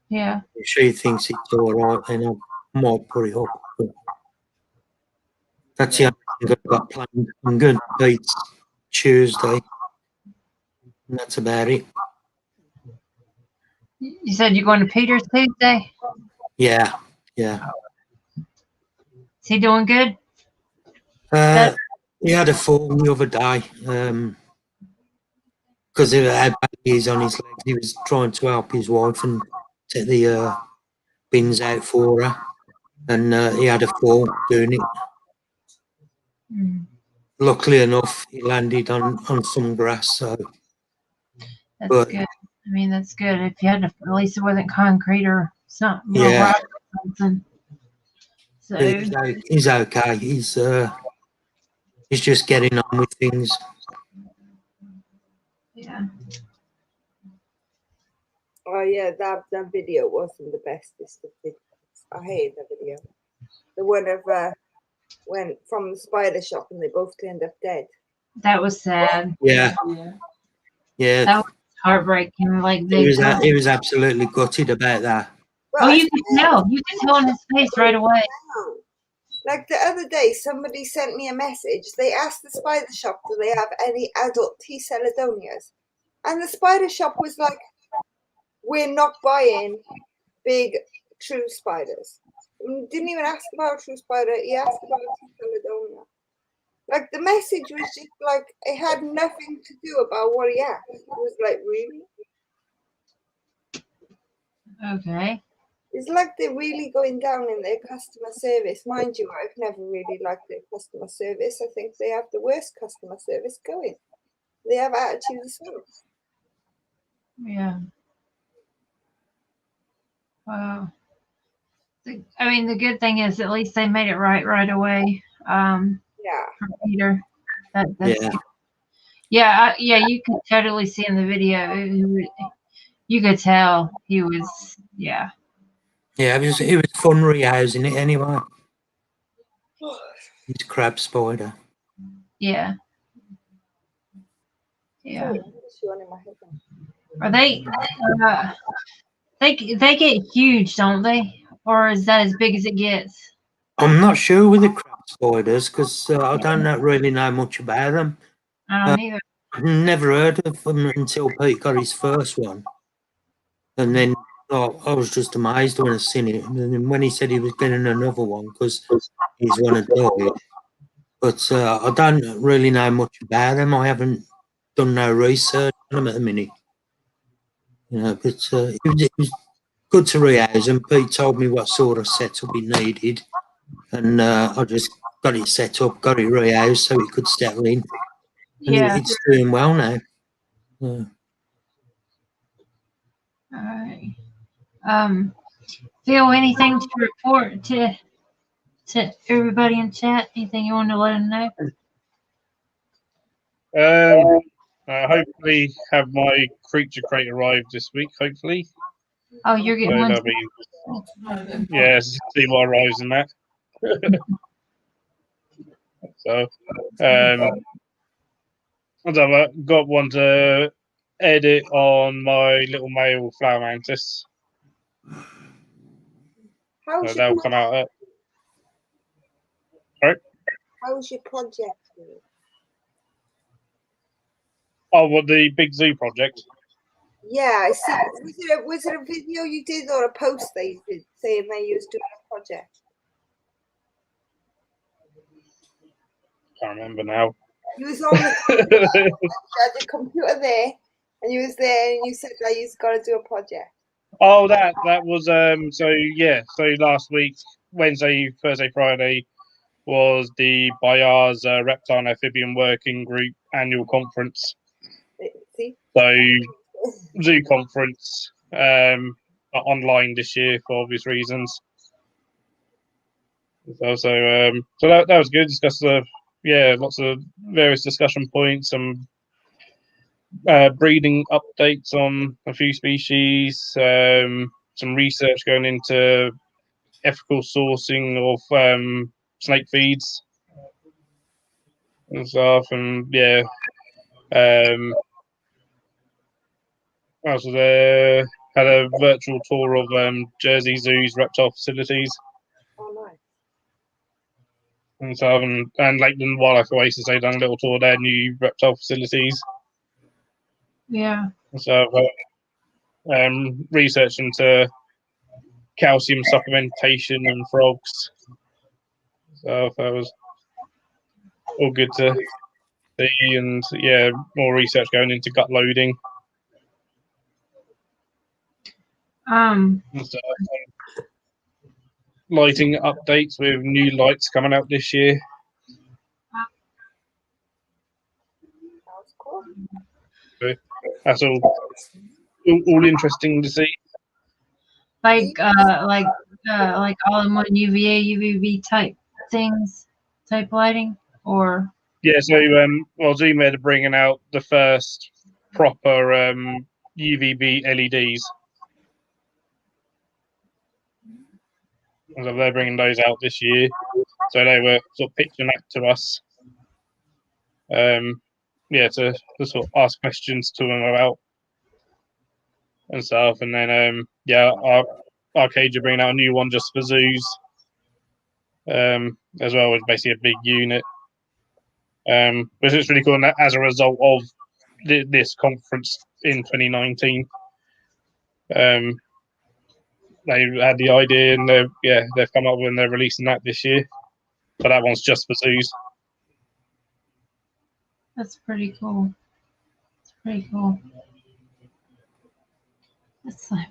Yeah. If she thinks it's all right, then I might put it up. But that's the only thing I've got planned. I'm going to Pete's Tuesday, and that's about it. You said you're going to Peter's Tuesday? Yeah, yeah. Is he doing good? He had a fall the other day because of how bad he is on his legs. He was trying to help his wife and take the bins out for her, and he had a fall doing it. Luckily enough, he landed on some grass. So that's good. I mean, that's good. If you had to, at least it wasn't concrete or something. Yeah. Rock or something. So he's okay. He's just getting on with things. Yeah. Oh yeah, that video wasn't the bestest of videos. I hated that video. The one of went from the spider shop and they both turned up dead. That was sad. Yeah. That was heartbreaking. Like he was absolutely gutted about that. Well, you can tell. You can tell in his face right away. Like the other day, somebody sent me a message. They asked the spider shop, do they have any adult T. celadonias? And the spider shop was like, we're not buying big true spiders. Didn't even ask about a true spider. He asked about T. celadonia. Like the message was just like, it had nothing to do about what he asked. It was like, really? Okay. It's like they're really going down in their customer service. Mind you, I've never really liked their customer service. I think they have the worst customer service going. They have attitude as well. Yeah. Wow. I mean, the good thing is at least they made it right away. Yeah. For Peter. That's Yeah. good. Yeah, yeah, you could totally see in the video. You could tell he was, yeah. Yeah, it was fun rehousing it anyway. It's crab spider. Yeah. Yeah. Sorry, I'm just yawning my head now. Are they get huge, don't they? Or is that as big as it gets? I'm not sure with the crab spiders because I don't really know much about them. I don't either. I've never heard of them until Pete got his first one. And then I was just amazed when I seen it. And then when he said he was getting another one because his one had died. But I don't really know much about them. I haven't done no research on them at the minute. You know, but it was good to rehouse them. Pete told me what sort of setup he needed. And I just got it set up, got it rehoused so it could settle in. And Yeah. it's doing well now. Yeah. All right. Phil, anything to report to everybody in chat? Anything you want to let them know? Hopefully have my creature crate arrived this week. Hopefully, Oh, you're so getting one. that'll be see what arrives in that. So, I've got one to edit on my little male flower mantis. How's That'll come out. Sorry? How's your project? Oh, what, the big zoo project? Yeah, I see. Was it a video you did or a post they did saying they used doing a project? Can't remember now. You was on the you had your computer there, and you was there, and you said that you've got to do a project. Oh, that was so yeah. So last week, Wednesday, Thursday, Friday was the Bayar's Reptile and Amphibian Working Group annual conference. See? So zoo conference, online this year for obvious reasons. So that was good. Discuss lots of various discussion points, some breeding updates on a few species, some research going into ethical sourcing of snake feeds and stuff, and yeah. I was there, had a virtual tour of Jersey Zoo's reptile facilities Oh, nice. and stuff, and Lakeland Wildlife Oasis. They've done a little tour of their new reptile facilities. Yeah. So research into calcium supplementation and frogs. So that was all good to see, and yeah, more research going into gut loading. And stuff. Lighting updates with new lights coming out this year. That's cool. That's all interesting to see. Like all in one UVA, UVB type things, type lighting, or Yeah, so Zoomed are bringing out the first proper UVB LEDs. So they're bringing those out this year. So they were sort of pitching that to us. To sort of ask questions to them about and stuff. And then our Arcade are bringing out a new one just for zoos. As well as basically a big unit. But it's really cool, and as a result of this conference in 2019, they had the idea, and they've come up with, and they're releasing that this year. But that one's just for zoos. that's pretty cool. It's pretty cool. That's like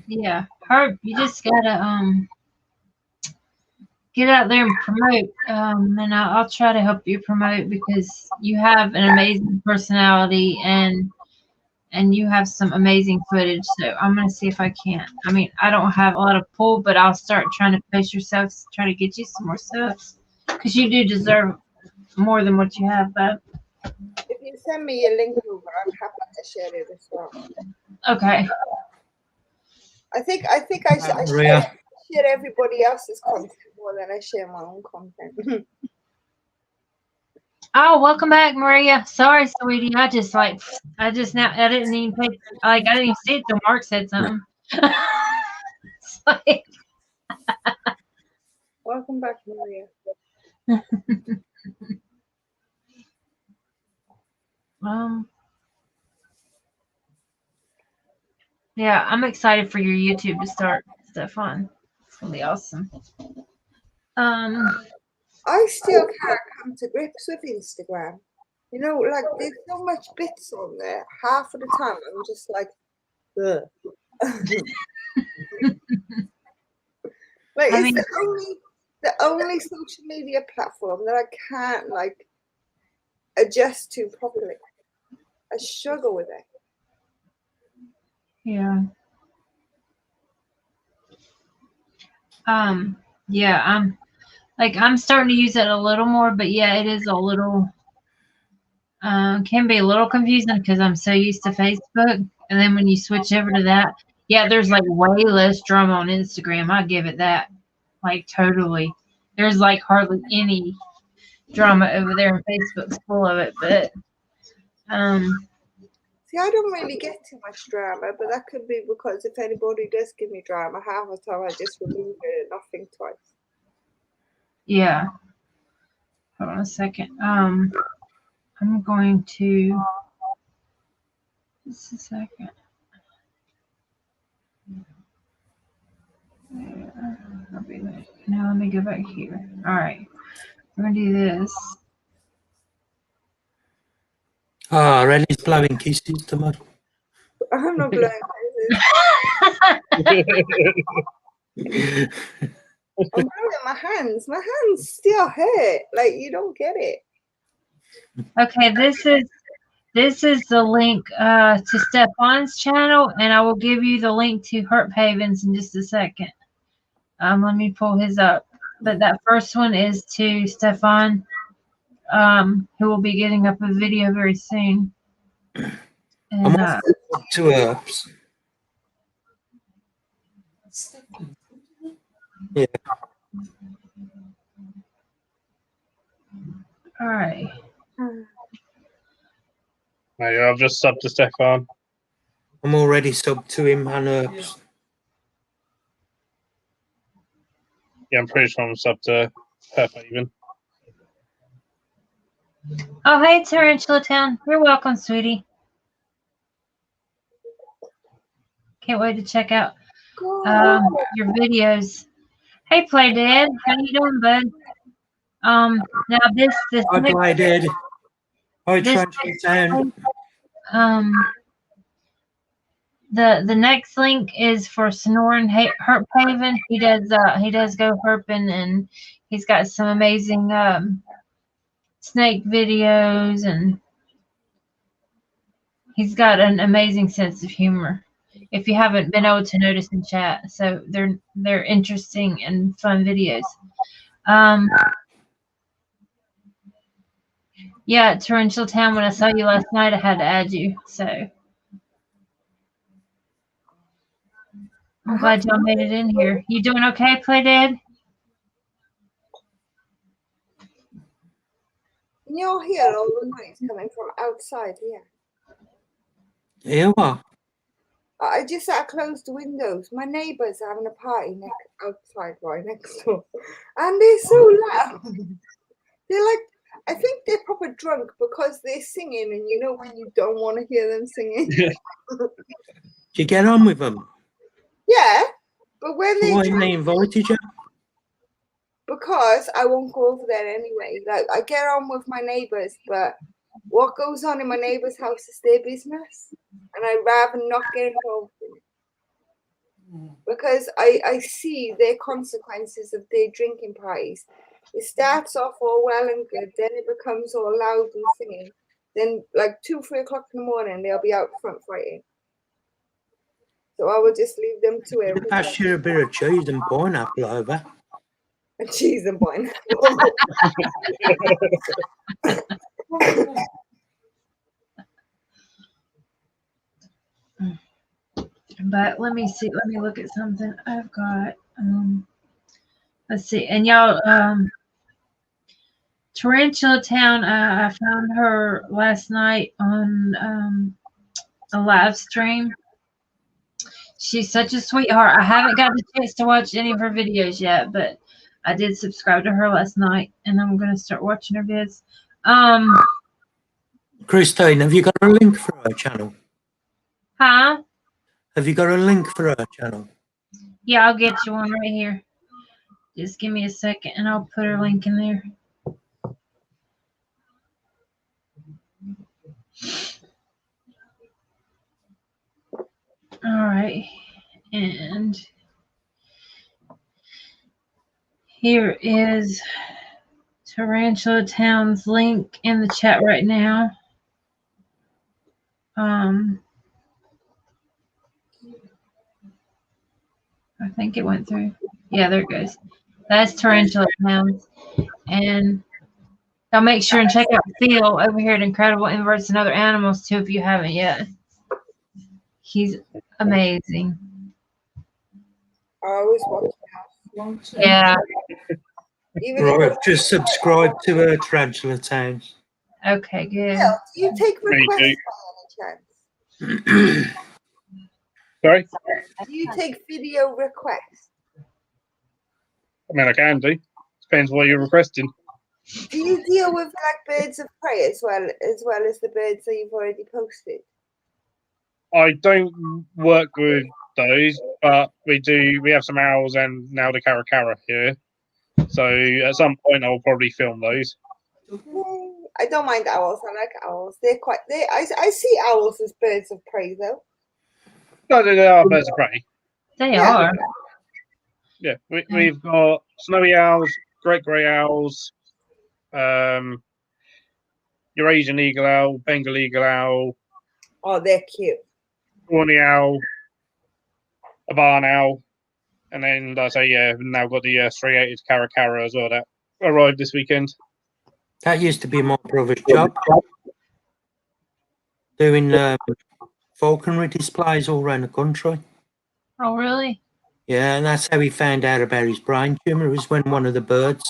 Yeah, Herb, you just gotta get out there and promote. And I'll try to help you promote because you have an amazing personality and you have some amazing footage. So I'm gonna see if I can. I mean, I don't have a lot of pull, but I'll start trying to post yourself, try to get you some more stuff because you do deserve more than what you have. But If you send me a link over, I'm happy to share it as well. okay. I think I Maria. share everybody else's content more than I share my own content. Oh, welcome back, Maria. Sorry, sweetie. I didn't even pay, I didn't even see it till Mark said something. It's like, Welcome back, Maria. yeah, I'm excited for your YouTube to start, Stefan. It's gonna be awesome. I still can't come to grips with Instagram. You know, like there's so much bits on there. Half of the time, I'm just like, ugh. Like it's the only social media platform that I can't like adjust to properly. I struggle with it. Yeah. Yeah, I'm starting to use it a little more, but yeah, it is a little can be a little confusing because I'm so used to Facebook. And then when you switch over to that, yeah, there's like way less drama on Instagram. I give it that. Like totally. There's like hardly any drama over there, and Facebook's full of it. But See, I don't really get too much drama, but that could be because if anybody does give me drama, half the time I just remove it and not think twice. yeah. Hold on a second. I'm going to just a second. Now let me go back here. All right. We're gonna do this. Ah, Rennie's blowing kisses to me. I'm not blowing kisses. I'm blowing my hands. My hands still hurt. Like you don't get it. Okay, this is the link to Stefan's channel, and I will give you the link to Herp Havens in just a second. Let me pull his up. But that first one is to Stefan, who will be getting up a video very soon. I'm And also up to herbs. Yeah. all right. There you go, I've just subbed to Stefan. I'm already subbed to him and herbs. Yeah, I'm pretty sure I'm subbed to Pepper even. Oh, hey, Tarantula Town. You're welcome, sweetie. Can't wait to check out your videos. Hey, Play Dead. How you doing, bud? Now this I played it. I Tarantula Town. The next link is for Sonoran Herp Haven. He does go herping, and he's got some amazing snake videos, and he's got an amazing sense of humor. If you haven't been able to notice in chat, so they're interesting and fun videos. Yeah, Torrential Town. When I saw you last night, I had to add you. So I'm glad y'all made it in here. You doing okay, Play Dead? You'll hear all the noise coming from outside here. Here what? I just closed the windows. My neighbours are having a party outside right next door. And they're so loud. They're like, I think they're proper drunk because they're singing, and you know when you don't want to hear them singing. Yeah. Did you get on with them? Yeah, but when they Why didn't they invited you? because I won't go over there anyway. Like I get on with my neighbours, but what goes on in my neighbour's house is their business. and I'd rather not get involved in it. Because I see their consequences of their drinking parties. It starts off all well and good, then it becomes all loud and singing. Then, like 2, 3 o'clock in the morning, they'll be out front fighting. So I will just leave them to it. Pass you a bit of cheese and pineapple over. And cheese and wine. But let me see. Let me look at something. I've got. Let's see. And y'all, Tarantula Town. I found her last night on a live stream. She's such a sweetheart. I haven't got the chance to watch any of her videos yet, but I did subscribe to her last night, and I'm gonna start watching her vids. Christine, have you got a link for her channel? Huh? Have you got a link for her channel? Yeah, I'll get you one right here. Just give me a second, and I'll put her link in there. All right, and here is Tarantula Town's link in the chat right now. I think it went through. Yeah, there it goes. That's Tarantula Town. And y'all make sure and check out Phil over here at Incredible Inverts and Other Animals too if you haven't yet. He's amazing. I always watch that. Yeah. Even Right, just subscribe to her Tarantula Town. Okay, good. Phil, do you take requests Me by any chance? Sorry? Do you take video requests? I mean, I can do. Depends what you're requesting. Do you deal with like birds of prey as well as the birds that you've already posted? I don't work with those, but we have some owls and now the caracara here. So at some point I'll probably film those. I don't mind owls. I like owls. I see owls as birds of prey though. No, they are birds of prey. They are. Yeah, we've got snowy owls, great grey owls, Eurasian eagle owl, Bengal eagle owl. Oh, they're cute. Horny owl, a barn owl, and then I say we've now got the striated caracara as well that arrived this weekend. That used to be my brother's job, doing falconry displays all around the country. Oh, really? Yeah, and that's how he found out about his brain tumour. It was when one of the birds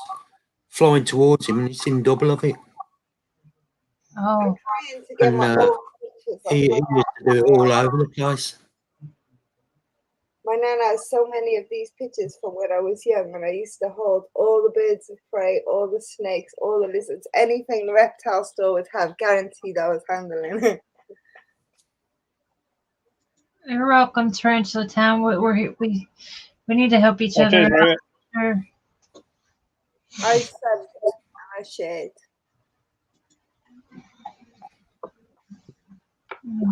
flying towards him and he's seen double of it. Oh. Trying to get And my old pictures of he used to do it all over the place. My nana has so many of these pictures from when I was young, and I used to hold all the birds of prey, all the snakes, all the lizards, anything the reptile store would have, guaranteed I was handling it. You're welcome, Tarantula Town. We need to help each other out. Sure. I said I shared.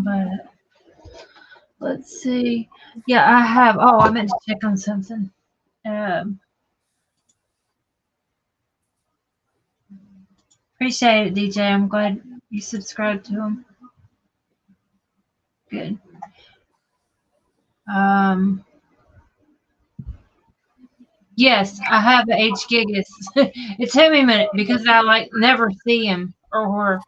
But let's see. Yeah, I have. Oh, I meant to check on something. Appreciate it, DJ. I'm glad you subscribed to him. Good. Yes, I have the H. Gigas. It took me a minute because I never see him or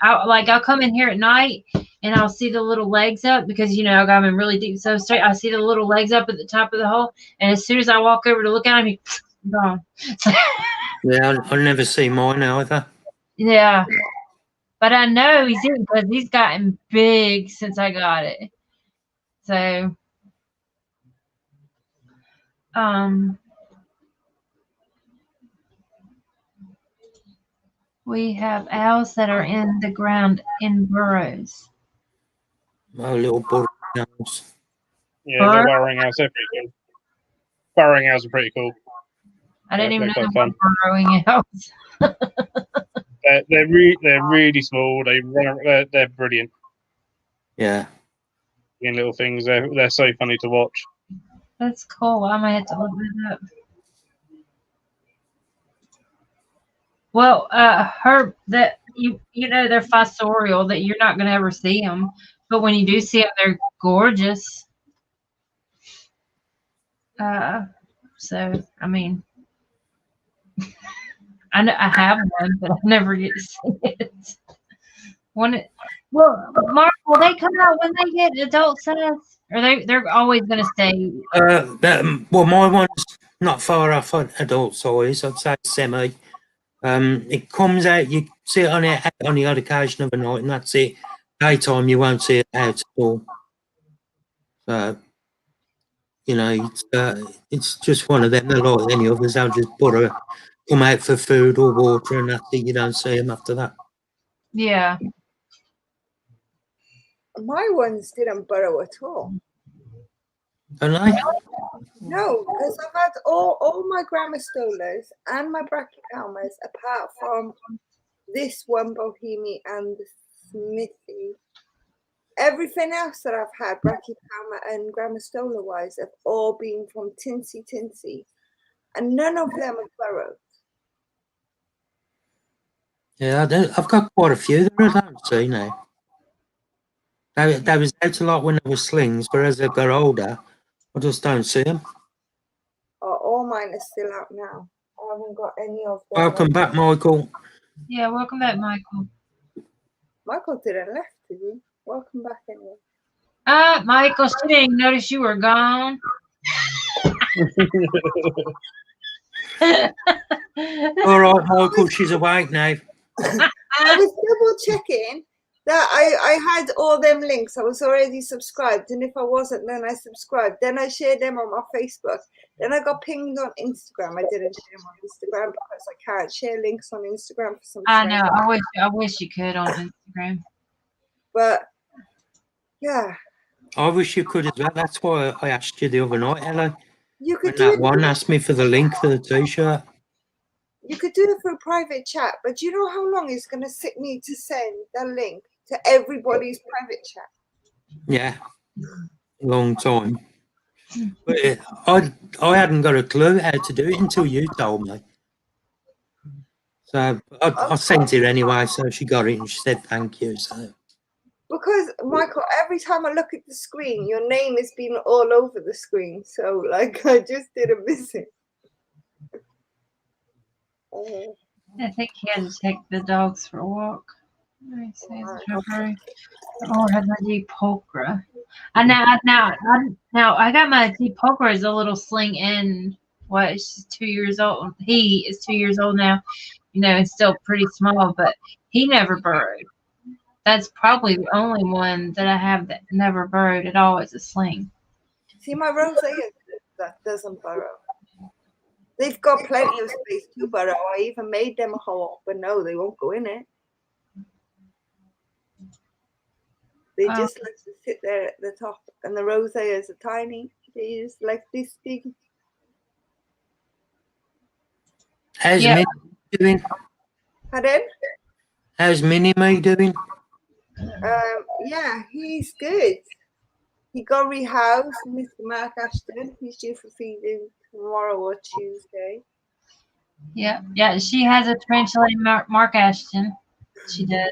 I'll come in here at night and I'll see the little legs up because I got him in really deep so straight. I see the little legs up at the top of the hole, and as soon as I walk over to look at him, he's gone. Yeah, I never see mine either. Yeah, but I know he's in because he's gotten big since I got it. So, we have owls that are in the ground in burrows. My little burrowing owls. Yeah, the burrowing owls are pretty cool. Burrowing owls are pretty cool. I didn't even know quite they were burrowing owls. They're really small. They're brilliant. Yeah. little things. They're so funny to watch. That's cool. I might have to look that up. Well, Herb, that you know they're fossorial, that you're not going to ever see them, but when you do see them, they're gorgeous. So I mean, I have one, but I never get to see it. Well, Mark, will they come out when they get adult size, or they're always going to stay? Well, my one's not far off adult size. I'd say semi. It comes out. You see it on the odd occasion of a night, and that's it. Daytime, you won't see it out at all. So, you know, it's just one of them. They're like any others. They'll just come out for food or water, and that's it. You don't see them after that. Yeah. My ones didn't burrow at all. Don't they? No, because I've had all my grammostolas and my brachypelmas, apart from this one Bohemi and the Smithy. Everything else that I've had, brachypelma and grammostola wise, have all been from Tinsy, and none of them have burrowed. Yeah, I've got quite a few that I don't see now. They was out a lot when they were slings, but as they got older, I just don't see them. All mine are still out now. I haven't got any of them. Welcome back, Michael. Yeah, welcome back, Michael. Michael didn't left, did he? Welcome back anyway. Michael, she didn't notice you were gone. All right, Michael, she's awake now. I was double checking that I had all them links. I was already subscribed, and if I wasn't, then I subscribed. Then I shared them on my Facebook. Then I got pinged on Instagram. I didn't share them on Instagram because I can't share links on Instagram for some. I know. I wish you could on Instagram. But yeah, I wish you could as well. That's why I asked you the other night, Ella. you could When do that it. one asked me for the link for the t-shirt. You could do it through private chat, but do you know how long it's going to take me to send the link to everybody's private chat? Yeah, long time. But I hadn't got a clue how to do it until you told me. So I sent it anyway, so she got it and she said thank you. So Because Michael, every time I look at the screen, your name has been all over the screen. So like, I just didn't miss it. I think he had to take the dogs for a walk. Let me see. Oh, I have my deep pulchra. Now I got my deep pulchra as a little sling in. What? She's 2 years old. He is 2 years old now. You know, it's still pretty small, but he never burrowed. That's probably the only one that I have that never burrowed at all as a sling. See, my rosea that doesn't burrow. They've got plenty of space to burrow. I even made them a hole, but no, they won't go in it. They just like to sit there at the top, and the roseas are tiny. They just like this big. how's Minnie doing? Pardon? How's Minnie doing? Yeah, he's good. He got rehoused, Mr. Mark Ashton. He's due for feeding tomorrow or Tuesday. Yeah. She has a tarantula named Mark Ashton. She does.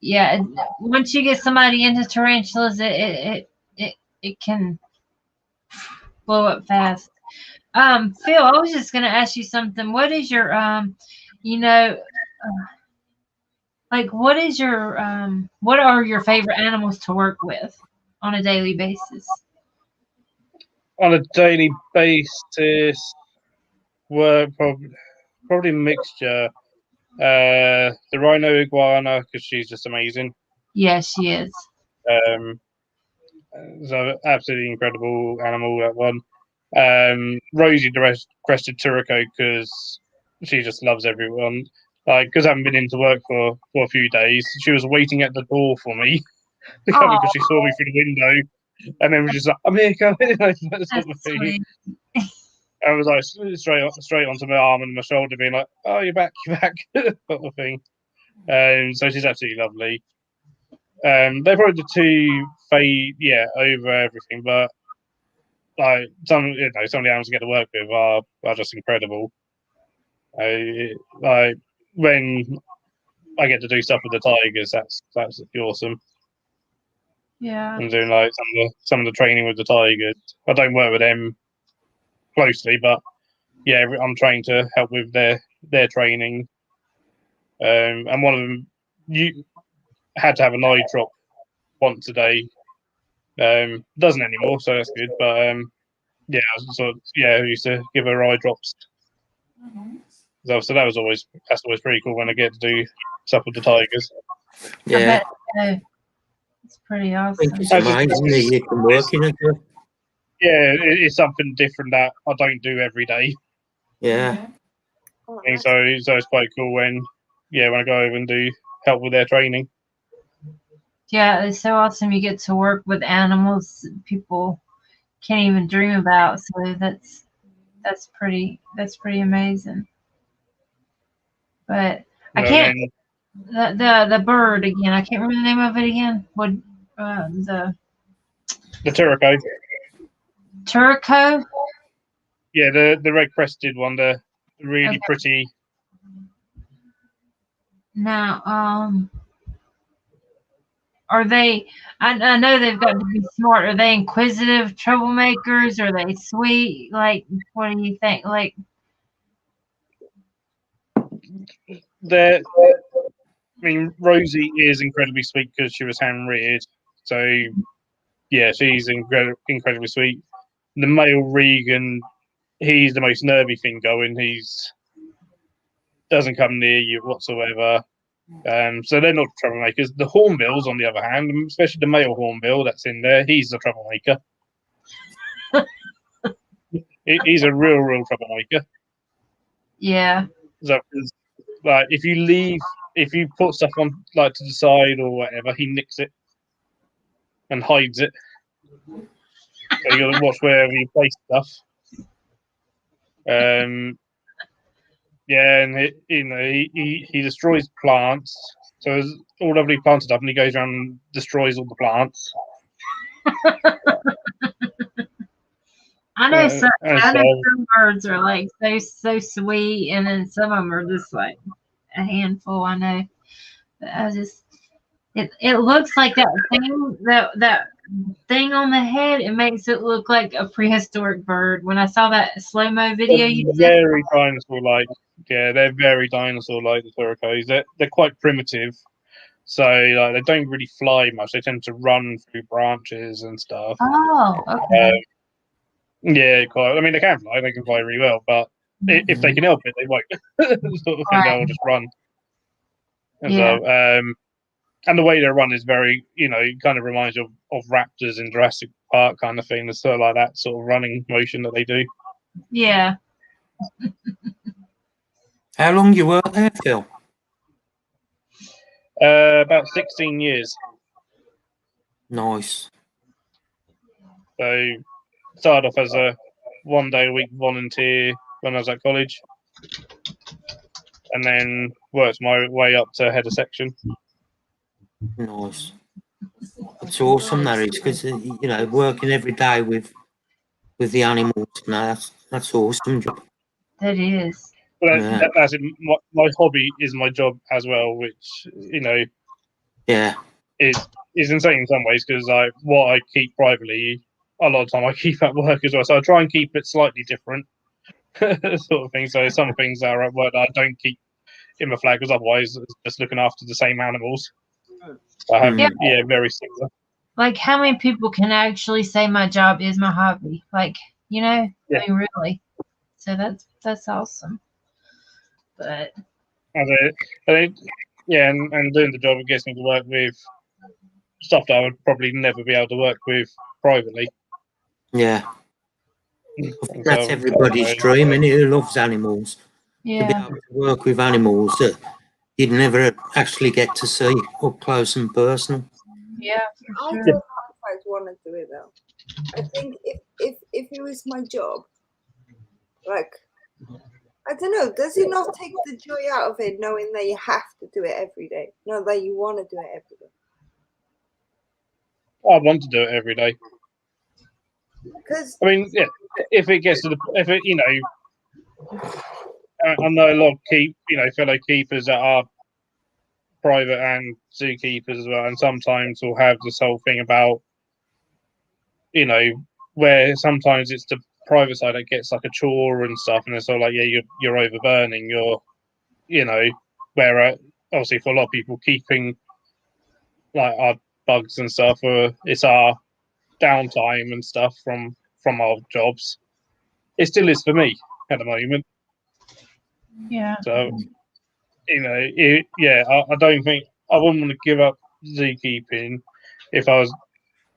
Yeah. Once you get somebody into tarantulas, it can blow up fast. Phil, I was just gonna ask you something. What is your what are your favorite animals to work with on a daily basis? On a daily basis, we're probably a mixture. The rhino iguana, because she's just amazing. Yeah, she is. So absolutely incredible animal, that one. Rosie, the crested Turco, because she just loves everyone. Like, because I haven't been into work for a few days, she was waiting at the door for me to come because she saw me through the window, and then was just like, "I'm here, come in." That's That's sweet. I was like straight onto my arm and my shoulder, being like, "Oh, you're back, sort of thing." So she's absolutely lovely. They're probably the two over everything, but like some of the animals I get to work with are just incredible. Like when I get to do stuff with the tigers, that's absolutely awesome. Yeah. I'm doing like some of the training with the tigers. I don't work with them closely, but yeah, I'm trying to help with their training. And one of them, you had to have an eye drop once a day. Doesn't anymore, so that's good. But I used to give her eye drops. So that's always pretty cool when I get to do stuff with the tigers. I Yeah, bet so. It's pretty I think awesome. it's amazing that you can work in it. Yeah, it's something different that I don't do every day. Yeah, Oh, And nice. so it's quite cool when I go over and do help with their training. Yeah, it's so awesome. You get to work with animals people can't even dream about. So that's pretty amazing. But I You know, can't and the bird again. I can't remember the name of it again. What the the Turco, Turco? yeah, the red crested one, the really Okay. pretty. Now, are they? I know they've got to be smart. Are they inquisitive troublemakers? Are they sweet? Like, what do you think? Like, I mean, Rosie is incredibly sweet because she was hand reared. So yeah, she's incredibly sweet. The male Regan, he's the most nervy thing going. He's doesn't come near you whatsoever. So they're not troublemakers. The hornbills, on the other hand, especially the male hornbill that's in there, he's the troublemaker. He's a real troublemaker. yeah, So, like, if you put stuff on like to the side or whatever, he nicks it and hides it. So you got to watch wherever you place stuff. Yeah, and he destroys plants. So there's all lovely plant stuff, and he goes around and destroys all the plants. I know some. And I know so, some birds are like so sweet, and then some of them are just like a handful. I know. But I just it looks like that thing on the head. It makes it look like a prehistoric bird. When I saw that slow-mo video, you said, very dinosaur-like. Yeah, they're very dinosaur-like, the Turcos. They're quite primitive. So like, they don't really fly much. They tend to run through branches and stuff. "Oh, okay, Yeah, quite. I mean, they can fly. They can fly really well, but if they can help it, they won't. Sort of thing. They'll just run. And yeah, so, and the way they run is very, it kind of reminds you of raptors in Jurassic Park kind of thing. It's sort of like that sort of running motion that they do. yeah." how long you work there, Phil? About 16 years. Nice. So started off as a 1 day a week volunteer when I was at college, and then worked my way up to head of section. Nice. It's awesome that is, because working every day with the animals. No, that's awesome job. That is. But Yeah. that's it. My hobby is my job as well, which Yeah. is insane in some ways, because like what I keep privately, a lot of time I keep at work as well. So I try and keep it slightly different, sort of thing. So some things that are at work that I don't keep in my flag, because otherwise it's just looking after the same animals. I have very similar. Like, how many people can actually say my job is my hobby? Like, Yeah. I mean, really. So that's awesome. But And doing the job, it gets me to work with stuff that I would probably never be able to work with privately. Yeah. I think that's everybody's dream, and who loves animals. To be yeah, able to work with animals that you'd never actually get to see up close and personal. yeah, I for don't sure. know if I'd want to do it though. I think if it was my job, Like, I don't know. Does it not take the joy out of it knowing that you have to do it every day, not that you want to do it every day? I want to do it every day. Because I mean, yeah, if it gets to the, if it, you know, I know a lot of fellow keepers that are private and zookeepers as well, and sometimes will have this whole thing about, you know, where sometimes it's the private side that gets like a chore and stuff, and it's all like, yeah, you're overburning, you know, where obviously for a lot of people keeping like our bugs and stuff, it's our downtime and stuff from our jobs. It still is for me at the moment. Yeah. So, you know, I don't think I wouldn't want to give up zookeeping. If I was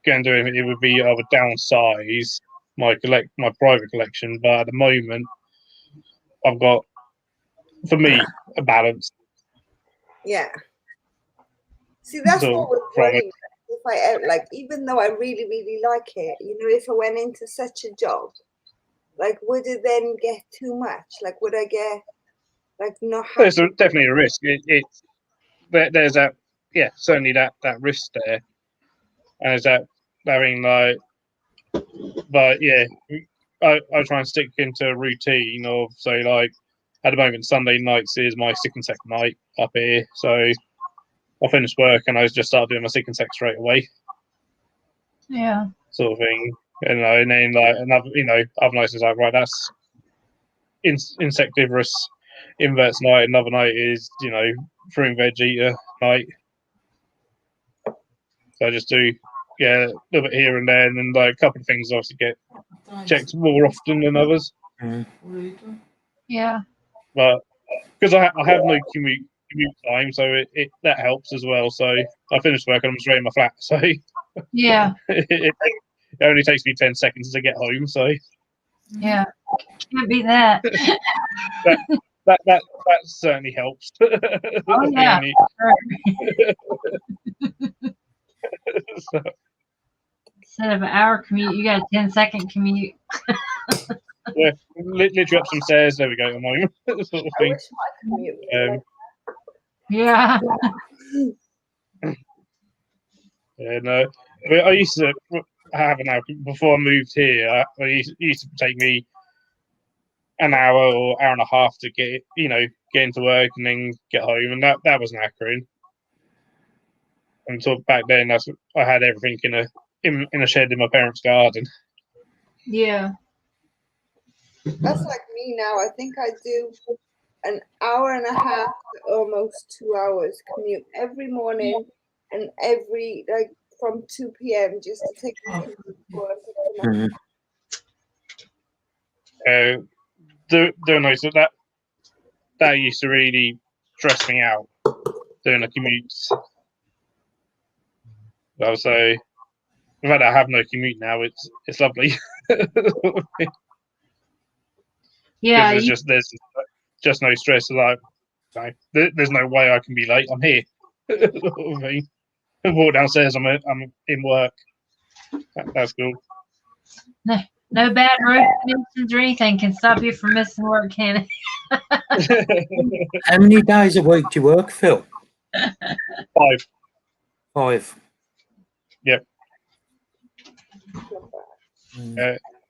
going to do it, it would be I would downsize my private collection. But at the moment, I've got, for me, a balance. yeah. See, that's So what was from it, worrying. If I like, even though I really, really like it, you know, if I went into such a job, like, would it then get too much? Like, would I get like not there's happy? definitely a risk. There's that, yeah, certainly that risk there, and is that having like, but yeah, I try and stick into a routine of, so like at the moment Sunday nights is my sick and sec night up here, so I finish work and I just start doing my sick and sec straight away, Yeah. sort of thing. And then like another, other nights is like, right, that's insectivorous inverts night. Another night is, fruit and veg eater night. So I just do, yeah, a little bit here and there, and then like a couple of things obviously get checked more often than others. Yeah. But because I have no commute time, so it that helps as well. So I finish work and I'm straight in my flat. So Yeah. it only takes me 10 seconds to get home. So Yeah. Can't beat that. that certainly helps. Oh yeah. So, Instead of an hour commute, you got a 10-second commute. yeah, literally up some stairs. There we go. I'm home, sort of I thing. wish my commute was like Yeah. Yeah, no. But I used to have an hour before I moved here. It used to take me an hour or hour and a half to get into work and then get home, and that was knackering. And so back then, I had everything in a shed in my parents' garden. Yeah. that's like me now. I think I do an hour and a half to almost 2 hours commute every morning and every like from 2 p.m. just to take them to school and pick them up. Doing those that used to really stress me out doing the commutes. So the fact that I have no commute now, it's lovely. Yeah. There's just no stress. Like, there's no way I can be late. I'm here. Walk downstairs. I'm in work. That's cool. No bad road conditions or anything can stop you from missing work, can it? How many days a week do you work, Phil? 5. 5. Yep.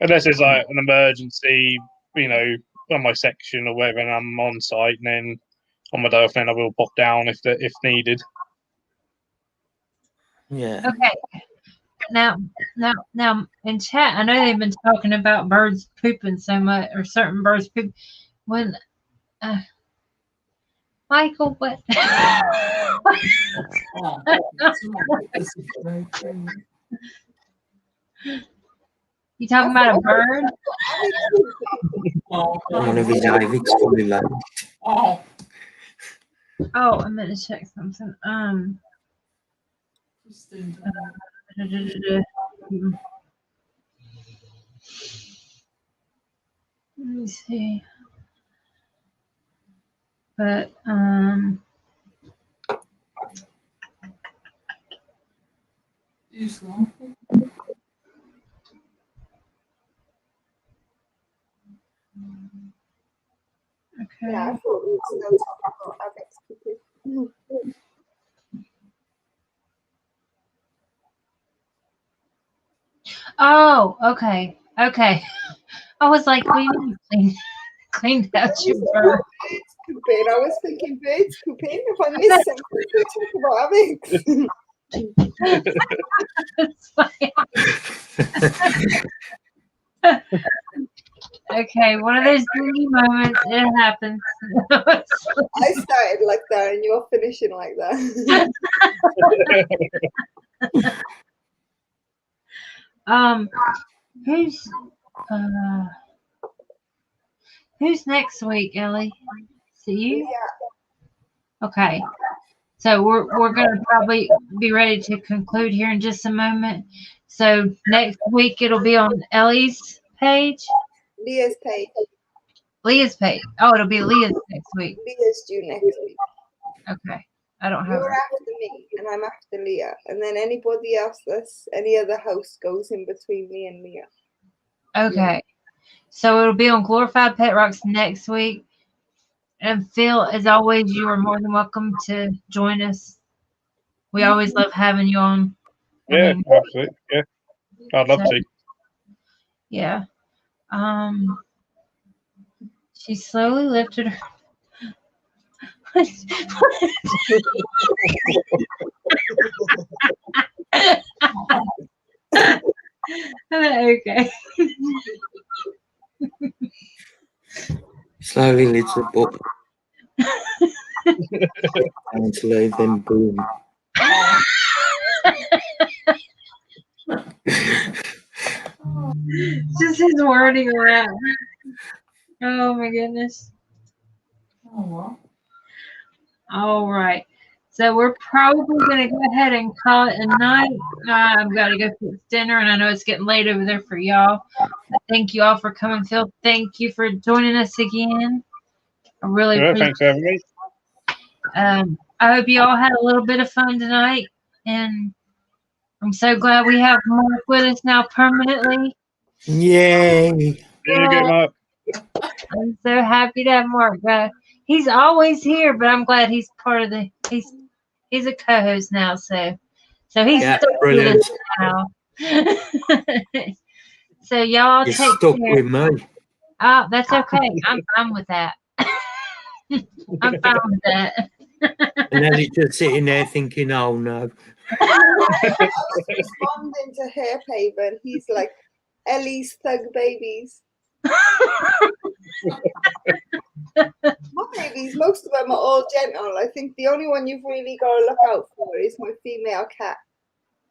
Unless it's like an emergency, on my section or whatever, and I'm on site, and then on my day off, then I will pop down if needed. Yeah. Okay. Now, in chat, I know they've been talking about birds pooping so much, or certain birds poop. When, Michael, what? You talking about a bird? One of his ivics fully loaded. Oh, I meant to check something. Let me see. But Okay. Yeah, I thought we were still talking about Alex Cooper. Oh, okay. Okay. I was like, we need to cleaned out your bird. Birds pooping. I was thinking birds pooping. If I missed something, we talk about Alex. It's fine. Okay, one of those dingy moments. It happens. I started like that, and you're finishing like that. Who's uh who's next week, Ellie? See you? Yeah. Okay. So we're gonna probably be ready to conclude here in just a moment. So next week it'll be on Ellie's page. Leah's page. Leah's page. Oh, it'll be Leah's next week. Leah's due next week. Okay. I don't have You're her. after me, and I'm after Leah, and then anybody else that's any other host goes in between me and Leah. Okay. So it'll be on Glorified Pet Rocks next week. And Phil, as always, you are more than welcome to join us. We always love having you on. Yeah, absolutely. Yeah, I'd love to. Yeah. She slowly lifted her. Okay. Slowly lifts the book. And slowly then boom. Just his wording around. Oh my goodness. All right. So we're probably going to go ahead and call it a night. I've got to go fix dinner, and I know it's getting late over there for y'all. Thank you all for coming, Phil. Thank you for joining us again. I really appreciate Thanks for having me. I hope you all had a little bit of fun tonight, and I'm so glad we have Mark with us now permanently. Yay! Yeah, good, Mark. I'm so happy to have Mark. He's always here, but I'm glad he's part of the. He's a co-host now, so he's Yeah, stuck brilliant. with us now. So y'all You're take stuck care. with me. Oh, that's okay. I'm fine with that. I'm fine with that. And then he's just sitting there thinking, oh no. I was responding to Hair Paven. He's like Ellie's thug babies. My babies, most of them are all gentle. I think the only one you've really got to look out for is my female cat.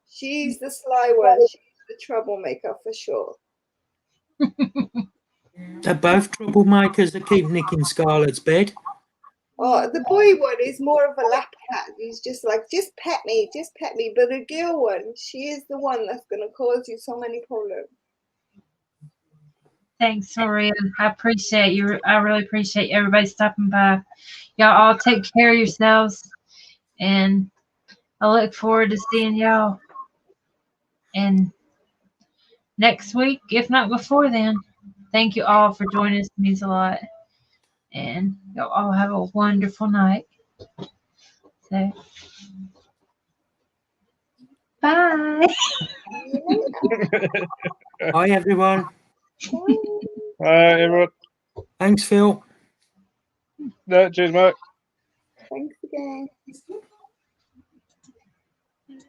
She's the sly one. She's the troublemaker for sure. They're both troublemakers that keep nicking Scarlett's bed. Oh, the boy one is more of a lap cat. He's just like, just pet me. But the girl one, she is the one that's going to cause you so many problems. Thanks, Maria. I appreciate you. I really appreciate everybody stopping by. Y'all all take care of yourselves, and I look forward to seeing y'all. And next week, if not before then. Thank you all for joining us. It means a lot. And y'all all have a wonderful night. So, bye. Bye, everyone. Everyone. Thanks, Phil. Cheers, Mark. Thanks again.